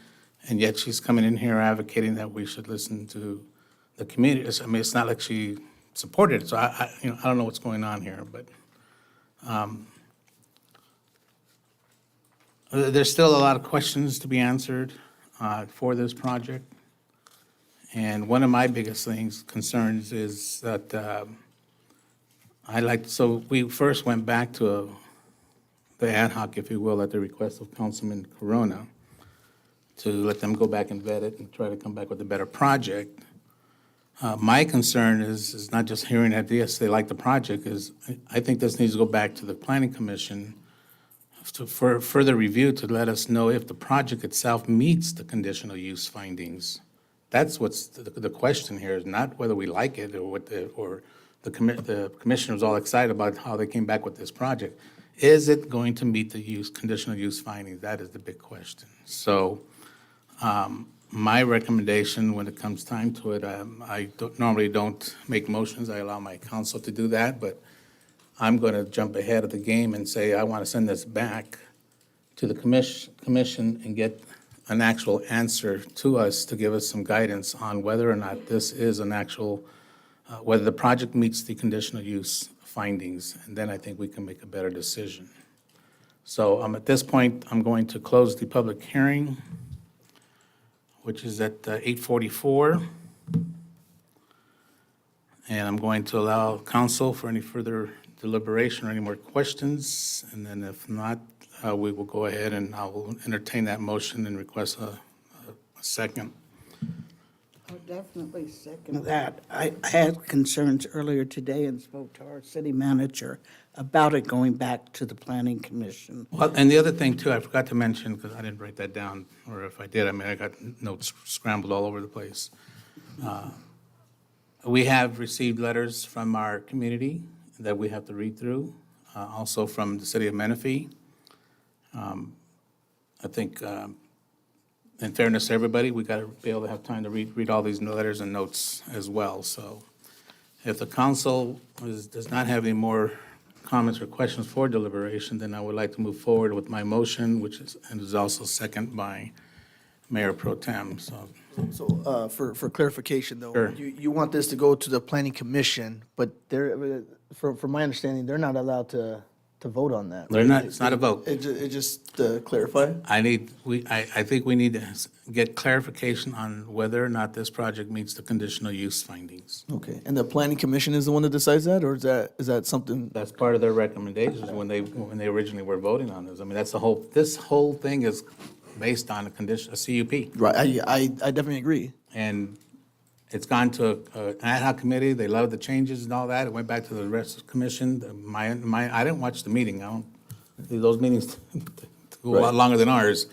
Speaker 1: and yet she's coming in here advocating that we should listen to the community. I mean, it's not like she supported it, so I don't know what's going on here, but there's still a lot of questions to be answered for this project. And one of my biggest concerns is that so we first went back to the ad hoc, if you will, at the request of Councilman Corona to let them go back and vet it and try to come back with a better project. My concern is not just hearing that, yes, they like the project, is I think this needs to go back to the Planning Commission for further review to let us know if the project itself meets the conditional use findings. That's what's the question here, is not whether we like it or the commissioner was all excited about how they came back with this project. Is it going to meet the conditional use findings? That is the big question. So my recommendation when it comes time to it, I normally don't make motions. I allow my counsel to do that, but I'm going to jump ahead of the game and say I want to send this back to the commission and get an actual answer to us to give us some guidance on whether or not this is an actual, whether the project meets the conditional use findings, and then I think we can make a better decision. So at this point, I'm going to close the public hearing, which is at 8:44. And I'm going to allow council for any further deliberation or any more questions, and then if not, we will go ahead and I will entertain that motion and request a second.
Speaker 3: I would definitely second that. I had concerns earlier today and spoke to our city manager about it going back to the planning commission.
Speaker 1: Well, and the other thing too, I forgot to mention, because I didn't write that down, or if I did, I got notes scrambled all over the place. We have received letters from our community that we have to read through, also from the city of Menifee. I think, in fairness to everybody, we got to be able to have time to read all these letters and notes as well. So if the council does not have any more comments or questions for deliberation, then I would like to move forward with my motion, which is also second by Mayor Pro Tem.
Speaker 5: So for clarification, though,
Speaker 1: Sure.
Speaker 5: you want this to go to the planning commission, but from my understanding, they're not allowed to vote on that.
Speaker 1: They're not, it's not a vote.
Speaker 5: It just to clarify?
Speaker 1: I think we need to get clarification on whether or not this project meets the conditional use findings.
Speaker 5: Okay, and the planning commission is the one that decides that, or is that something?
Speaker 1: That's part of their recommendations when they originally were voting on this. I mean, this whole thing is based on a CUP.
Speaker 5: Right, I definitely agree.
Speaker 1: And it's gone to an ad hoc committee. They love the changes and all that. It went back to the rest of the commission. I didn't watch the meeting. Those meetings go a lot longer than ours.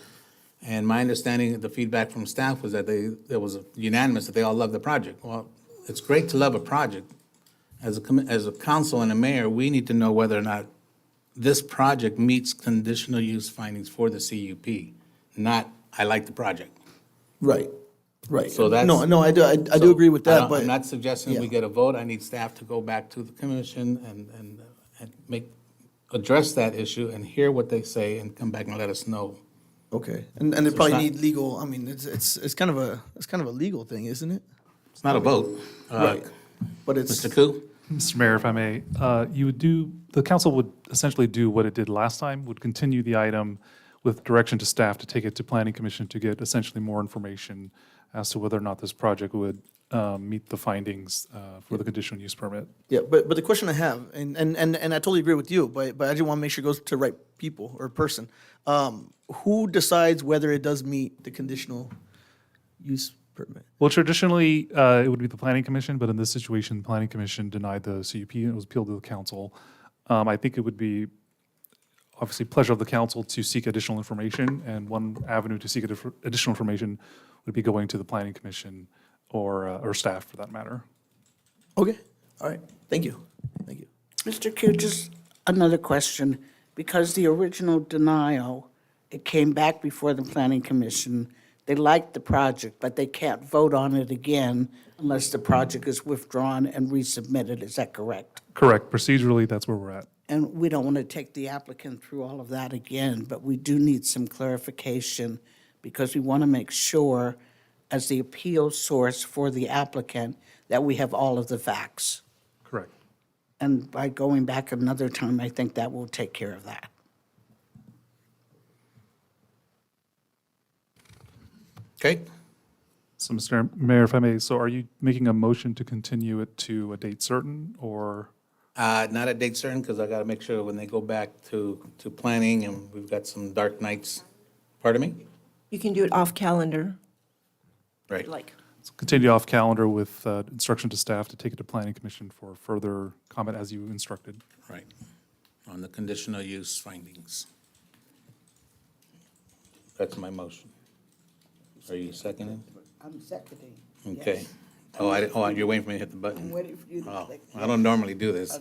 Speaker 1: And my understanding, the feedback from staff was that it was unanimous that they all love the project. Well, it's great to love a project. As a council and a mayor, we need to know whether or not this project meets conditional use findings for the CUP, not I like the project.
Speaker 5: Right. Right.
Speaker 1: So that's.
Speaker 5: No, I do agree with that, but.
Speaker 1: I'm not suggesting we get a vote. I need staff to go back to the commission and and address that issue and hear what they say and come back and let us know.
Speaker 5: Okay, and they
Speaker 1: So it's
Speaker 5: probably
Speaker 1: not-
Speaker 5: need legal, I mean, it's kind of a legal thing, isn't it?
Speaker 1: It's not a vote.
Speaker 5: Right, but it's.
Speaker 1: Mr. Koo?
Speaker 15: Mr. Mayor, if I may, the council would essentially do what it did last time, would continue the item with direction to staff to take it to planning commission to get essentially more information as to whether or not this project would meet the findings for the conditional use permit.
Speaker 5: Yeah, but the question I have, and I totally agree with you, but I just want to make sure it goes to the right people or person. Who decides whether it does meet the conditional use permit?
Speaker 15: Well, traditionally, it would be the planning commission, but in this situation, the planning commission denied the CUP and it was appealed to the council. I think it would be obviously pleasure of the council to seek additional information, and one avenue to seek additional information would be going to the planning commission or staff for that matter.
Speaker 5: Okay, all right, thank you.
Speaker 3: Mr. Koo, just another question. Because the original denial, it came back before the Planning Commission. They liked the project, but they can't vote on it again unless the project is withdrawn and resubmitted. Is that correct?
Speaker 15: Correct. Procedurally, that's where we're at.
Speaker 3: And we don't want to take the applicant through all of that again, but we do need some clarification because we want to make sure, as the appeal source for the applicant, that we have all of the facts.
Speaker 15: Correct.
Speaker 3: And by going back another time, I think that will take care of that.
Speaker 1: Okay.
Speaker 15: So, Mr. Mayor, if I may, so are you making a motion to continue it to a date certain or?
Speaker 1: Not a date certain, because I got to make sure when they go back to planning, and we've got some dark nights. Pardon me?
Speaker 8: You can do it off calendar.
Speaker 1: Right.
Speaker 8: Like.
Speaker 15: So continue off calendar with instruction to staff to take it to planning commission for further comment as you instructed.
Speaker 1: Right. On the conditional use findings. That's my motion. Are you seconding?
Speaker 3: I'm seconding.
Speaker 1: Okay.
Speaker 3: Yes.
Speaker 1: You're waiting for me to hit the button?
Speaker 3: I'm waiting for you to click.
Speaker 1: I don't normally do this.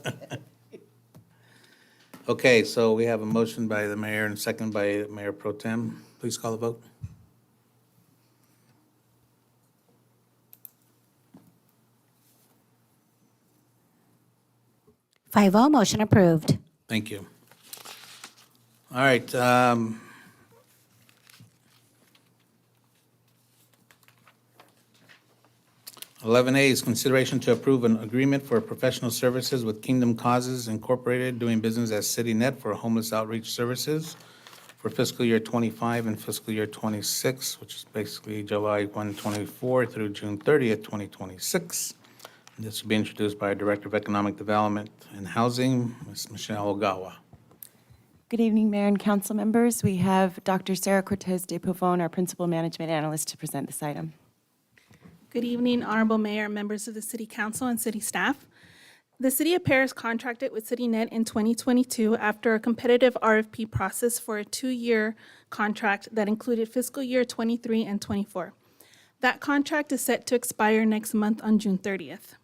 Speaker 1: Okay, so we have a motion by the mayor and a second by Mayor Pro Tem. Please call the vote.
Speaker 2: 5-0, motion approved.
Speaker 1: Thank you. All right. 11A is consideration to approve an agreement for professional services with Kingdom Causes Incorporated, doing business as CityNet for homeless outreach services for fiscal year '25 and fiscal year '26, which is basically July 1, '24 through June 30th, 2026. This will be introduced by our Director of Economic Development and Housing, Ms. Michelle Ogawa.
Speaker 19: Good evening, Mayor and council members. We have Dr. Sarah Cortez de Pavon, our Principal Management Analyst, to present this item.
Speaker 20: Good evening, Honorable Mayor, members of the City Council, and city staff. The City of Paris contracted with CityNet in 2022 after a competitive RFP process for a 2-year contract that included fiscal year '23 and '24. That contract is set to expire next month on June 30th.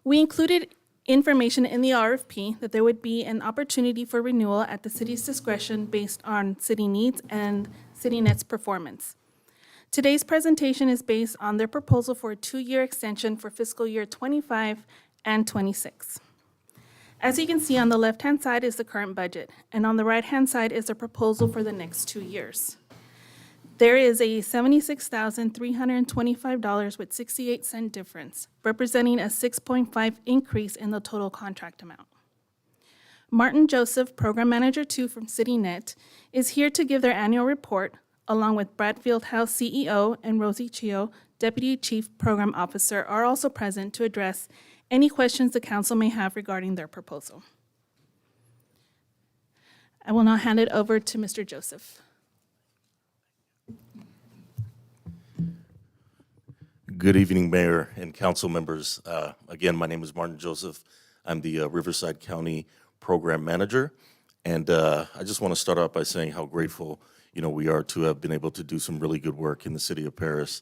Speaker 20: We included information in the RFP that there would be an opportunity for renewal at the city's discretion based on city needs and CityNet's performance. Today's presentation is based on their proposal for a 2-year extension for fiscal year '25 and '26. As you can see, on the left-hand side is the current budget, and on the right-hand side is the proposal for the next 2 years. There is a $76,325 with 68-cent difference, representing a 6.5 increase in the total contract amount. Martin Joseph, Program Manager 2 from CityNet, is here to give their annual report, along with Brad Fieldhouse, CEO, and Rosie Chio, Deputy Chief Program Officer, are also present to address any questions the council may have regarding their proposal. I will now hand it over to Mr. Joseph.
Speaker 24: Good evening, Mayor and council members. Again, my name is Martin Joseph. I'm the Riverside County Program Manager. And I just want to start out by saying how grateful we are to have been able to do some really good work in the city of Paris.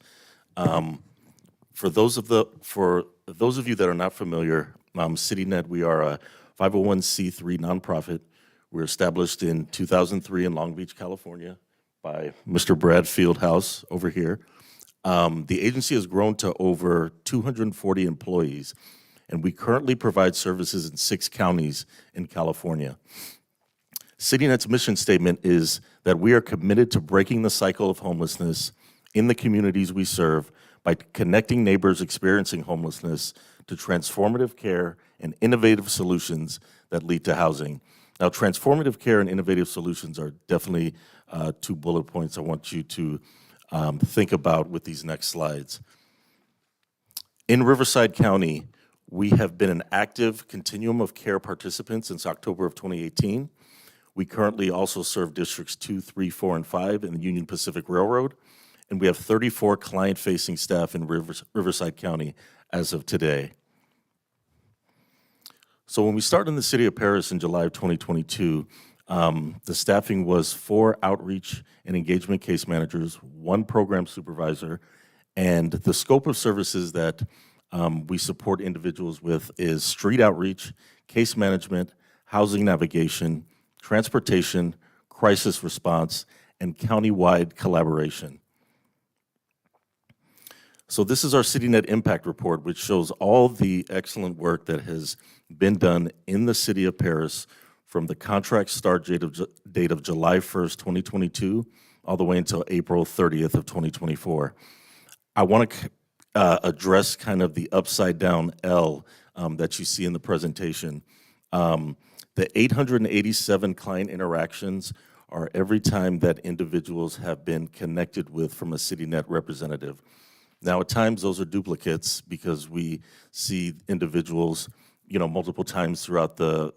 Speaker 24: For those of you that are not familiar, CityNet, we are a 501c3 nonprofit. We're established in 2003 in Long Beach, California, by Mr. Brad Fieldhouse over here. The agency has grown to over 240 employees, and we currently provide services in 6 counties in California. CityNet's mission statement is that we are committed to breaking the cycle of homelessness in the communities we serve by connecting neighbors experiencing homelessness to transformative care and innovative solutions that lead to housing. Now, transformative care and innovative solutions are definitely 2 bullet points I want you to think about with these next slides. In Riverside County, we have been an active continuum of care participant since October of 2018. We currently also serve Districts 2, 3, 4, and 5 in the Union Pacific Railroad, and we have 34 client-facing staff in Riverside County as of today. So when we started in the city of Paris in July of 2022, the staffing was 4 outreach and engagement case managers, 1 program supervisor, and the scope of services that we support individuals with is street outreach, case management, housing navigation, transportation, crisis response, and countywide collaboration. So this is our CityNet Impact Report, which shows all the excellent work that has been done in the city of Paris from the contract start date of July 1st, 2022, all the way until April 30th of 2024. I want to address kind of the upside down L that you see in the presentation. The 887 client interactions are every time that individuals have been connected with from a CityNet representative. Now, at times those are duplicates because we see individuals, multiple times throughout the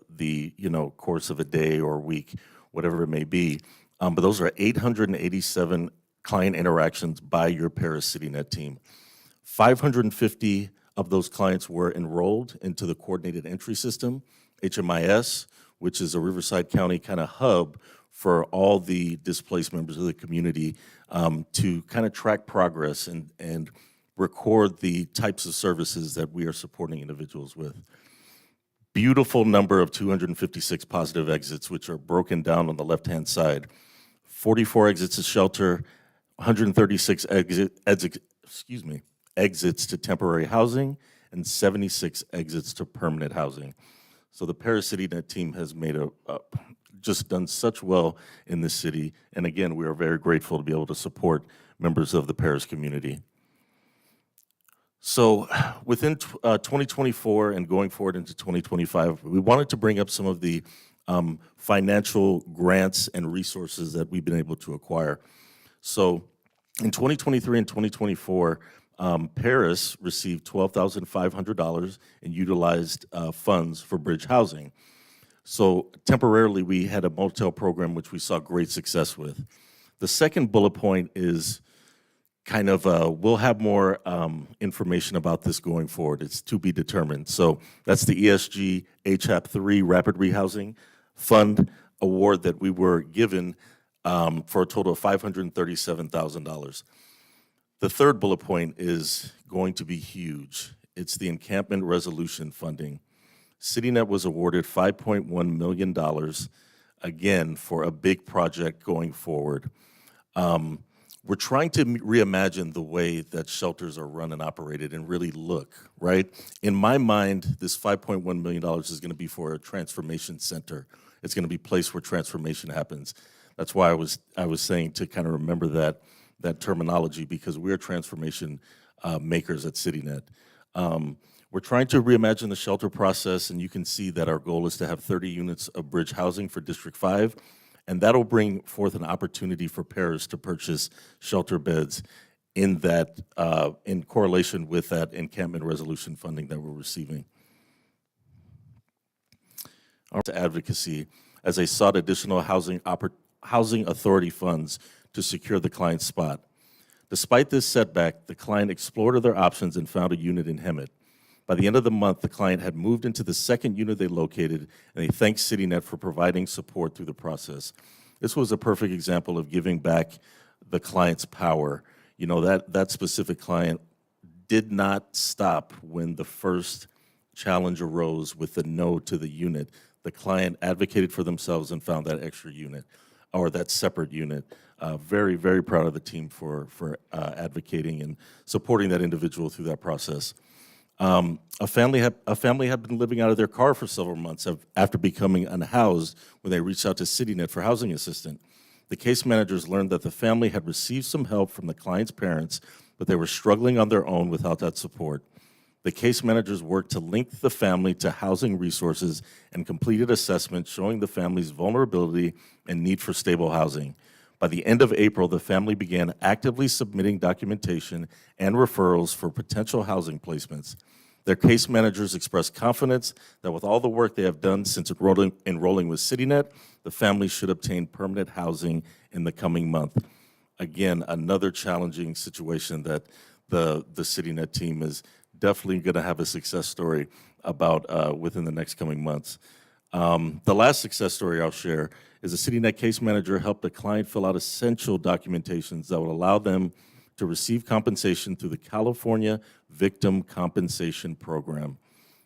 Speaker 24: course of a day or week, whatever it may be. But those are 887 client interactions by your Paris CityNet team. 550 of those clients were enrolled into the Coordinated Entry System, HMIS, which is a Riverside County kind of hub for all the displaced members of the community to kind of track progress and record the types of services that we are supporting individuals with. Beautiful number of 256 positive exits, which are broken down on the left-hand side. 44 exits to shelter, 136 exits to temporary housing, and 76 exits to permanent housing. So the Paris CityNet team has made just done such well in this city. And again, we are very grateful to be able to support members of the Paris community. So within 2024 and going forward into 2025, we wanted to bring up some of the financial grants and resources that we've been able to acquire. So in 2023 and 2024, Paris received $12,500 in utilized funds for bridge housing. So temporarily, we had a motel program which we saw great success with. The second bullet point is kind of, we'll have more information about this going forward. It's to be determined. So that's the ESG HAP 3 Rapid Rehousing Fund award that we were given for a total of $537,000. The third bullet point is going to be huge. It's the encampment resolution funding. CityNet was awarded $5.1 million, again, for a big project going forward. We're trying to reimagine the way that shelters are run and operated and really look, right? In my mind, this $5.1 million is going to be for a transformation center. It's going to be a place where transformation happens. That's why I was saying to kind of remember that terminology, because we're transformation makers at CityNet. We're trying to reimagine the shelter process, and you can see that our goal is to have 30 units of bridge housing for District 5, and that'll bring forth an opportunity for Paris to purchase shelter beds in that, in correlation with that encampment resolution funding that we're receiving. To advocacy, as they sought additional housing authority funds to secure the client's spot. Despite this setback, the client explored other options and found a unit in Hemet. By the end of the month, the client had moved into the second unit they located, and they thanked CityNet for providing support through the process. This was a perfect example of giving back the client's power. You know, that specific client did not stop when the first challenge arose with the no to the unit. The client advocated for themselves and found that extra unit, or that separate unit. Very, very proud of the team for advocating and supporting that individual through that process. A family had been living out of their car for several months after becoming unhoused when they reached out to CityNet for housing assistance. The case managers learned that the family had received some help from the client's parents, but they were struggling on their own without that support. The case managers worked to link the family to housing resources and completed assessments showing the family's vulnerability and need for stable housing. By the end of April, the family began actively submitting documentation and referrals for potential housing placements. Their case managers expressed confidence that with all the work they have done since enrolling with CityNet, the family should obtain permanent housing in the coming month. Again, another challenging situation that the CityNet team is definitely going to have a success story about within the next coming months. The last success story I'll share is a CityNet case manager helped a client fill out essential documentations that would allow them to receive compensation through the California Victim Compensation Program.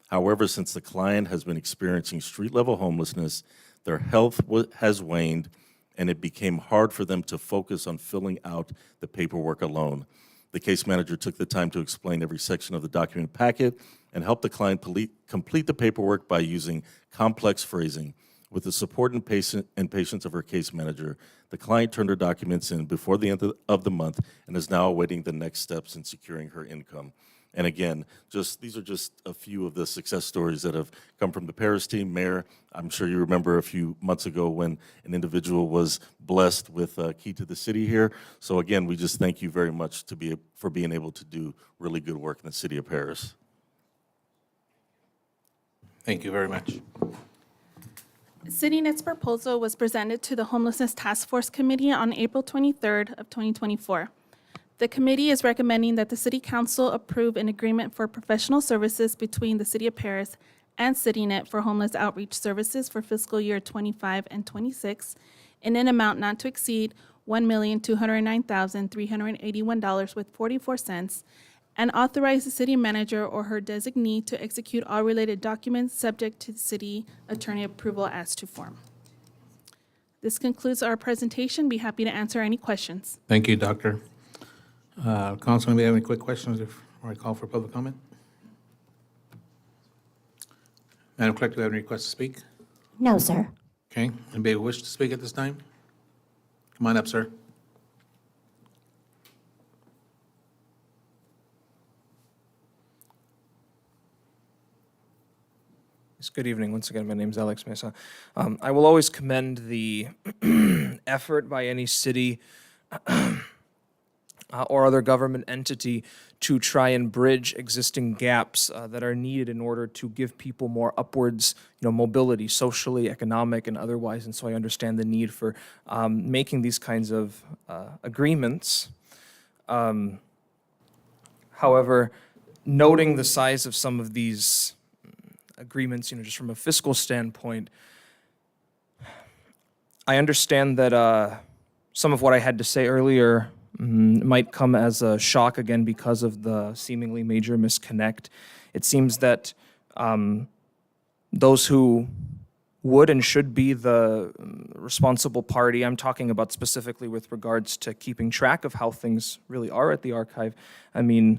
Speaker 24: However, since the client has been experiencing street-level homelessness, their health has waned, and it became hard for them to focus on filling out the paperwork alone. The case manager took the time to explain every section of the document packet and helped the client complete the paperwork by using complex phrasing. With the support and patience of her case manager, the client turned her documents in before the end of the month and is now awaiting the next steps in securing her income. And again, these are just a few of the success stories that have come from the Paris team. Mayor, I'm sure you remember a few months ago when an individual was blessed with a key to the city here. So again, we just thank you very much for being able to do really good work in the city of Paris.
Speaker 1: Thank you very much.
Speaker 20: CityNet's proposal was presented to the Homelessness Task Force Committee on April 23rd of 2024. The committee is recommending that the City Council approve an agreement for professional services between the City of Paris and CityNet for homeless outreach services for fiscal year 25 and 26 in an amount not to exceed $1,209,381.44, and authorize the city manager or her designee to execute all related documents subject to city attorney approval as to form. This concludes our presentation. Be happy to answer any questions.
Speaker 1: Thank you, Doctor. Councilman, do you have any quick questions before I call for public comment? Madam Clerk, do you have any requests to speak?
Speaker 2: No, sir.
Speaker 1: Okay, anybody wish to speak at this time? Come on up, sir.
Speaker 10: Good evening. Once again, my name is Alex Mesa. I will always commend the effort by any city or other government entity to try and bridge existing gaps that are needed in order to give people more upwards, mobility, socially, economic, and otherwise. And so I understand the need for making these kinds of agreements. However, noting the size of some of these agreements, just from a fiscal standpoint, I understand that some of what I had to say earlier might come as a shock again because of the seemingly major misconnect. It seems that those who would and should be the responsible party, I'm talking about specifically with regards to keeping track of how things really are at the archive. I mean,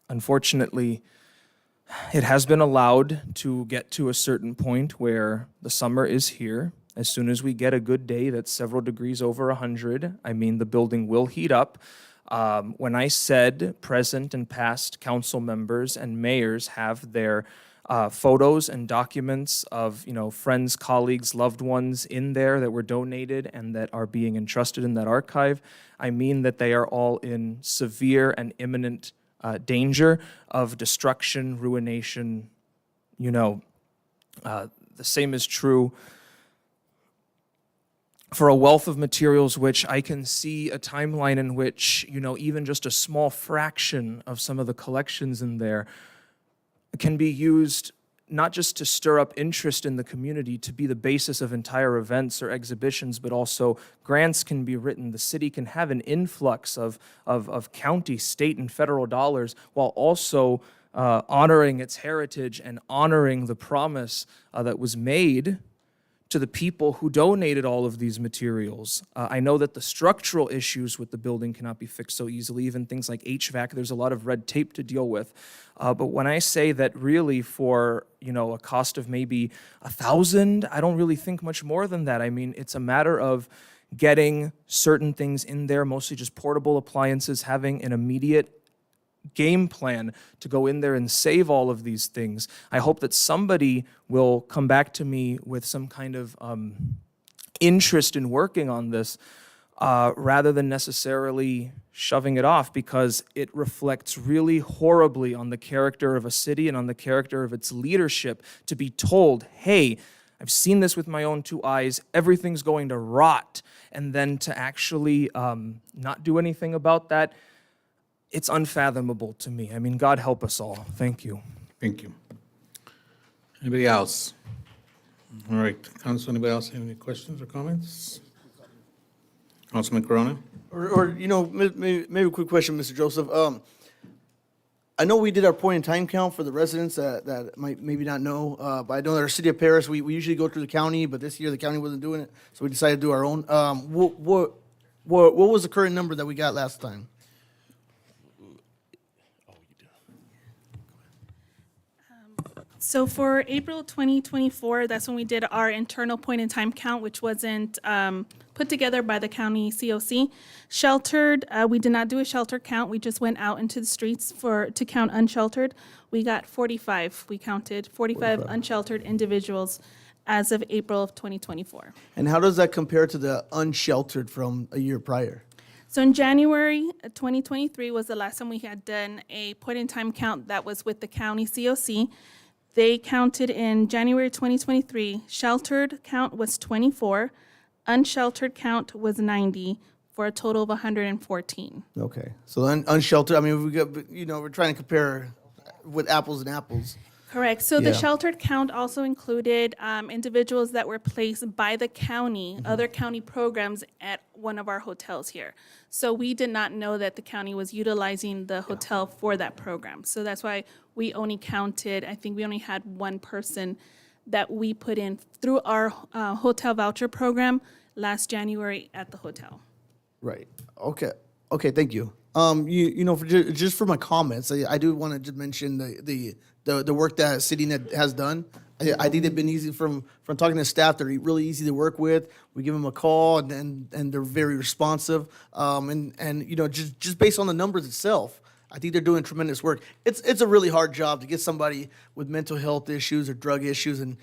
Speaker 10: unfortunately, it has been allowed to get to a certain point where the summer is here. As soon as we get a good day that's several degrees over 100, the building will heat up. When I said present and past council members and mayors have their photos and documents of, friends, colleagues, loved ones in there that were donated and that are being entrusted in that archive, I mean that they are all in severe and imminent danger of destruction, ruination. The same is true for a wealth of materials, which I can see a timeline in which, even just a small fraction of some of the collections in there can be used not just to stir up interest in the community, to be the basis of entire events or exhibitions, but also grants can be written. The city can have an influx of county, state, and federal dollars while also honoring its heritage and honoring the promise that was made to the people who donated all of these materials. I know that the structural issues with the building cannot be fixed so easily, even things like HVAC, there's a lot of red tape to deal with. But when I say that really for, a cost of maybe $1,000, I don't really think much more than that. I mean, it's a matter of getting certain things in there, mostly just portable appliances, having an immediate game plan to go in there and save all of these things. I hope that somebody will come back to me with some kind of interest in working on this rather than necessarily shoving it off, because it reflects really horribly on the character of a city and on the character of its leadership to be told, hey, I've seen this with my own two eyes, everything's going to rot, and then to actually not do anything about that. It's unfathomable to me. I mean, God help us all. Thank you.
Speaker 1: Thank you. Anybody else? All right, Council, anybody else have any questions or comments? Councilman Corona?
Speaker 5: Maybe a quick question, Mr. Joseph. I know we did our point in time count for the residents that might maybe not know, but I know that our city of Paris, we usually go through the county, but this year the county wasn't doing it, so we decided to do our own. What was the current number that we got last time?
Speaker 20: So for April 2024, that's when we did our internal point-in-time count, which wasn't put together by the county COC. Sheltered, we did not do a shelter count. We just went out into the streets to count unsheltered. We got 45. We counted 45 unsheltered individuals as of April of 2024.
Speaker 5: And how does that compare to the unsheltered from a year prior?
Speaker 20: So in January 2023 was the last time we had done a point-in-time count that was with the county COC. They counted in January 2023, sheltered count was 24, unsheltered count was 90, for a total of 114.
Speaker 5: Okay, so unsheltered, I mean, we're trying to compare with apples and apples.
Speaker 20: Correct. So the
Speaker 5: Yeah.
Speaker 20: sheltered count also included individuals that were placed by the county, other county programs at one of our hotels here. So we did not know that the county was utilizing the hotel for that program. So that's why we only counted, I think we only had one person that we put in through our hotel voucher program last January at the hotel.
Speaker 5: Right. Okay. Thank you. Just for my comments, I do want to just mention the work that CityNet has done. I think they've been easy from talking to staff. They're really easy to work with. We give them a call and they're very responsive. Just based on the numbers itself, I think they're doing tremendous work. It's a really hard job to get somebody with mental health issues or drug issues and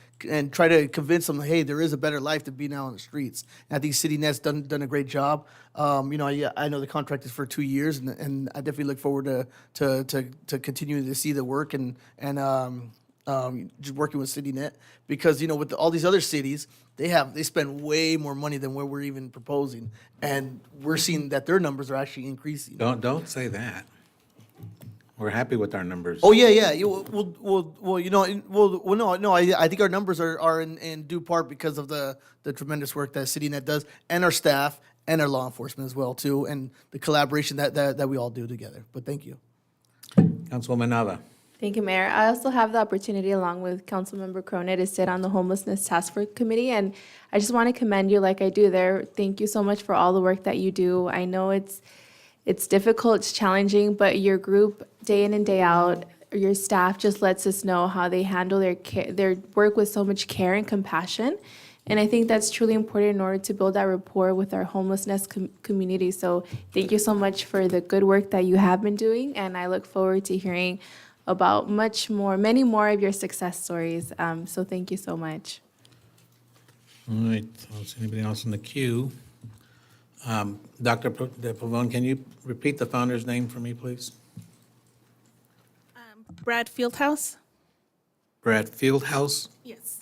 Speaker 5: try to convince them, hey, there is a better life to be now on the streets. And I think CityNet's done a great job. I know the contract is for 2 years, and I definitely look forward to continuing to see the work and just working with CityNet, because with all these other cities, they spend way more money than what we're even proposing, and we're seeing that their numbers are actually increasing.
Speaker 1: Don't say that. We're happy with our numbers.
Speaker 5: Oh yeah. I think our numbers are in due part because of the tremendous work that CityNet does, and our staff and our law enforcement as well too, and the collaboration that we all do together. But thank you.
Speaker 1: Councilwoman Nava.
Speaker 17: Thank you, Mayor. I also have the opportunity, along with Councilmember Corona, to sit on the Homelessness Task Force Committee, and I just want to commend you like I do there. Thank you so much for all the work that you do. I know it's difficult, it's challenging, but your group, day in and day out, your staff just lets us know how they handle their work with so much care and compassion. And I think that's truly important in order to build that rapport with our homelessness community. So thank you so much for the good work that you have been doing, and I look forward to hearing about many more of your success stories. So thank you so much.
Speaker 1: All right, I don't see anybody else in the queue. Dr. De Pavone, can you repeat the founder's name for me, please?
Speaker 20: Brad Fieldhouse?
Speaker 1: Brad Fieldhouse?
Speaker 20: Yes.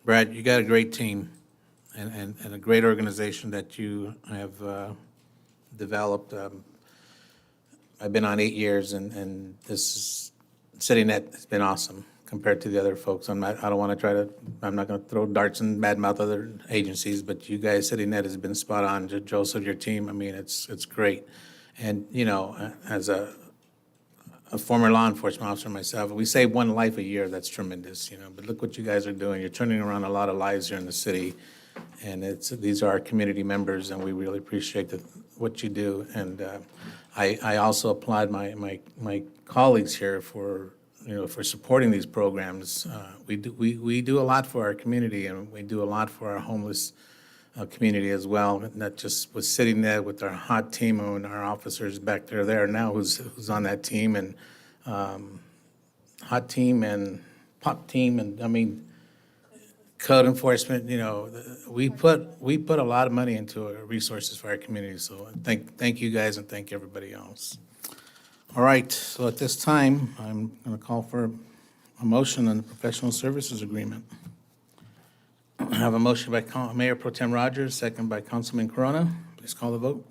Speaker 1: Brad, you got a great team and a great organization that you have developed. I've been on 8 years, and CityNet has been awesome compared to the other folks. I'm not going to throw darts and badmouth other agencies, but you guys, CityNet has been spot on. Joseph, your team, I mean, it's great. And, as a former law enforcement officer myself. We save one life a year. That's tremendous, you know. But look what you guys are doing. You're turning around a lot of lives here in the city. And these are our community members, and we really appreciate what you do. And I also applaud my colleagues here for supporting these programs. We do a lot for our community, and we do a lot for our homeless community as well. Not just with City Net, with our hot team and our officers back there now who's on that team, and hot team and pop team, and I mean, code enforcement. You know, we put a lot of money into our resources for our community. So thank you guys, and thank everybody else. All right, so at this time, I'm going to call for a motion on the professional services agreement. I have a motion by Mayor Pro Tem Rogers, second by Councilman Corona. Please call the vote.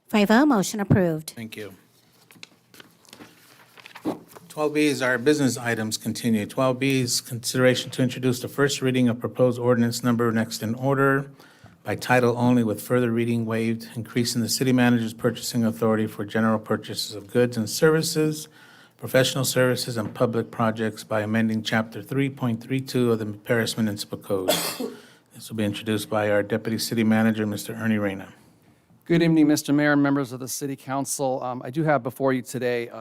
Speaker 2: Five oh, motion approved.
Speaker 1: Thank you. 12B is our business items continue. 12B is consideration to introduce the first reading of proposed ordinance number next in order by title only with further reading waived, increasing the city manager's purchasing authority for general purchases of goods and services, professional services, and public projects by amending Chapter 3.32 of the Paris Municipal Code. This will be introduced by our Deputy City Manager, Mr. Ernie Reyna.
Speaker 13: Good evening, Mr. Mayor and members of the City Council. I do have before you today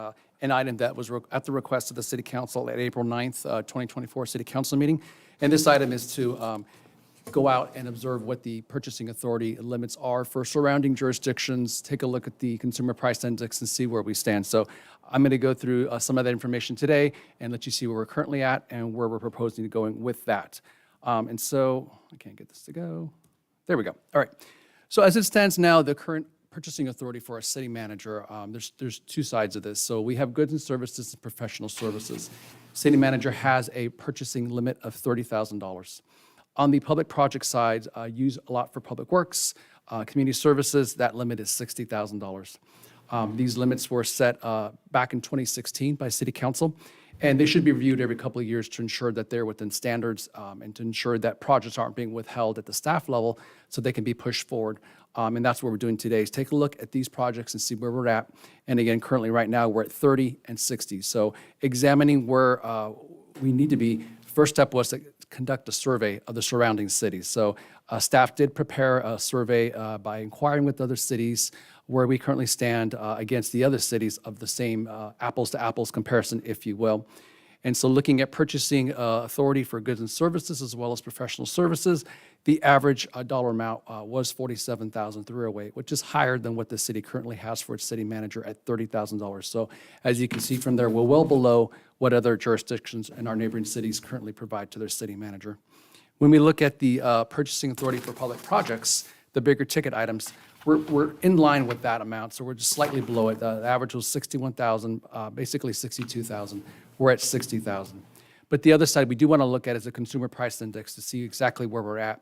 Speaker 13: an item that was at the request of the City Council at April 9th, 2024 City Council meeting. And this item is to go out and observe what the purchasing authority limits are for surrounding jurisdictions, take a look at the consumer price index and see where we stand. So I'm going to go through some of that information today and let you see where we're currently at and where we're proposing to going with that. And so I can't get this to go. There we go. All right. So as it stands now, the current purchasing authority for a city manager, there's two sides of this. So we have goods and services and professional services. City manager has a purchasing limit of $30,000. On the public project side, use a lot for public works, community services, that limit is $60,000. These limits were set back in 2016 by City Council, and they should be reviewed every couple of years to ensure that they're within standards and to ensure that projects aren't being withheld at the staff level so they can be pushed forward. And that's what we're doing today is take a look at these projects and see where we're at. And again, currently right now, we're at 30 and 60. So examining where we need to be, first step was to conduct a survey of the surrounding cities. So staff did prepare a survey by inquiring with other cities where we currently stand against the other cities of the same apples to apples comparison, if you will. And so looking at purchasing authority for goods and services as well as professional services, the average dollar amount was $47,308, which is higher than what the city currently has for its city manager at $30,000. So as you can see from there, we're well below what other jurisdictions in our neighboring cities currently provide to their city manager. When we look at the purchasing authority for public projects, the bigger ticket items, we're in line with that amount, so we're just slightly below it. The average was $61,000, basically $62,000. We're at $60,000. But the other side we do want to look at is the consumer price index to see exactly where we're at.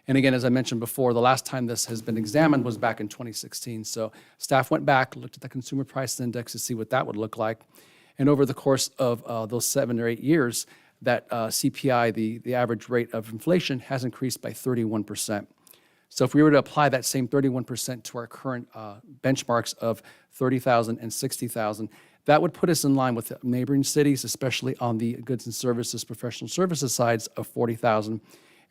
Speaker 13: And again, as I mentioned before, the last time this has been examined was back in 2016. So staff went back, looked at the consumer price index to see what that would look like. And over the course of those 7 or 8 years, that CPI, the average rate of inflation, has increased by 31%. So if we were to apply that same 31% to our current benchmarks of 30,000 and 60,000, that would put us in line with neighboring cities, especially on the goods and services, professional services sides of 40,000,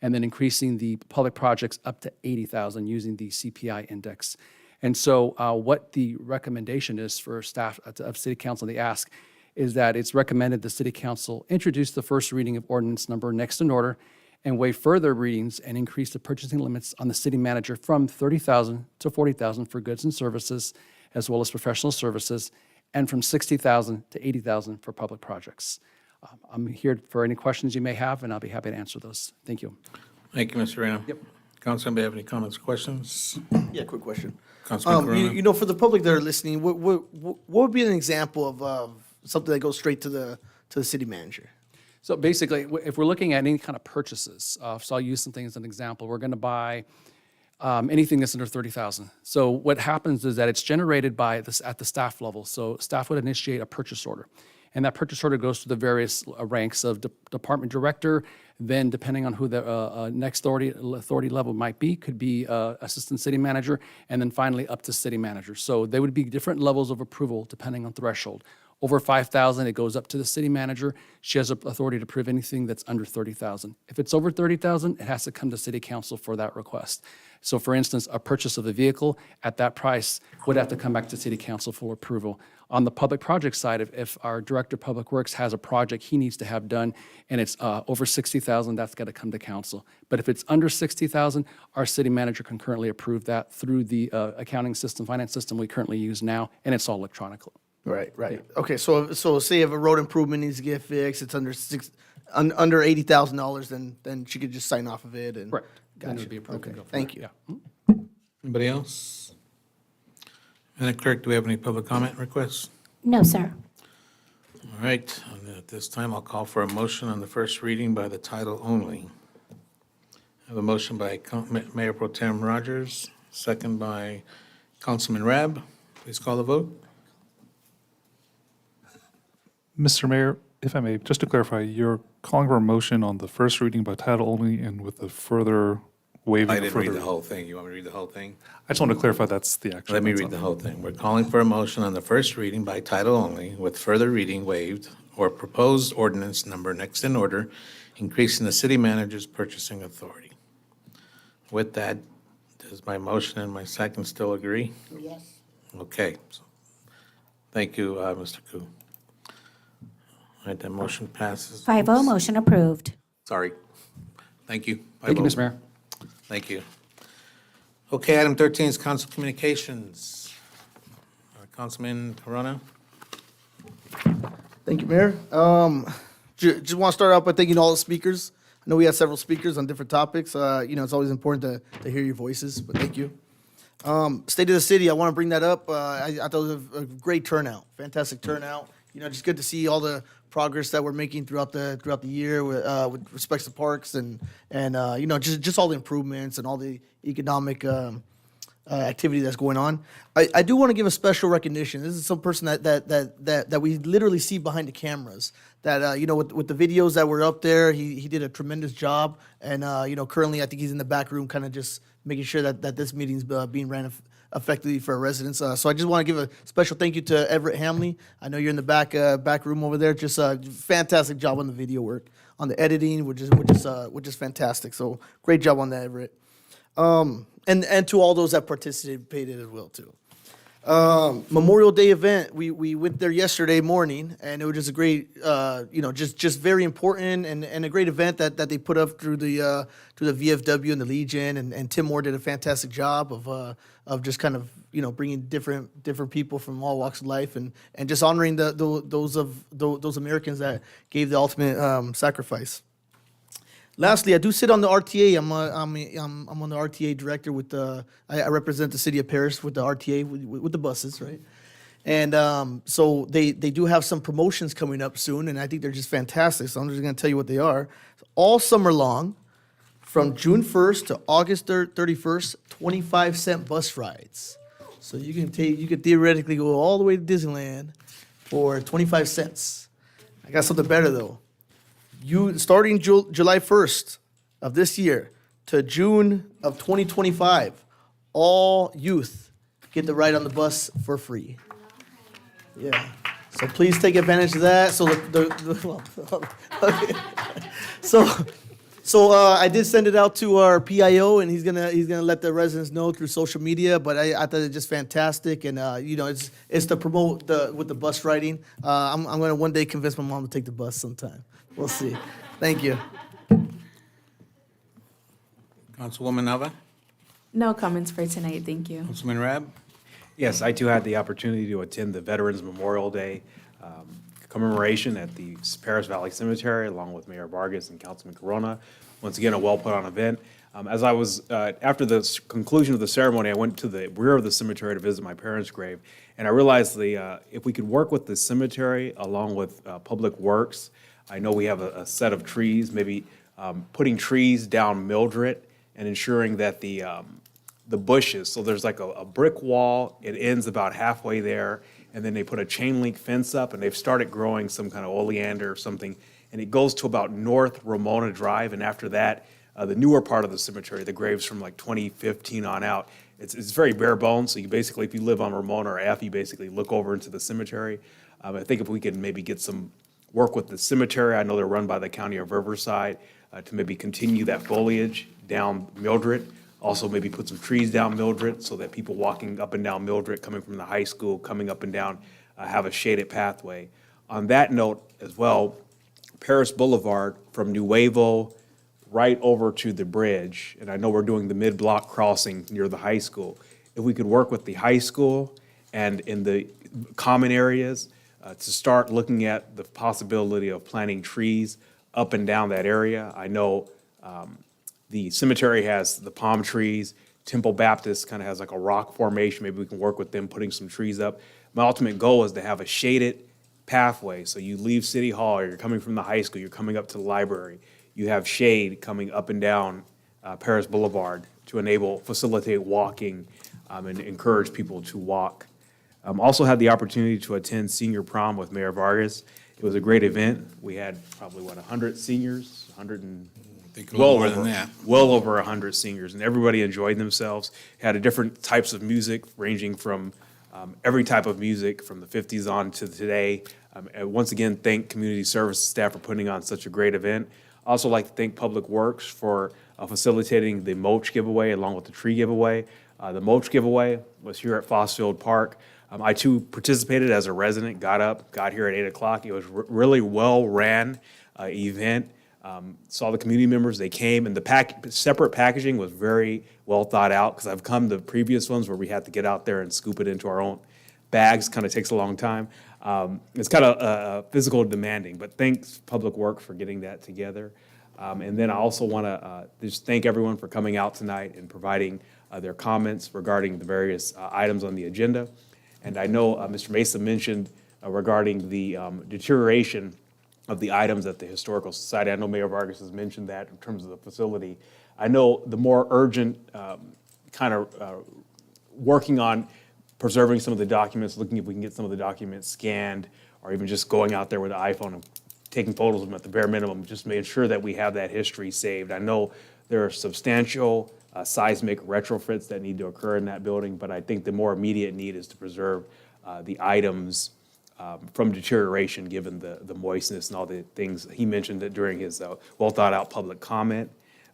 Speaker 13: and then increasing the public projects up to 80,000 using the CPI index. And so what the recommendation is for staff of City Council, they ask, is that it's recommended the City Council introduce the first reading of ordinance number next in order and waive further readings and increase the purchasing limits on the city manager from 30,000 to 40,000 for goods and services, as well as professional services, and from 60,000 to 80,000 for public projects. I'm here for any questions you may have, and I'll be happy to answer those. Thank you.
Speaker 1: Thank you, Mr. Reyna. Yep. Councilman, do you have any comments or questions?
Speaker 5: Yeah, quick question.
Speaker 1: Councilman Corona?
Speaker 5: You know, for the public that are listening, what would be an example of something that goes straight to the city manager?
Speaker 13: So basically, if we're looking at any kind of purchases, so I'll use something as an example. We're going to buy anything that's under 30,000. So what happens is that it's generated by this at the staff level. So staff would initiate a purchase order. And that purchase order goes to the various ranks of department director, then depending on who the next authority level might be, could be assistant city manager, and then finally up to city manager. So they would be different levels of approval depending on threshold. Over 5,000, it goes up to the city manager. She has authority to approve anything that's under 30,000. If it's over 30,000, it has to come to city council for that request. So for instance, a purchase of a vehicle at that price would have to come back to city council for approval. On the public project side, if our director of public works has a project he needs to have done and it's over 60,000, that's got to come to council. But if it's under 60,000, our city manager can currently approve that through the accounting system, finance system we currently use now, and it's all electronically.
Speaker 5: Right. Okay, so say if a road improvement needs to get fixed, it's under $80,000, then she could just sign off of it and.
Speaker 13: Correct. Then it
Speaker 5: Gotcha.
Speaker 13: would be approved and
Speaker 5: Okay,
Speaker 13: go
Speaker 5: thank
Speaker 13: forward.
Speaker 5: you.
Speaker 13: Yeah.
Speaker 1: Anybody else? Madam Clerk, do we have any public comment requests?
Speaker 2: No, sir.
Speaker 1: All right, and at this time, I'll call for a motion on the first reading by the title only. I have a motion by Mayor Pro Tem Rogers, second by Councilman Rab. Please call the vote.
Speaker 15: Mr. Mayor, if I may, just to clarify, you're calling for a motion on the first reading by title only and with the further waiving.
Speaker 1: I
Speaker 15: of
Speaker 1: didn't read
Speaker 15: further-
Speaker 1: the whole thing. You want me to read the whole thing?
Speaker 15: I just want to clarify that's the action.
Speaker 1: Let me
Speaker 15: that's
Speaker 1: read
Speaker 15: on.
Speaker 1: the whole thing. We're calling for a motion on the first reading by title only with further reading waived or proposed ordinance number next in order, increasing the city manager's purchasing authority. With that, does my motion and my second still agree?
Speaker 3: Yes.
Speaker 1: Okay. Thank you, Mr. Koo. All right, that motion passes.
Speaker 2: 5-0, motion approved.
Speaker 1: Sorry. Thank you.
Speaker 13: Thank you,
Speaker 1: 5-0.
Speaker 13: Mr. Mayor.
Speaker 1: Thank you. Okay, item 13 is council communications. Councilman Corona?
Speaker 5: Thank you, Mayor. Just want to start out by thanking all the speakers. I know we had several speakers on different topics. It's always important to hear your voices, but thank you. State of the City, I want to bring that up. I thought it was a great turnout, fantastic turnout. Just good to see all the progress that we're making throughout the year with respect to parks and just all the improvements and all the economic activity that's going on. I do want to give a special recognition. This is some person that we literally see behind the cameras. That with the videos that were up there, he did a tremendous job. And currently I think he's in the back room, kind of just making sure that this meeting's being ran effectively for our residents. So I just want to give a special thank you to Everett Hamley. I know you're in the back room over there. Just a fantastic job on the video work, on the editing, which is fantastic. So great job on that, Everett. And to all those that participated as well too. Memorial Day event, we went there yesterday morning, and it was just a great, just very important and a great event that they put up through the VFW and the Legion, and Tim Moore did a fantastic job of just kind of bringing different people from all walks of life and just honoring those Americans that gave the ultimate sacrifice. Lastly, I do sit on the RTA. I'm on the RTA director with I represent the city of Paris with the RTA with the buses, right? And so they do have some promotions coming up soon, and I think they're just fantastic. So I'm just going to tell you what they are. All summer long, from June 1st to August 31st, 25-cent bus rides. So you can theoretically go all the way to Disneyland for 25 cents. I got something better though. Starting July 1st of this year to June of 2025, all youth get to ride on the bus for free. Yeah. So please take advantage of that. So I did send it out to our PIO, and he's gonna let the residents know through social media. But I thought it was just fantastic, and it's to promote with the bus riding. I'm gonna one day convince my mom to take the bus sometime. We'll see. Thank you.
Speaker 1: Councilwoman Nava?
Speaker 17: No comments for tonight, thank you.
Speaker 1: Councilman Rab?
Speaker 11: Yes, I too had the opportunity to attend the Veterans Memorial Day commemoration at the Paris Valley Cemetery, along with Mayor Vargas and Councilman Corona. Once again, a well-put-on event. As I was, after the conclusion of the ceremony, I went to the rear of the cemetery to visit my parents' grave, and I realized if we could work with the cemetery along with Public Works. I know we have a set of trees, maybe putting trees down Mildred and ensuring that the bushes, so there's like a brick wall, it ends about halfway there, and then they put a chain link fence up, and they've started growing some kind of oleander or something, and it goes to about North Ramona Drive, and after that, the newer part of the cemetery, the graves from like 2015 on out, it's very bare bones, so you basically, if you live on Ramona or F, you basically look over into the cemetery. I think if we could maybe get some work with the cemetery, I know they're run by the County of Riverside, to maybe continue that foliage down Mildred. Also maybe put some trees down Mildred so that people walking up and down Mildred, coming from the high school, coming up and down, have a shaded pathway. On that note as well, Paris Boulevard from Nuevo right over to the bridge, and I know we're doing the mid-block crossing near the high school. If we could work with the high school and in the common areas to start looking at the possibility of planting trees up and down that area. I know the cemetery has the palm trees. Temple Baptist kind of has like a rock formation. Maybe we can work with them putting some trees up. My ultimate goal is to have a shaded pathway. So you leave City Hall, or you're coming from the high school, you're coming up to the library. You have shade coming up and down Paris Boulevard to facilitate walking and encourage people to walk. Also had the opportunity to attend senior prom with Mayor Vargas. It was a great event. We had probably, 100 seniors, 100 and
Speaker 1: little more than that.
Speaker 11: well over 100 seniors, and everybody enjoyed themselves. Had different types of music, ranging from every type of music from the 50s on to today. And once again, thank community services staff for putting on such a great event. Also like to thank Public Works for facilitating the mulch giveaway along with the tree giveaway. The mulch giveaway was here at Fossfield Park. I too participated as a resident, got here at 8 o'clock. It was really well-ran event. Saw the community members, they came, and the separate packaging was very well thought out, because I've come to previous ones where we had to get out there and scoop it into our own bags. Kind of takes a long time. It's kind of physical demanding, but thanks Public Works for getting that together. And then I also want to just thank everyone for coming out tonight and providing their comments regarding the various items on the agenda. And I know Mr. Mesa mentioned regarding the deterioration of the items at the Historical Society. I know Mayor Vargas has mentioned that in terms of the facility. I know the more urgent working on preserving some of the documents, looking if we can get some of the documents scanned, or even just going out there with an iPhone and taking photos of them at the bare minimum, just making sure that we have that history saved. I know there are substantial seismic retrofits that need to occur in that building, but I think the more immediate need is to preserve the items from deterioration, given the moistness and all the things he mentioned that during his well-thought-out public comment.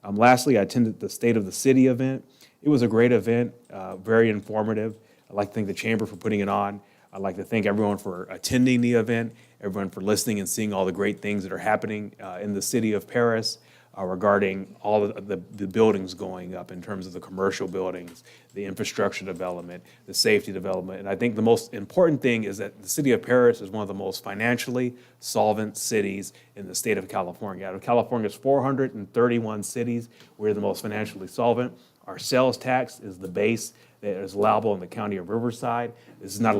Speaker 11: Lastly, I attended the State of the City event. It was a great event, very informative. I'd like to thank the Chamber for putting it on. I'd like to thank everyone for attending the event, everyone for listening and seeing all the great things that are happening in the city of Paris regarding all of the buildings going up in terms of the commercial buildings, the infrastructure development, the safety development. And I think the most important thing is that the city of Paris is one of the most financially solvent cities in the state of California. Out of California's 431 cities, we're the most financially solvent. Our sales tax is the base that is allowable in the county of Riverside. This is not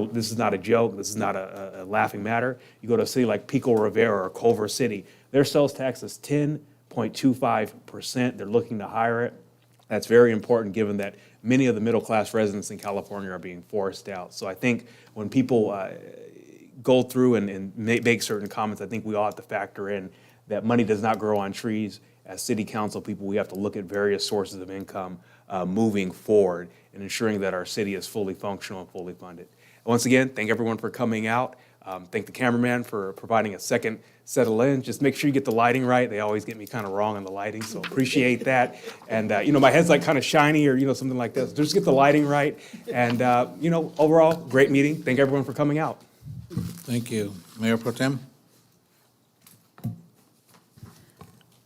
Speaker 11: a joke. This is not a laughing matter. You go to a city like Pico Rivera or Culver City, their sales tax is 10.25%. They're looking to hire it. That's very important, given that many of the middle-class residents in California are being forced out. So I think when people go through and make certain comments, I think we all have to factor in that money does not grow on trees. As city council people, we have to look at various sources of income moving forward and ensuring that our city is fully functional and fully funded. Once again, thank everyone for coming out. Thank the cameraman for providing a second set of lens. Just make sure you get the lighting right. They always get me kind of wrong on the lighting, so appreciate that. And, my head's like kind of shiny or, something like this. Just get the lighting right. And, overall, great meeting. Thank everyone for coming out.
Speaker 1: Thank you. Mayor Pro Tem?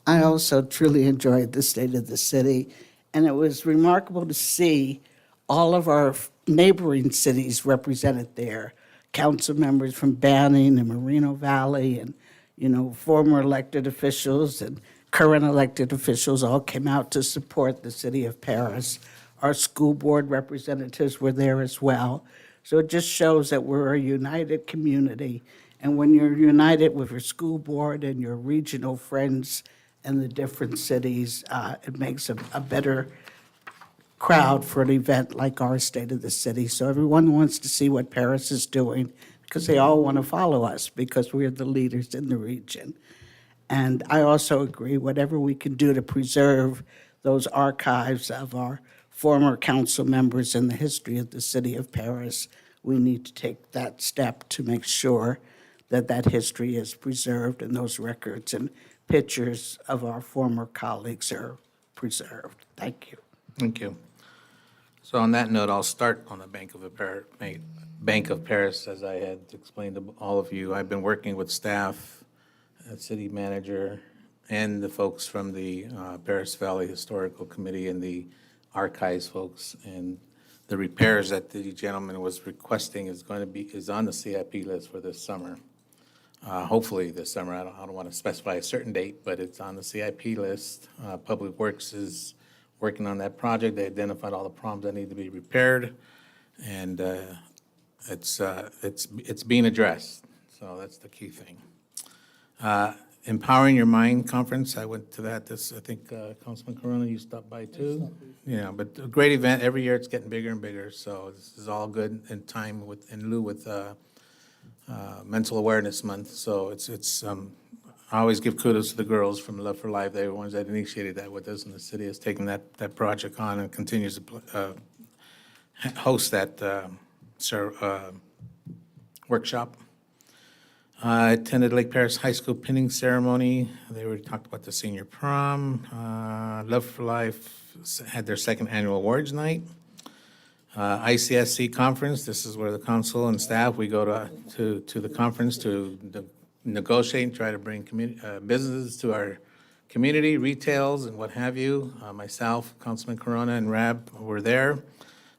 Speaker 3: I also truly enjoyed the State of the City, and it was remarkable to see all of our neighboring cities represented there. Council members from Banning and Moreno Valley and, former elected officials and current elected officials all came out to support the city of Paris. Our school board representatives were there as well. So it just shows that we're a united community. And when you're united with your school board and your regional friends and the different cities, it makes a better crowd for an event like our State of the City. So everyone wants to see what Paris is doing because they all want to follow us because we're the leaders in the region. And I also agree, whatever we can do to preserve those archives of our former council members and the history of the city of Paris, we need to take that step to make sure that that history is preserved and those records and pictures of our former colleagues are preserved. Thank you.
Speaker 1: Thank you. So on that note, I'll start on the Bank of Paris, as I had explained to all of you. I've been working with staff, city manager, and the folks from the Paris Valley Historical Committee and the archives folks. And the repairs that the gentleman was requesting is on the CIP list for this summer. Hopefully this summer. I don't want to specify a certain date, but it's on the CIP list. Public Works is working on that project. They identified all the problems that need to be repaired, and it's being addressed. So that's the key thing. Empowering Your Mind Conference, I went to that. I think Councilman Corona, you stopped by too? Yeah, but a great event. Every year it's getting bigger and bigger, so this is all good in time in lieu with Mental Awareness Month. So I always give kudos to the girls from Love for Life. They're the ones that initiated that with us, and the city has taken that project on and continues to host that workshop. I attended Lake Paris High School pinning ceremony. They already talked about the senior prom. Love for Life had their second annual awards night. ICSC conference, this is where the council and staff, we go to the conference to negotiate and try to bring businesses to our community, retails and what have you. Myself, Councilman Corona, and Rab were there.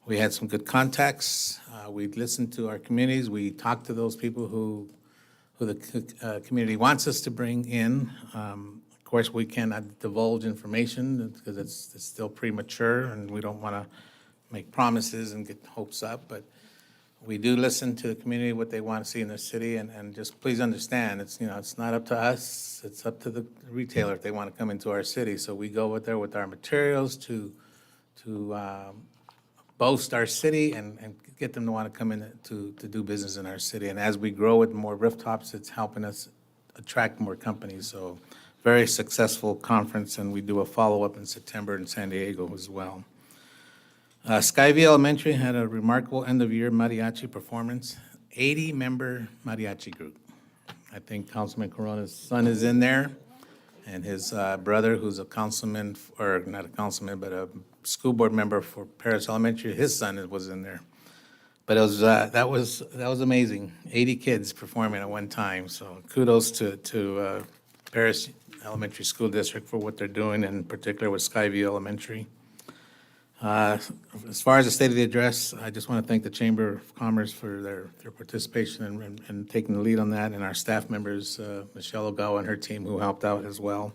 Speaker 1: We had some good contacts. We listened to our communities. We talked to those people who the community wants us to bring in. Of course, we cannot divulge information because it's still premature, and we don't want to make promises and get hopes up, but we do listen to the community, what they want to see in the city, and just please understand, it's not up to us, it's up to the retailer if they want to come into our city. So we go there with our materials to boast our city and get them to want to come in to do business in our city. And as we grow with more rooftops, it's helping us attract more companies. So very successful conference, and we do a follow-up in September in San Diego as well. Skyview Elementary had a remarkable end-of-year mariachi performance, 80-member mariachi group. I think Councilman Corona's son is in there, and his brother, who's a councilman, or not a councilman, but a school board member for Paris Elementary, his son was in there. But it was that was amazing, 80 kids performing at one time. So kudos to Paris Elementary School District for what they're doing, in particular with Skyview Elementary. As far as the State of the Address, I just want to thank the Chamber of Commerce for their participation and taking the lead on that, and our staff members, Michelle Ogawa and her team, who helped out as well.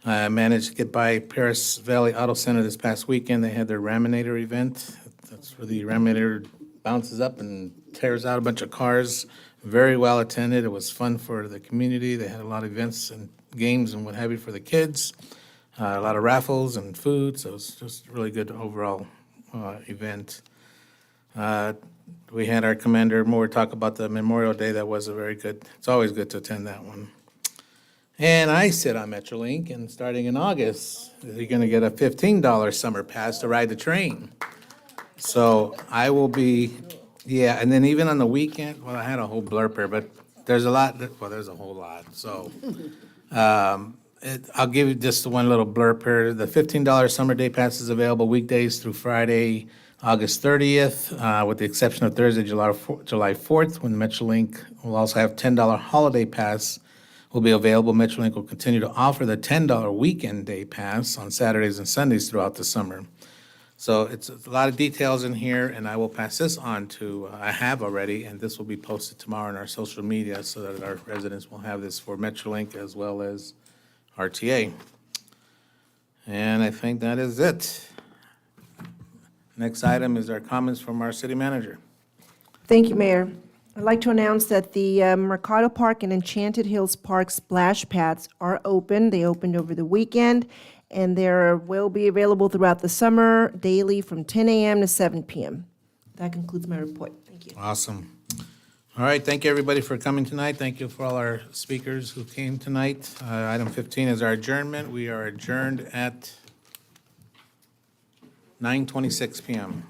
Speaker 1: I managed to get by Paris Valley Auto Center this past weekend. They had their Raminator event. That's where the Raminator bounces up and tears out a bunch of cars. Very well attended. It was fun for the community. They had a lot of events and games and what have you for the kids. A lot of raffles and food, so it was just a really good overall event. We had our Commander Moore talk about the Memorial Day. That was a very good, it's always good to attend that one. And I sit on Metrolink, and starting in August, you're going to get a $15 summer pass to ride the train. So I will be, yeah, and then even on the weekend, well, I had a whole blurb here, but there's a lot, there's a whole lot. So I'll give you just one little blurb here. The $15 summer day pass is available weekdays through Friday, August 30th, with the exception of Thursday, July 4th, when Metrolink will also have $10 holiday pass will be available. Metrolink will continue to offer the $10 weekend day pass on Saturdays and Sundays throughout the summer. So it's a lot of details in here, and I will pass this on to, I have already, and this will be posted tomorrow on our social media so that our residents will have this for Metrolink as well as RTA. And I think that is it. Next item is our comments from our city manager.
Speaker 8: Thank you, Mayor. I'd like to announce that the Mercado Park and Enchanted Hills Park splash pads are open. They opened over the weekend, and they will be available throughout the summer, daily from 10 a.m. to 7 p.m. That concludes my report. Thank you.
Speaker 1: Awesome. All right, thank you, everybody, for coming tonight. Thank you for all our speakers who came tonight. Item 15 is our adjournment. We are adjourned at 9:26 p.m.